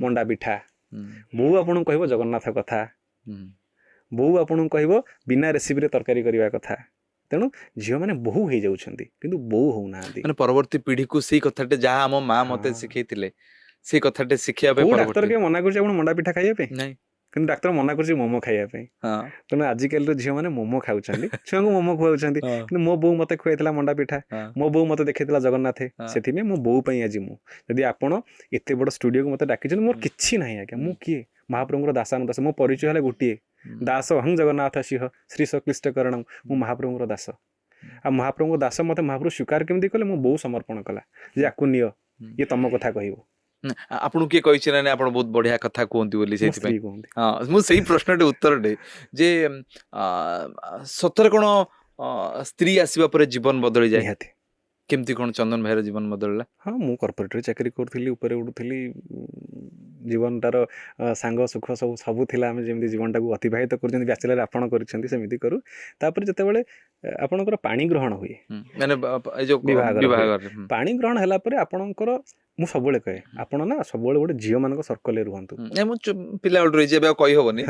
ମଣ୍ଡା ପିଠା, ବୋଉ ଆପଣଙ୍କୁ କହିବ ଜଗନ୍ନାଥ କଥା, ବୋଉ ଆପଣଙ୍କୁ କହିବ ବିନା ରେସିପିରେ ତରକାରୀ କରିବା କଥା। ତେଣୁ ଝିଅମାନେ ବୋହୂ ହେଇଯାଉଛନ୍ତି କିନ୍ତୁ ବୋଉ ହଉନାହାନ୍ତି। ମାନେ ପରବର୍ତ୍ତୀ ପିଢିକୁ ସେଇ କଥାଟେ ଯାହା ଆମ ମା ମତେ ଶିଖେଇଥିଲେ ସେଇ କଥାଟେ ଶିଖିବା ପାଇଁ କୋଉ ଡାକ୍ତର କେବେ ମନା କରୁଛି ଆପଣ ମଣ୍ଡା ପିଠା ଖାଇବା ପାଇଁ? ନାଇଁ, କିନ୍ତୁ ଡାକ୍ତର ମନା କରୁଛି ମୋମୋ ଖାଇବା ପାଇଁ। ତେଣୁ ଆଜିକାଲିର ଝିଅମାନେ ମୋମୋ ଖାଉଛନ୍ତି, ଛୁଆଙ୍କୁ ମୋମୋ ଖୁଆଉଛନ୍ତି। କିନ୍ତୁ ମୋ ବୋଉ ମୋତେ ଖୁଆଇଥିଲା ମଣ୍ଡା ପିଠା, ମୋ ବୋଉ ମୋତେ ଦେଖେଇଥିଲା ଜଗନ୍ନାଥ। ସେଥିପାଇଁ ମୋ ବୋଉ ପାଇଁ ଆଜି ମୁଁ, ଯଦି ଆପଣ ଏତେ ବଡ଼ ଷ୍ଟୁଡିଓକୁ ମୋତେ ଡାକିଛନ୍ତି, ମୋର କିଛି ନାହିଁ ଆଜ୍ଞା, ମୁଁ କିଏ? ମହାପ୍ରଭୁଙ୍କର ଦାସାନୁଦାସ। ମୋ ପରିଚୟ ହେଲା ଗୋଟିଏ, ଦାସ ଅହଂ ଜଗନ୍ନାଥ ସିଂହ ଶ୍ରୀ ସକ୍ଲିଷ୍ଟ କରଣ। ମୁଁ ମହାପ୍ରଭୁଙ୍କର ଦାସ। ଆଉ ମହାପ୍ରଭୁଙ୍କ ଦାସ ମୋତେ ମହାପ୍ରଭୁ ସ୍ୱୀକାର କେମିତି କଲେ? ମୋ ବୋଉ ସମର୍ପଣ କଲା ଯେ ଆକୁ ନିଅ, ଇଏ ତମ କଥା କହିବ। ଆପଣଙ୍କୁ କିଏ କହିଛି ନା ଆପଣ ବହୁତ ବଢିଆ କଥା କୁହନ୍ତି ବୋଲି? ସେଇଥିପାଇଁ କୁହନ୍ତି। ହଁ, ମୁଁ ସେଇ ପ୍ରଶ୍ନଟେ ଉତ୍ତରଟେ ଯେ ସତରେ କଣ ସ୍ତ୍ରୀ ଆସିବା ପରେ ଜୀବନ ବଦଳିଯାଏ? ନିହାତି। କେମିତି କଣ ଚନ୍ଦନ ଭାଇର ଜୀବନ ବଦଳିଲା? ହଁ, ମୁଁ କର୍ପୋରେଟରେ ଚାକିରି କରୁଥିଲି, ଉପରେ ଉଠୁଥିଲି, ଜୀବନଟାର ସାଙ୍ଗ ସୁଖ ସବୁ ଥିଲା। ଆମେ ଯେମିତି ଜୀବନଟାକୁ ଅତିବାହିତ କରୁଛନ୍ତି, ବ୍ୟାଚେଲର ଆପଣ କରିଛନ୍ତି ସେମିତି କରୁ। ତାପରେ ଯେତେବେଳେ ଆପଣଙ୍କର ପାଣି ଗ୍ରହଣ ହୁଏ, ମାନେ ଏଇ ଯୋଉ ବିବାହଘର, ପାଣି ଗ୍ରହଣ ହେଲା ପରେ ଆପଣଙ୍କର, ମୁଁ ସବୁବେଳେ କହେ ଆପଣ ନା ସବୁବେଳେ ଗୋଟେ ଝିଅମାନଙ୍କ ସର୍କଲରେ ରୁହନ୍ତୁ। ମୁଁ ପିଲା ବେଳୁ ରହିଛି, ଏବେ ଆଉ କହିହବନି।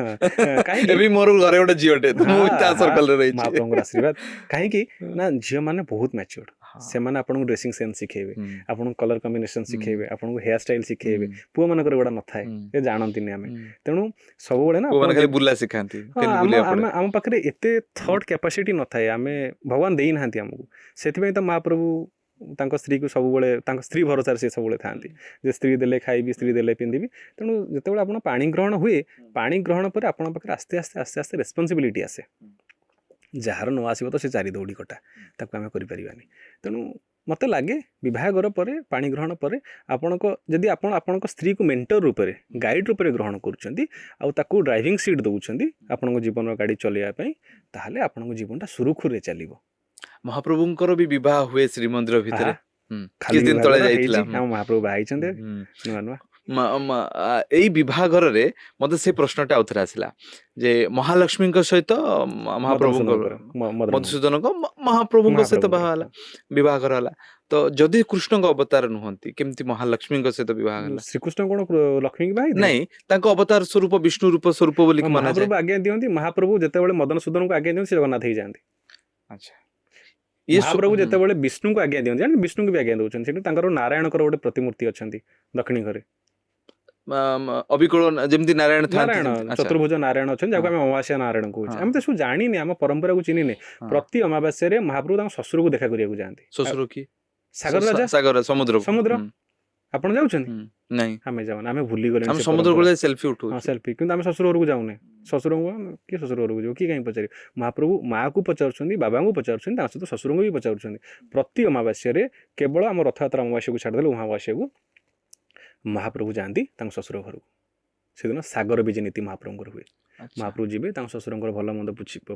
କାହିଁକି? ଏବେ ମୋର ଘରେ ଗୋଟେ ଝିଅଟେ, ମୁଁ ତା ସର୍କଲରେ ରହିଛି। ମହାପ୍ରଭୁଙ୍କର ଆଶୀର୍ବାଦ। କାହିଁକି ନା ଝିଅମାନେ ବହୁତ ମ୍ୟାଚୁର୍ଡ। ସେମାନେ ଆପଣଙ୍କୁ ଡ୍ରେସିଂ ସେନ୍ସ ଶିଖେଇବେ, ଆପଣଙ୍କୁ କଲର କମ୍ବିନେସନ ଶିଖେଇବେ, ଆପଣଙ୍କୁ ହେୟାର ଷ୍ଟାଇଲ ଶିଖେଇବେ। ପୁଅମାନଙ୍କର ଏଗୁଡ଼ା ନଥାଏ, ଏ ଜାଣନ୍ତିନି ଆମେ। ତେଣୁ ସବୁବେଳେ ନା ବୁଲା ଶିଖାନ୍ତି। ଆମ ପାଖରେ ଏତେ ଥଟ୍ କ୍ୟାପାସିଟି ନଥାଏ, ଆମେ ଭଗବାନ ଦେଇନାହାନ୍ତି ଆମକୁ। ସେଥିପାଇଁ ତ ମହାପ୍ରଭୁ ତାଙ୍କ ସ୍ତ୍ରୀକୁ ସବୁବେଳେ, ତାଙ୍କ ସ୍ତ୍ରୀ ଭରସାରେ ସେ ସବୁବେଳେ ଥାନ୍ତି, ଯେ ସ୍ତ୍ରୀ ଦେଲେ ଖାଇବି, ସ୍ତ୍ରୀ ଦେଲେ ପିନ୍ଧିବି। ତେଣୁ ଯେତେବେଳେ ଆପଣ ପାଣି ଗ୍ରହଣ ହୁଏ, ପାଣି ଗ୍ରହଣ ପରେ ଆପଣଙ୍କ ପାଖରେ ଆସ୍ତେ ଆସ୍ତେ ରେସ୍ପନ୍ସିବିଲିଟି ଆସେ। ଯାହାର ନ ଆସିବ ତ ସେ ଚାରି ଦୌଡ଼ି କଟା, ତାକୁ ଆମେ କରିପାରିବାନି। ତେଣୁ ମୋତେ ଲାଗେ ବିବାହଘର ପରେ, ପାଣି ଗ୍ରହଣ ପରେ ଯଦି ଆପଣ ଆପଣଙ୍କ ସ୍ତ୍ରୀକୁ ମେଣ୍ଟର ରୂପରେ, ଗାଇଡ଼ ରୂପରେ ଗ୍ରହଣ କରୁଛନ୍ତି, ଆଉ ତାକୁ ଡ୍ରାଇଭିଂ ସିଟ୍ ଦେଉଛନ୍ତି ଆପଣଙ୍କ ଜୀବନର ଗାଡ଼ି ଚଲେଇବା ପାଇଁ, ତାହେଲେ ଆପଣଙ୍କ ଜୀବନଟା ସୁରୁଖୁରୁରେ ଚାଲିବ। ମହାପ୍ରଭୁଙ୍କର ବି ବିବାହ ହୁଏ ଶ୍ରୀମନ୍ଦିର ଭିତରେ, ଖାଲି କିଛି ଦିନ ତଳେ ଯାଇଥିଲା। ଆମ ମହାପ୍ରଭୁ ବାହା ହେଇଛନ୍ତି ନୂଆ ନୂଆ। ଏଇ ବିବାହଘରରେ ମତେ ସେ ପ୍ରଶ୍ନଟା ଆଉଥରେ ଆସିଲା ଯେ ମହାଲକ୍ଷ୍ମୀଙ୍କ ସହିତ ମଧୁସୂଦନଙ୍କ ମହାପ୍ରଭୁଙ୍କ ସହିତ ବିବାହଘର ହେଲା, ତ ଯଦି କୃଷ୍ଣଙ୍କ ଅବତାର ନୁହନ୍ତି କେମିତି ମହାଲକ୍ଷ୍ମୀଙ୍କ ସହିତ ବିବାହ ହେଲା? ଶ୍ରୀକୃଷ୍ଣ କଣ ଲକ୍ଷ୍ମୀକି ବାହା ହେଇଥିଲେ? ନାଇଁ, ତାଙ୍କ ଅବତାର ସ୍ୱରୂପ ବିଷ୍ଣୁ ରୂପ ସ୍ୱରୂପ ବୋଲି ମହାପ୍ରଭୁ ଆଜ୍ଞା ଦିଅନ୍ତି। ମହାପ୍ରଭୁ ଯେତେବେଳେ ମଦନସୂଦନଙ୍କୁ ଆଜ୍ଞା ଦିଅନ୍ତି, ସେ ଜଗନ୍ନାଥ ହେଇଯାଆନ୍ତି। ଆଚ୍ଛା, ମହାପ୍ରଭୁ ଯେତେବେଳେ ବିଷ୍ଣୁଙ୍କୁ ଆଜ୍ଞା ଦିଅନ୍ତି, ବିଷ୍ଣୁଙ୍କୁ ବି ଆଜ୍ଞା ଦଉଛନ୍ତି। ସେଠି ତାଙ୍କର ନାରାୟଣଙ୍କର ଗୋଟେ ପ୍ରତିମୂର୍ତ୍ତି ଅଛନ୍ତି ଦକ୍ଷିଣ ଘରେ, ଅବିକଳ ଯେମିତି ନାରାୟଣ ଚତୁର୍ଭୁଜ ନାରାୟଣ ଅଛନ୍ତି, ଯାହାକୁ ଆମେ ଅମାବାସ୍ୟା ନାରାୟଣ କହୁଛେ। ଆମେ ତ ସବୁ ଜାଣିନେ, ଆମ ପରମ୍ପରାକୁ ଚିହ୍ନିନେ। ପ୍ରତି ଅମାବାସ୍ୟାରେ ମହାପ୍ରଭୁ ତାଙ୍କ ଶ୍ୱଶୁରକୁ ଦେଖା କରିବାକୁ ଯାଆନ୍ତି। ଶ୍ୱଶୁର କି? ସାଗର ରାଜା, ସମୁଦ୍ର। ଆପଣ ଯାଉଛନ୍ତି? ନାଇଁ, ଆମେ ଯାଉନା, ଆମେ ଭୁଲିଗଲେଣି। ଆମେ ସମୁଦ୍ର କୂଳରେ ସେଲ୍ଫି ଉଠୁ, ସେଲ୍ଫି। କିନ୍ତୁ ଆମେ ଶ୍ୱଶୁର ଘରକୁ ଯାଉନେ। ଶ୍ୱଶୁରଙ୍କୁ କିଏ ଶ୍ୱଶୁର ଘରକୁ ଯିବ, କିଏ କାହିଁ ପଚାରିବ? ମହାପ୍ରଭୁ ମାଆକୁ ପଚାରୁଛନ୍ତି, ବାବାଙ୍କୁ ପଚାରୁଛନ୍ତି, ତାଙ୍କ ସହିତ ଶ୍ୱଶୁରଙ୍କୁ ବି ପଚାରୁଛନ୍ତି। ପ୍ରତି ଅମାବାସ୍ୟାରେ, କେବଳ ଆମ ରଥଯାତ୍ରା ଅମାବାସ୍ୟାକୁ ଛାଡ଼ିଦେଲେ ଉମାବାସ୍ୟାକୁ ମହାପ୍ରଭୁ ଯାଆନ୍ତି ତାଙ୍କ ଶ୍ୱଶୁର ଘରକୁ। ସେଦିନ ସାଗର ବିଜେ ନୀତି ମହାପ୍ରଭୁଙ୍କର ହୁଏ। ମହାପ୍ରଭୁ ଯିବେ, ତାଙ୍କ ଶ୍ୱଶୁରଙ୍କର ଭଲ ମନ୍ଦ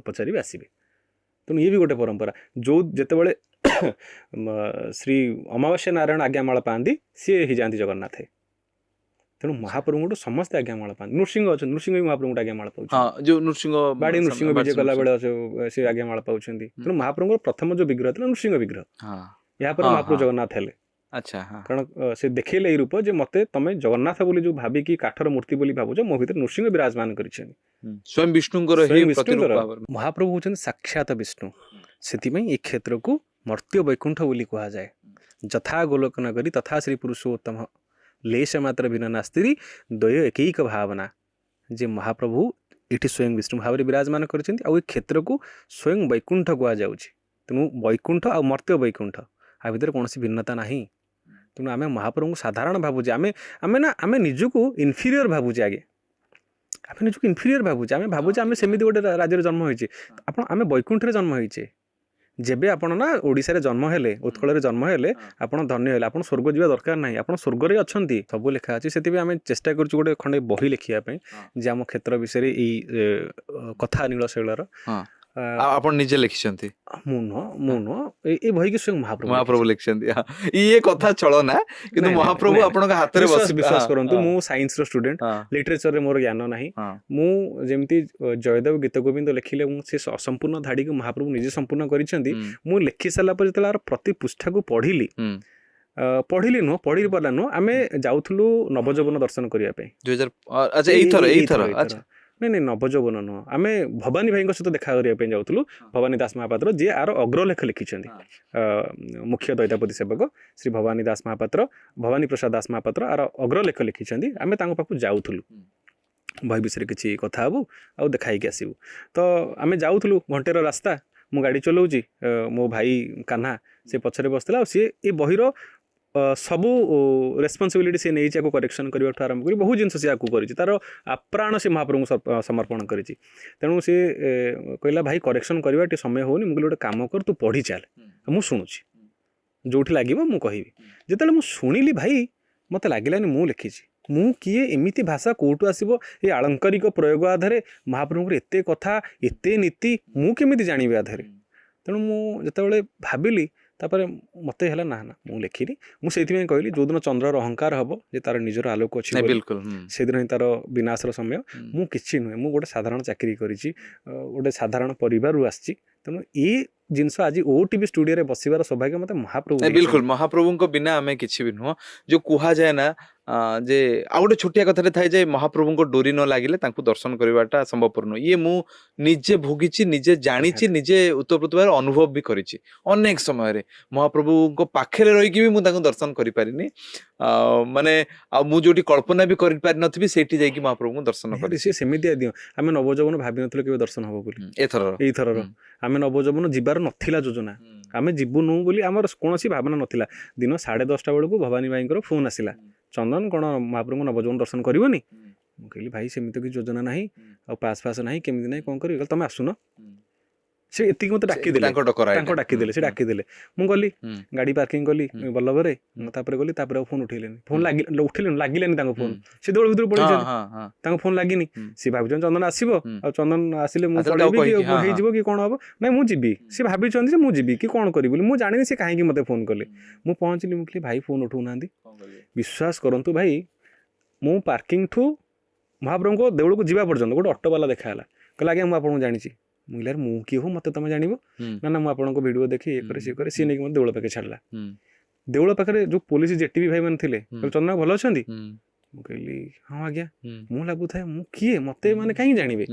ପଚାରିବେ, ଆସିବେ। ତେଣୁ ଇଏ ବି ଗୋଟେ ପରମ୍ପରା। ଯେତେବେଳେ ଶ୍ରୀ ଅମାବାସ୍ୟା ନାରାୟଣ ଆଜ୍ଞାମାଳ ପାଆନ୍ତି, ସିଏ ହେଇଯାଆନ୍ତି ଜଗନ୍ନାଥ। ତେଣୁ ମହାପ୍ରଭୁଙ୍କଠୁ ସମସ୍ତେ ଆଜ୍ଞାମାଳ ପାଆନ୍ତି। ନୃସିଂହ ଅଛନ୍ତି, ନୃସିଂହ ବି ମହାପ୍ରଭୁଙ୍କଠୁ ଆଜ୍ଞାମାଳ ପାଉଛନ୍ତି। ବାଡ଼ି ନୃସିଂହ ବିଜେ କଲାବେଳେ ସେ ଆଜ୍ଞାମାଳ ପାଉଛନ୍ତି। ତେଣୁ ମହାପ୍ରଭୁଙ୍କର ପ୍ରଥମ ଯୋଉ ବିଗ୍ରହ ଥିଲା ନୃସିଂହ ବିଗ୍ରହ, ଏହାପରେ ମହାପ୍ରଭୁ ଜଗନ୍ନାଥ ହେଲେ। କାରଣ ସେ ଦେଖେଇଲେ ଏଇ ରୂପ ଯେ ମତେ ତମେ ଜଗନ୍ନାଥ ବୋଲି ଯୋଉ ଭାବିକି କାଠର ମୂର୍ତ୍ତି ବୋଲି ଭାବୁଛ, ମୋ ଭିତରେ ନୃସିଂହ ବିରାଜମାନ କରିଛନ୍ତି। ସ୍ୱୟଂ ବିଷ୍ଣୁଙ୍କର ମହାପ୍ରଭୁ ହଉଛନ୍ତି ସାକ୍ଷାତ ବିଷ୍ଣୁ। ସେଥିପାଇଁ ଏ କ୍ଷେତ୍ରକୁ ମର୍ତ୍ତ୍ୟ ବୈକୁଣ୍ଠ ବୋଲି କୁହାଯାଏ। ଯଥା ଗୋଲୋକନ କରି ତଥା ଶ୍ରୀ ପୁରୁଷୋତ୍ତମ ଲେଶ ମାତ୍ର ବିନା ନାସ୍ତିରି ଦ୍ୱୟ ଏକୈକ ଭାବନା। ଯେ ମହାପ୍ରଭୁ ଏଠି ସ୍ୱୟଂ ବିଷ୍ଣୁ ଭାବରେ ବିରାଜମାନ କରିଛନ୍ତି, ଆଉ ଏ କ୍ଷେତ୍ରକୁ ସ୍ୱୟଂ ବୈକୁଣ୍ଠ କୁହାଯାଉଛି। ତେଣୁ ବୈକୁଣ୍ଠ ଆଉ ମର୍ତ୍ତ୍ୟ ବୈକୁଣ୍ଠ, ଆ ଭିତରେ କୌଣସି ଭିନ୍ନତା ନାହିଁ। ତେଣୁ ଆମେ ମହାପ୍ରଭୁଙ୍କୁ ସାଧାରଣ ଭାବୁଛେ, ଆମେ ନିଜକୁ ଇନଫିରିୟର ଭାବୁଛେ। ଆଗେ ଆମେ ନିଜକୁ ଇନଫିରିୟର ଭାବୁଛେ, ଆମେ ଭାବୁଛେ ଆମେ ସେମିତି ଗୋଟେ ରାଜ୍ୟରେ ଜନ୍ମ ହୋଇଛେ। ଆମେ ବୈକୁଣ୍ଠରେ ଜନ୍ମ ହୋଇଛେ। ଯେବେ ଆପଣ ନା ଓଡ଼ିଶାରେ ଜନ୍ମ ହେଲେ, ଉତ୍କଳରେ ଜନ୍ମ ହେଲେ, ଆପଣ ଧନ୍ୟ ହେଲେ। ଆପଣ ସ୍ୱର୍ଗ ଯିବା ଦରକାର ନାହିଁ, ଆପଣ ସ୍ୱର୍ଗରେ ଅଛନ୍ତି। ସବୁ ଲେଖା ଅଛି। ସେଥିପାଇଁ ଆମେ ଚେଷ୍ଟା କରୁଛୁ ଗୋଟେ ଖଣ୍ଡେ ବହି ଲେଖିବା ପାଇଁ, ଯେ ଆମ କ୍ଷେତ୍ର ବିଷୟରେ ଏଇ କଥା ନୀଳଶୈଳର ଆପଣ ନିଜେ ଲେଖିଛନ୍ତି ମୁଁ ନୁହଁ ଏ ବହିକି ସ୍ୱୟଂ ମହାପ୍ରଭୁ ଲେଖିଛନ୍ତି ଇଏ କଥା ଚଳନା କିନ୍ତୁ ମହାପ୍ରଭୁ ଆପଣଙ୍କ ହାତରେ ବିଶ୍ୱାସ କରନ୍ତୁ ମୁଁ ସାଇନ୍ସର ଷ୍ଟୁଡେଣ୍ଟ, ଲିଟରେଚରରେ ମୋର ଜ୍ଞାନ ନାହିଁ। ମୁଁ ଯେମିତି ଜୟଦେବ ଗୀତ ଗୋବିନ୍ଦ ଲେଖିଲେ ମୁଁ ସେ ଅସମ୍ପୂର୍ଣ୍ଣ ଧାଡ଼ିକୁ ମହାପ୍ରଭୁ ନିଜେ ସମ୍ପୂର୍ଣ୍ଣ କରିଛନ୍ତି। ମୁଁ ଲେଖି ସାରିଲା ପରେ ଯେତେବେଳେ ପ୍ରତି ପୃଷ୍ଠାକୁ ପଢ଼ିଲି ନୁହଁ ପଢି ପାରିଲା ନୁହଁ, ଆମେ ଯାଉଥିଲୁ ନବଯୌବନ ଦର୍ଶନ କରିବା ପାଇଁ। ନାଇଁ ନବଯୌବନ ନୁହଁ, ଆମେ ଭବାନୀ ଭାଇଙ୍କ ସହିତ ଦେଖା କରିବା ପାଇଁ ଯାଉଥିଲୁ। ଭବାନୀ ଦାସ ମହାପାତ୍ର ଯିଏ ଆର ଅଗ୍ରଲେଖ ଲେଖିଛନ୍ତି, ମୁଖ୍ୟ ଦୈତାପତି ସେବକ ଶ୍ରୀ ଭବାନୀ ଦାସ ମହାପାତ୍ର, ଭବାନୀ ପ୍ରସାଦ ଦାସ ମହାପାତ୍ର ଆର ଅଗ୍ରଲେଖ ଲେଖିଛନ୍ତି। ଆମେ ତାଙ୍କ ପାଖକୁ ଯାଉଥିଲୁ, ବହି ବିଷୟରେ କିଛି କଥା ହବୁ ଆଉ ଦେଖା ହେଇକି ଆସିବୁ। ତ ଆମେ ଯାଉଥିଲୁ, ଘଣ୍ଟେର ରାସ୍ତା, ମୁଁ ଗାଡ଼ି ଚଲାଉଛି, ମୋ ଭାଇ କାହ୍ନା ସେ ପଛରେ ବସିଥିଲା। ଆଉ ସିଏ ଏ ବହିର ସବୁ ରେସ୍ପନ୍ସିବିଲିଟି ସେ ନେଇଛି, ଆକୁ କରେକ୍ସନ୍ କରିବାଠୁ ଆରମ୍ଭ କରି ବହୁ ଜିନିଷ ସେ ଆକୁ କରିଛି, ତାର ଆପ୍ରାଣ ସେ ମହାପ୍ରଭୁଙ୍କୁ ସମର୍ପଣ କରିଛି। ତେଣୁ ସେ କହିଲା ଭାଇ କରେକ୍ସନ୍ କରିବା ଟିକେ ସମୟ ହେଉନି, ମୁଁ କହିଲି ଗୋଟେ କାମ କର, ତୁ ପଢ଼ି ଚାଲ, ମୁଁ ଶୁଣୁଛି, ଯେଉଁଠି ଲାଗିବ ମୁଁ କହିବି। ଯେତେବେଳେ ମୁଁ ଶୁଣିଲି ଭାଇ ମୋତେ ଲାଗିଲାନି ମୁଁ ଲେଖିଛି, ମୁଁ କିଏ, ଏମିତି ଭାଷା କେଉଁଠୁ ଆସିବ, ଏ ଆଳଙ୍କରିକ ପ୍ରୟୋଗ ଆଧାରେ ମହାପ୍ରଭୁଙ୍କର ଏତେ କଥା, ଏତେ ନୀତି ମୁଁ କେମିତି ଜାଣିବି ଆଧାରେ। ତେଣୁ ମୁଁ ଯେତେବେଳେ ଭାବିଲି, ତାପରେ ମୋତେ ହେଲା ନା ମୁଁ ଲେଖିନି। ମୁଁ ସେଇଥିପାଇଁ କହିଲି ଯେଉଁଦିନ ଚନ୍ଦ୍ରର ଅହଙ୍କାର ହେବ ଯେ ତାର ନିଜର ଆଲୋକ ଅଛି, ସେଦିନ ହିଁ ତାର ବିନାଶର ସମୟ। ମୁଁ କିଛି ନୁହେଁ, ମୁଁ ଗୋଟେ ସାଧାରଣ ଚାକିରି କରିଛି, ଗୋଟେ ସାଧାରଣ ପରିବାରରୁ ଆସିଛି। ତେଣୁ ଏ ଜିନିଷ ଆଜି OTV ଷ୍ଟୁଡିଓରେ ବସିବାର ସୌଭାଗ୍ୟ ମୋତେ ମହାପ୍ରଭୁ। ବିଲକୁଲ ମହାପ୍ରଭୁଙ୍କ ବିନା ଆମେ କିଛି ବି ନୁହଁ। ଯୋଉ କୁହାଯାଏ ନା ଯେ ଆଉ ଗୋଟେ ଛୋଟିଆ କଥାରେ ଥାଏ ଯେ ମହାପ୍ରଭୁଙ୍କ ଡୋରି ନ ଲାଗିଲେ ତାଙ୍କୁ ଦର୍ଶନ କରିବାଟା ସମ୍ଭବପର ନୁହଁ। ଇଏ ମୁଁ ନିଜେ ଭୋଗିଛି, ନିଜେ ଜାଣିଛି, ନିଜେ ଉତ୍ତପ୍ରୋତ ଭାବରେ ଅନୁଭବ ବି କରିଛି। ଅନେକ ସମୟରେ ମହାପ୍ରଭୁଙ୍କ ପାଖରେ ରହିକି ବି ମୁଁ ତାଙ୍କୁ ଦର୍ଶନ କରିପାରିନି, ମାନେ ଆଉ ମୁଁ ଯୋଉଠି କଳ୍ପନା ବି କରିପାରିନଥିବି ସେଇଠି ଯାଇକି ମହାପ୍ରଭୁଙ୍କୁ ଦର୍ଶନ କରିଛି। ସେମିତିଆ ଦିଅ, ଆମେ ନବଯୌବନ ଭାବିନଥିଲୁ କେବେ ଦର୍ଶନ ହବ ବୋଲି। ଏଇଥରର ଆମେ ନବଯୌବନ ଯିବାର ନଥିଲା ଯୋଜନା, ଆମେ ଯିବୁନୁ ବୋଲି ଆମର କୌଣସି ଭାବନା ନଥିଲା। ଦିନ 10:30 ବେଳକୁ ଭବାନୀ ଭାଇଙ୍କର ଫୋନ୍ ଆସିଲା, ଚନ୍ଦନ କ'ଣ ମହାପ୍ରଭୁଙ୍କ ନବଯୌବନ ଦର୍ଶନ କରିବନି? ମୁଁ କହିଲି ଭାଇ ସେମିତି କିଛି ଯୋଜନା ନାହିଁ, ଆଉ ପାସ୍ ନାହିଁ, କେମିତି ନାହିଁ, କ'ଣ କରିବି? ତମେ ଆସୁନ। ସେ ଏତିକି ମୋତେ ଡାକିଦେଲେ, ସେ ଡାକିଦେଲେ। ମୁଁ ଗଲି, ଗାଡ଼ି ପାର୍କିଂ କଲି ବଲ୍ଲଭରେ, ତାପରେ ଗଲି, ତାପରେ ଆଉ ଫୋନ୍ ଉଠେଇଲେନି, ଲାଗିଲାନି ତାଙ୍କ ଫୋନ୍। ସେ ଦୋଳ ଭିତରୁ ପଳେଇଛନ୍ତି, ତାଙ୍କ ଫୋନ୍ ଲାଗିନି। ସିଏ ଭାବୁଛନ୍ତି ଚନ୍ଦନ ଆସିବ, ଆଉ ଚନ୍ଦନ ଆସିଲେ ମୁଁ ପଳେଇବି କି ହେଇଯିବ କି କ'ଣ ହବ। ନାଇଁ ମୁଁ ଯିବି, ସେ ଭାବିଛନ୍ତି ଯେ ମୁଁ ଯିବି କି କ'ଣ କରିବି ବୋଲି। ମୁଁ ଜାଣିନି ସେ କାହିଁକି ମୋତେ ଫୋନ୍ କଲେ। ମୁଁ ପହଞ୍ଚିଲି, ମୁଁ କହିଲି ଭାଇ ଫୋନ୍ ଉଠଉନାହାନ୍ତି। ବିଶ୍ୱାସ କରନ୍ତୁ ଭାଇ, ମୁଁ ପାର୍କିଂଠୁ ମହାପ୍ରଭୁଙ୍କ ଦେଉଳକୁ ଯିବା ପର୍ଯ୍ୟନ୍ତ ଗୋଟେ ଅଟୋବାଲା ଦେଖା ହେଲା, କହିଲା ଆଜ୍ଞା ମୁଁ ଆପଣଙ୍କୁ ଜାଣିଛି। ମୁଁ କହିଲି ମୁଁ କିଏ ହଉ ମୋତେ ତମେ ଜାଣିବ? ନା ମୁଁ ଆପଣଙ୍କ ଭିଡ଼ିଓ ଦେଖି ଇଏ କରେ ସିଏ କରେ। ସିଏ ନେଇକି ମୋତେ ଦେଉଳ ପାଖରେ ଛାଡ଼ିଲା। ଦେଉଳ ପାଖରେ ଯୋଉ ପୋଲିସ ଜେଟିଭି ଭାଇ ମାନେ ଥିଲେ, ଚନ୍ଦନ ଭଲ ଅଛନ୍ତି? ମୁଁ କହିଲି ହଁ ଆଜ୍ଞା। ମୁଁ ଲାଗୁଥାଏ ମୁଁ କିଏ, ମୋତେ ମାନେ କାହିଁକି ଜାଣିବେ?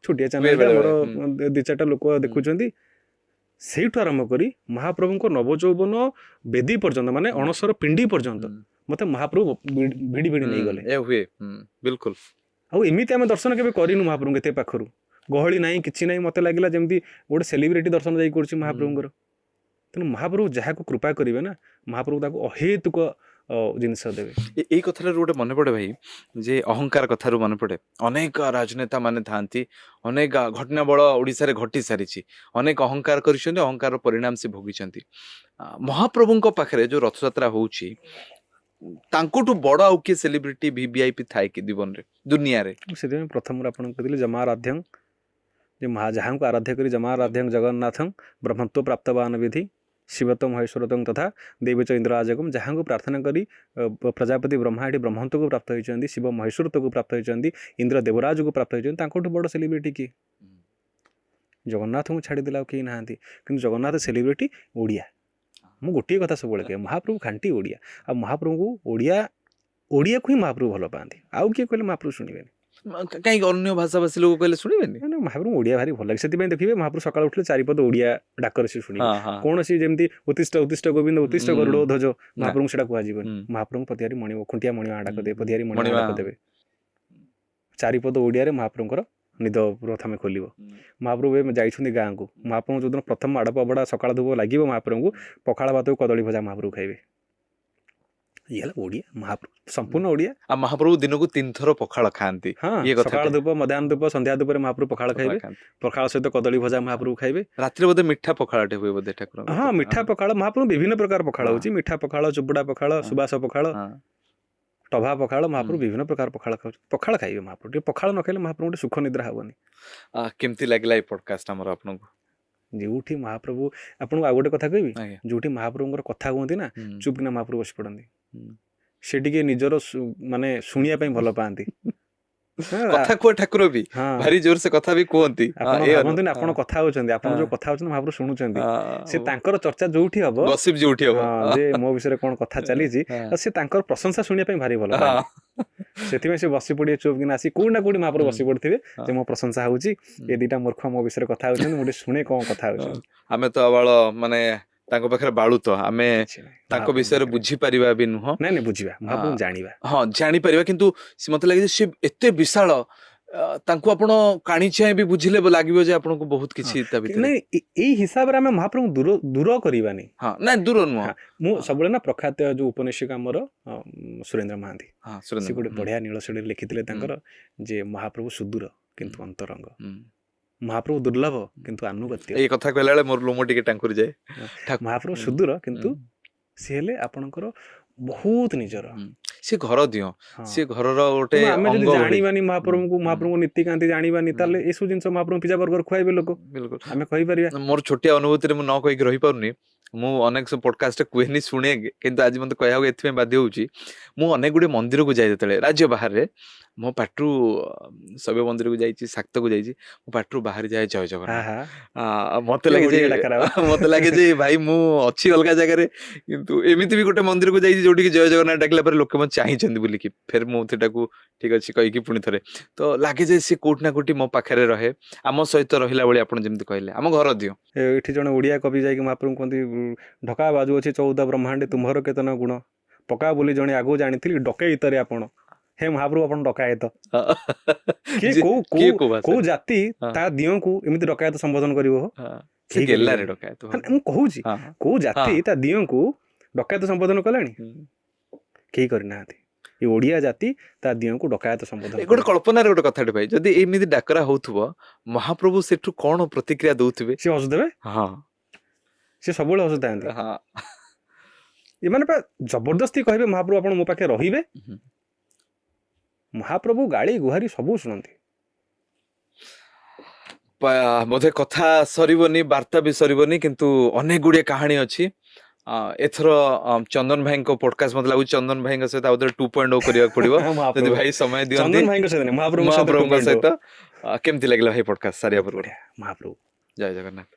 ଛୋଟିଆ ଚ୍ୟାନେଲରେ ଆମର 2-4ଟା ଲୋକ ଦେଖୁଛନ୍ତି। ସେଇଠୁ ଆରମ୍ଭ କରି ମହାପ୍ରଭୁଙ୍କ ନବଯୌବନ ବେଦୀ ପର୍ଯ୍ୟନ୍ତ, ମାନେ ଅଣସର ପିଣ୍ଡି ପର୍ଯ୍ୟନ୍ତ ମୋତେ ମହାପ୍ରଭୁ ଭିଡ଼ି ନେଇଗଲେ। ବିଲକୁଲ। ଆଉ ଏମିତି ଆମେ ଦର୍ଶନ କେବେ କରିନୁ ମହାପ୍ରଭୁଙ୍କ ଏତେ ପାଖରୁ, ଗହଳି ନାହିଁ, କିଛି ନାହିଁ। ମୋତେ ଲାଗିଲା ଯେମିତି ଗୋଟେ ସେଲିବ୍ରିଟି ଦର୍ଶନ ଯାଇ କରୁଛି ମହାପ୍ରଭୁଙ୍କର। ତେଣୁ ମହାପ୍ରଭୁ ଯାହାକୁ କୃପା କରିବେ ନା, ମହାପ୍ରଭୁ ତାକୁ ଅହେତୁକ ଜିନିଷ ଦେବେ। ଏଇ କଥାରୁ ଗୋଟେ ମନେ ପଡେ ଭାଇ, ଯେ ଅହଙ୍କାର କଥାରୁ ମନେ ପଡେ, ଅନେକ ରାଜନେତା ମାନେ ଥାଆନ୍ତି, ଅନେକ ଘଟଣା ବଳ ଓଡ଼ିଶାରେ ଘଟି ସାରିଛି, ଅନେକ ଅହଙ୍କାର କରିଛନ୍ତି, ଅହଙ୍କାର ପରିଣାମ ସେ ଭୋଗିଛନ୍ତି। ମହାପ୍ରଭୁଙ୍କ ପାଖରେ ଯୋଉ ରଥଯାତ୍ରା ହଉଛି, ତାଙ୍କଠୁ ବଡ ଆଉ କିଏ ସେଲିବ୍ରିଟି VIP ଥାଏ କି ଜୀବନରେ, ଦୁନିଆରେ? ସେଥିପାଇଁ ପ୍ରଥମରୁ ଆପଣଙ୍କୁ କହିଥିଲି ଜମାରାଧ୍ୟଂ, ଯେ ଯାହାଙ୍କୁ ଆରାଧ୍ୟ କରି ଜମାରାଧ୍ୟଂ ଜଗନ୍ନାଥଂ ବ୍ରହ୍ମତ୍ୱ ପ୍ରାପ୍ତବାନ ବିଧି ଶିବତ ମହେଶ୍ୱରତଂ ତଥା ଦେବୀଚ ଇନ୍ଦ୍ରରାଜକମ୍। ଯାହାଙ୍କୁ ପ୍ରାର୍ଥନା କରି ପ୍ରଜାପତି ବ୍ରହ୍ମା ଏଠି ବ୍ରହ୍ମତ୍ୱକୁ ପ୍ରାପ୍ତ ହୋଇଛନ୍ତି, ଶିବ ମହେଶ୍ୱରତ୍ୱକୁ ପ୍ରାପ୍ତ ହୋଇଛନ୍ତି, ଇନ୍ଦ୍ର ଦେବରାଜକୁ ପ୍ରାପ୍ତ ହୋଇଛନ୍ତି। ତାଙ୍କଠୁ ବଡ଼ ସେଲିବ୍ରିଟି କିଏ? ଜଗନ୍ନାଥଙ୍କୁ ଛାଡ଼ିଦେଲେ ଆଉ କେହି ନାହାନ୍ତି। କିନ୍ତୁ ଜଗନ୍ନାଥ ସେଲିବ୍ରିଟି ଓଡ଼ିଆ। ମୁଁ ଗୋଟିଏ କଥା ସବୁବେଳେ କହେ, ମହାପ୍ରଭୁ ଖାଣ୍ଟି ଓଡ଼ିଆ। ଆଉ ମହାପ୍ରଭୁଙ୍କୁ ଓଡ଼ିଆକୁ ହିଁ ମହାପ୍ରଭୁ ଭଲ ପାଆନ୍ତି। ଆଉ କିଏ କହିଲେ ମହାପ୍ରଭୁ ଶୁଣିବେନି। କାହିଁକି ଅନ୍ୟ ଭାଷାଭାଷୀ ଲୋକ କହିଲେ ଶୁଣିବେନି? ମହାପ୍ରଭୁ ଓଡ଼ିଆ ଭାରି ଭଲ ଲାଗେ। ସେଥିପାଇଁ ଦେଖିବେ ମହାପ୍ରଭୁ ସକାଳୁ ଉଠିଲେ 4 ପଦ ଓଡ଼ିଆ ଡାକରେ ସେ ଶୁଣିବେ। କୌଣସି ଯେମିତି ଉତ୍ତିଷ୍ଠ ଉତ୍ତିଷ୍ଠ ଗୋବିନ୍ଦ ଉତ୍ତିଷ୍ଠ ଗରୁଡ଼ ଧ୍ୱଜ, ମହାପ୍ରଭୁଙ୍କୁ ସେଟା କୁହାଯିବନି। ମହାପ୍ରଭୁଙ୍କୁ ପତିଆରି ମଣି ଖୁଣ୍ଟିଆ ମଣିମା ଡାକ ଦେବେ, ପତିଆରି ମଣିମା ଡାକ ଦେବେ। 4 ପଦ ଓଡ଼ିଆରେ ମହାପ୍ରଭୁଙ୍କର ନିଦ ପ୍ରଥମେ ଖୋଲିବ। ମହାପ୍ରଭୁ ଏବେ ଯାଇଛନ୍ତି ଗାଁକୁ। ମହାପ୍ରଭୁ ଯୋଉଦିନ ପ୍ରଥମ ଆଡ଼ପ ଅବଢ଼ା ସକାଳ ଧୂପ ଲାଗିବ ମହାପ୍ରଭୁଙ୍କୁ, ପଖାଳ ଭାତକୁ କଦଳୀ ଭଜା ମହାପ୍ରଭୁ ଖାଇବେ। ଇଏ ହେଲା ଓଡ଼ିଆ ମହାପ୍ରଭୁ, ସମ୍ପୂର୍ଣ୍ଣ ଓଡ଼ିଆ। ଆଉ ମହାପ୍ରଭୁ ଦିନକୁ 3 ଥର ପଖାଳ ଖାଆନ୍ତି। ସକାଳ ଧୂପ, ମଧ୍ୟାହ୍ନ ଧୂପ, ସନ୍ଧ୍ୟା ଧୂପରେ ମହାପ୍ରଭୁ ପଖାଳ ଖାଇବେ। ପଖାଳ ସହିତ କଦଳୀ ଭଜା ମହାପ୍ରଭୁ ଖାଇବେ। ରାତିରେ ବୋଧେ ମିଠା ପଖାଳଟେ ହୁଏ ବୋଧେ ଠାକୁର? ହଁ, ମିଠା ପଖାଳ। ମହାପ୍ରଭୁ ବିଭିନ୍ନ ପ୍ରକାର ପଖାଳ ହଉଛି, ମିଠା ପଖାଳ, ଚୁପୁଡା ପଖାଳ, ସୁବାସ ପଖାଳ, ଟଭା ପଖାଳ ମହାପ୍ରଭୁ ବିଭିନ୍ନ ପ୍ରକାର ପଖାଳ ଖାଉଛନ୍ତି। ପଖାଳ ଖାଇବେ ମହାପ୍ରଭୁ, ଟିକେ ପଖାଳ ନ ଖାଇଲେ ମହାପ୍ରଭୁ ଗୋଟେ ସୁଖ ନିଦ୍ରା ହବନି। କେମିତି ଲାଗିଲା ଏଇ ପଡକାଷ୍ଟ ଆମର ଆପଣଙ୍କୁ? ଯୋଉଠି ମହାପ୍ରଭୁ, ଆପଣଙ୍କୁ ଆଉ ଗୋଟେ କଥା କହିବି, ଆଜ୍ଞା। ଯୋଉଠି ମହାପ୍ରଭୁଙ୍କର କଥା ହୁଅନ୍ତି ନା, ହୁଁ। ଚୁପ୍ କିନା ମହାପ୍ରଭୁ ବସି ପଡନ୍ତି। ହୁଁ। ସେ ଟିକେ ନିଜର ମାନେ ଶୁଣିବା ପାଇଁ ଭଲ ପାଆନ୍ତି। କଥା କୁହ ଠାକୁର ବି ହଁ ଭାରି ଜୋର ସେ କଥା ବି କୁହନ୍ତି। ଆପଣ ଏ ଭାବନ୍ତୁନି ଆପଣ କଥା ହଉଛନ୍ତି, ଆପଣ ହଁ। ଯୋଉ କଥା ହଉଛନ୍ତି ମହାପ୍ରଭୁ ଶୁଣୁଛନ୍ତି। ସେ ହଁ। ତାଙ୍କର ଚର୍ଚ୍ଚା ଯୋଉଠି ହବ, ଗସିପ ଯୋଉଠି ହବ। ହଁ, ଯେ ମୋ ବିଷୟରେ କଣ କଥା ଚାଲିଛି, ହଁ। ଆଉ ସେ ତାଙ୍କର ପ୍ରଶଂସା ଶୁଣିବା ପାଇଁ ଭାରି ଭଲ ହଁ। ପାଆନ୍ତି। ସେଥିପାଇଁ ସେ ବସି ପଡିବେ ଚୁପ୍ କିନା, ଆସି କୋଉଠି ନା କୋଉଠି ମହାପ୍ରଭୁ ବସି ପଡିଥିବେ, ହଁ। ଯେ ମୋ ପ୍ରଶଂସା ହଉଛି, ଏ ଦିଟା ମୂର୍ଖ ମୋ ବିଷୟରେ କଥା ହଉଛନ୍ତି, ମୁଁ ଟିକେ ଶୁଣେ କଣ କଥା ହଉଛନ୍ତି। ଆମେ ତ ଆବାଳ ମାନେ ତାଙ୍କ ପାଖରେ ବାଳୁତ, ଆମେ କିଛି ନାହିଁ ତାଙ୍କ ମହାପ୍ରଭୁଙ୍କ ବିଷୟରେ ପାଖରେ। ବୁଝିପାରିବା ବି ନୁହଁ। ନାଇଁ ନାଇଁ ବୁଝିବା, ମହାପ୍ରଭୁ ଜାଣିବା। ହଁ ଜାଣିପାରିବା, କିନ୍ତୁ ମତେ ଲାଗେ ଯେ ସେ ଏତେ ବିଶାଳ, ତାଙ୍କୁ ଆପଣ କାଣିଚାଏ ବି ବୁଝିଲେ ଲାଗିବ ଯେ ଆପଣଙ୍କୁ ବହୁତ ହଁ କିଛି ତା ଭିତରେ। ନାଇଁ ଏଇ ହିସାବରେ ଆମେ ମହାପ୍ରଭୁଙ୍କୁ ଦୂର କରିବାନି। ହଁ ନାଇଁ ଦୂର ନୁହଁ। ହଁ, ମୁଁ ସବୁବେଳେ ନା ପ୍ରଖ୍ୟାତ ଯୋଉ ଉପନ୍ୟାସିକ ଆମର ସୁରେନ୍ଦ୍ର ମହାନ୍ତି, ହଁ ସେ ସୁରେନ୍ଦ୍ର ଗୋଟେ ବଢିଆ ନୀଳଶୈଳୀରେ ଲେଖିଥିଲେ ତାଙ୍କର, ଯେ ମହାପ୍ରଭୁ ସୁଦୂର କିନ୍ତୁ ଅନ୍ତରଙ୍ଗ, ମହାପ୍ରଭୁ ଦୁର୍ଲଭ କିନ୍ତୁ ଆନୁଗତ୍ୟ। ଏଇ କଥା କହିଲା ବେଳେ ମୋର ଲୋମ ଟିକେ ଟାଙ୍କୁରି ଯାଏ। ମହାପ୍ରଭୁ ସୁଦୂର କିନ୍ତୁ ସିଏ ହେଲେ ଆପଣଙ୍କର ବହୁତ ନିଜର। ସେ ଘର ଦିଅ, ହଁ, ସେ ଘରର ଗୋଟେ ତେଣୁ ଆମେ ଯଦି ଅଙ୍ଗ ଭଳି। ଜାଣିବାନି ମହାପ୍ରଭୁଙ୍କୁ ନୀତିକାନ୍ତି ଜାଣିବାନି, ତାହେଲେ ଏସବୁ ଜିନିଷ ମହାପ୍ରଭୁ ପିଜା ବର୍ଗର ଖୁଆଇବେ ଲୋକ, ବିଲକୁଲ। ଆମେ କହିପାରିବା। ମୋର ଛୋଟିଆ ଅନୁଭୂତିରେ ମୁଁ ନ କହିକି ରହିପାରୁନି। ମୁଁ ଅନେକ ସବୁ ପଡକାଷ୍ଟ କୁହେନି, ଶୁଣେ, କିନ୍ତୁ ଆଜି ମତେ କହିବାକୁ ଏଥିପାଇଁ ବାଧ୍ୟ ହଉଛି। ମୁଁ ଅନେକ ଗୁଡିଏ ମନ୍ଦିରକୁ ଯାଏ ଯେତେବେଳେ ରାଜ୍ୟ ବାହାରେ, ମୋ ପାଟିରୁ ଶୈବ ମନ୍ଦିରକୁ ଯାଇଛି, ଶାକ୍ତକୁ ଯାଇଛି, ମୋ ପାଟିରୁ ବାହାରି ଯାଏ ଜୟ ଜଗନ୍ନାଥ। ମତେ ଲାଗେ ଯେ ମତେ ଲାଗେ ଯେ ଭାଇ ମୁଁ ଅଛି ଅଲଗା ଜାଗାରେ, କିନ୍ତୁ ଏମିତି ବି ଗୋଟେ ମନ୍ଦିରକୁ ଯାଇଛି ଯୋଉଠିକି ଜୟ ଜଗନ୍ନାଥ ଡାକିଲା ପରେ ଲୋକ ମତେ ଚାହିଁଛନ୍ତି ବୋଲିକି, ଫେର ମୁଁ ସେଟାକୁ ଠିକ ଅଛି କହିକି ପୁଣି ଥରେ, ତ ଲାଗେ ଯେ ସେ କୋଉଠି ନା କୋଉଠି ମୋ ପାଖରେ ରହେ, ଆମ ସହିତ ରହିଲା ଭଳି। ଆପଣ ଯେମିତି କହିଲେ ଆମ ଘର ଦିଅ। ଏଠି ଜଣେ ଓଡିଆ କବି ଯାଇକି ମହାପ୍ରଭୁ କୁହନ୍ତି, ଢକା ବାଜୁ ଅଛି 14 ବ୍ରହ୍ମାଣ୍ଡେ ତୁମର କେତନ ଗୁଣ, ପକା ବୋଲି ଜଣେ ଆଗକୁ ଜାଣିଥିଲି ଡକେଇତରେ ଆପଣ। ହେ ମହାପ୍ରଭୁ ଆପଣ ଡକାୟତ। କିଏ କୋଉ ଜାତି ତା ଦିଅଙ୍କୁ ଏମିତି ଡକାୟତ ସମ୍ବୋଧନ କରିବ? କେହି କରିବେନି। ମୁଁ କହୁଛି କୋଉ ଜାତି ତା ଦିଅଙ୍କୁ ଡକାୟତ ସମ୍ବୋଧନ କଲାଣି? କେହି କରିନାହାନ୍ତି। ଏ ଓଡିଆ ଜାତି ତା ଦିଅଙ୍କୁ ଡକାୟତ ସମ୍ବୋଧନ। ଗୋଟେ କଳ୍ପନାରେ ଗୋଟେ କଥାଟେ ଭାଇ, ଯଦି ଏମିତି ଡାକରା ହଉଥିବ, ମହାପ୍ରଭୁ ସେଠୁ କଣ ପ୍ରତିକ୍ରିୟା ଦଉଥିବେ? ସେ ହସୁଦେବେ। ହଁ, ସେ ସବୁବେଳେ ହସୁଥାନ୍ତି। ହଁ, ଏମାନେ ପା ଜବରଦସ୍ତି କହିବେ ମହାପ୍ରଭୁ ଆପଣ ମୋ ପାଖେ ରହିବେ। ମହାପ୍ରଭୁ ଗାଳି ଗୁହାରି ସବୁ ଶୁଣନ୍ତି। ବୋଧେ କଥା ସରିବନି, ବାର୍ତ୍ତା ବି ସରିବନି, କିନ୍ତୁ ଅନେକ ଗୁଡିଏ କାହାଣୀ ଅଛି। ଏଥର ଚନ୍ଦନ ଭାଇଙ୍କ ପଡକାଷ୍ଟ ମତେ ଲାଗୁଛି ଚନ୍ଦନ ଭାଇଙ୍କ ସହିତ ଆଉ 2.0 କରିବାକୁ ପଡିବ, ଯଦି ଭାଇ ସମୟ ଦିଅନ୍ତି। ଚନ୍ଦନ ଭାଇଙ୍କ ସହିତ ମହାପ୍ରଭୁଙ୍କ ସହିତ କେମିତି ଲାଗିଲା ଭାଇ ପଡକାଷ୍ଟ ସାରିବା ପୂର୍ବରୁ? ମହାପ୍ରଭୁ ଜୟ ଜଗନ୍ନାଥ।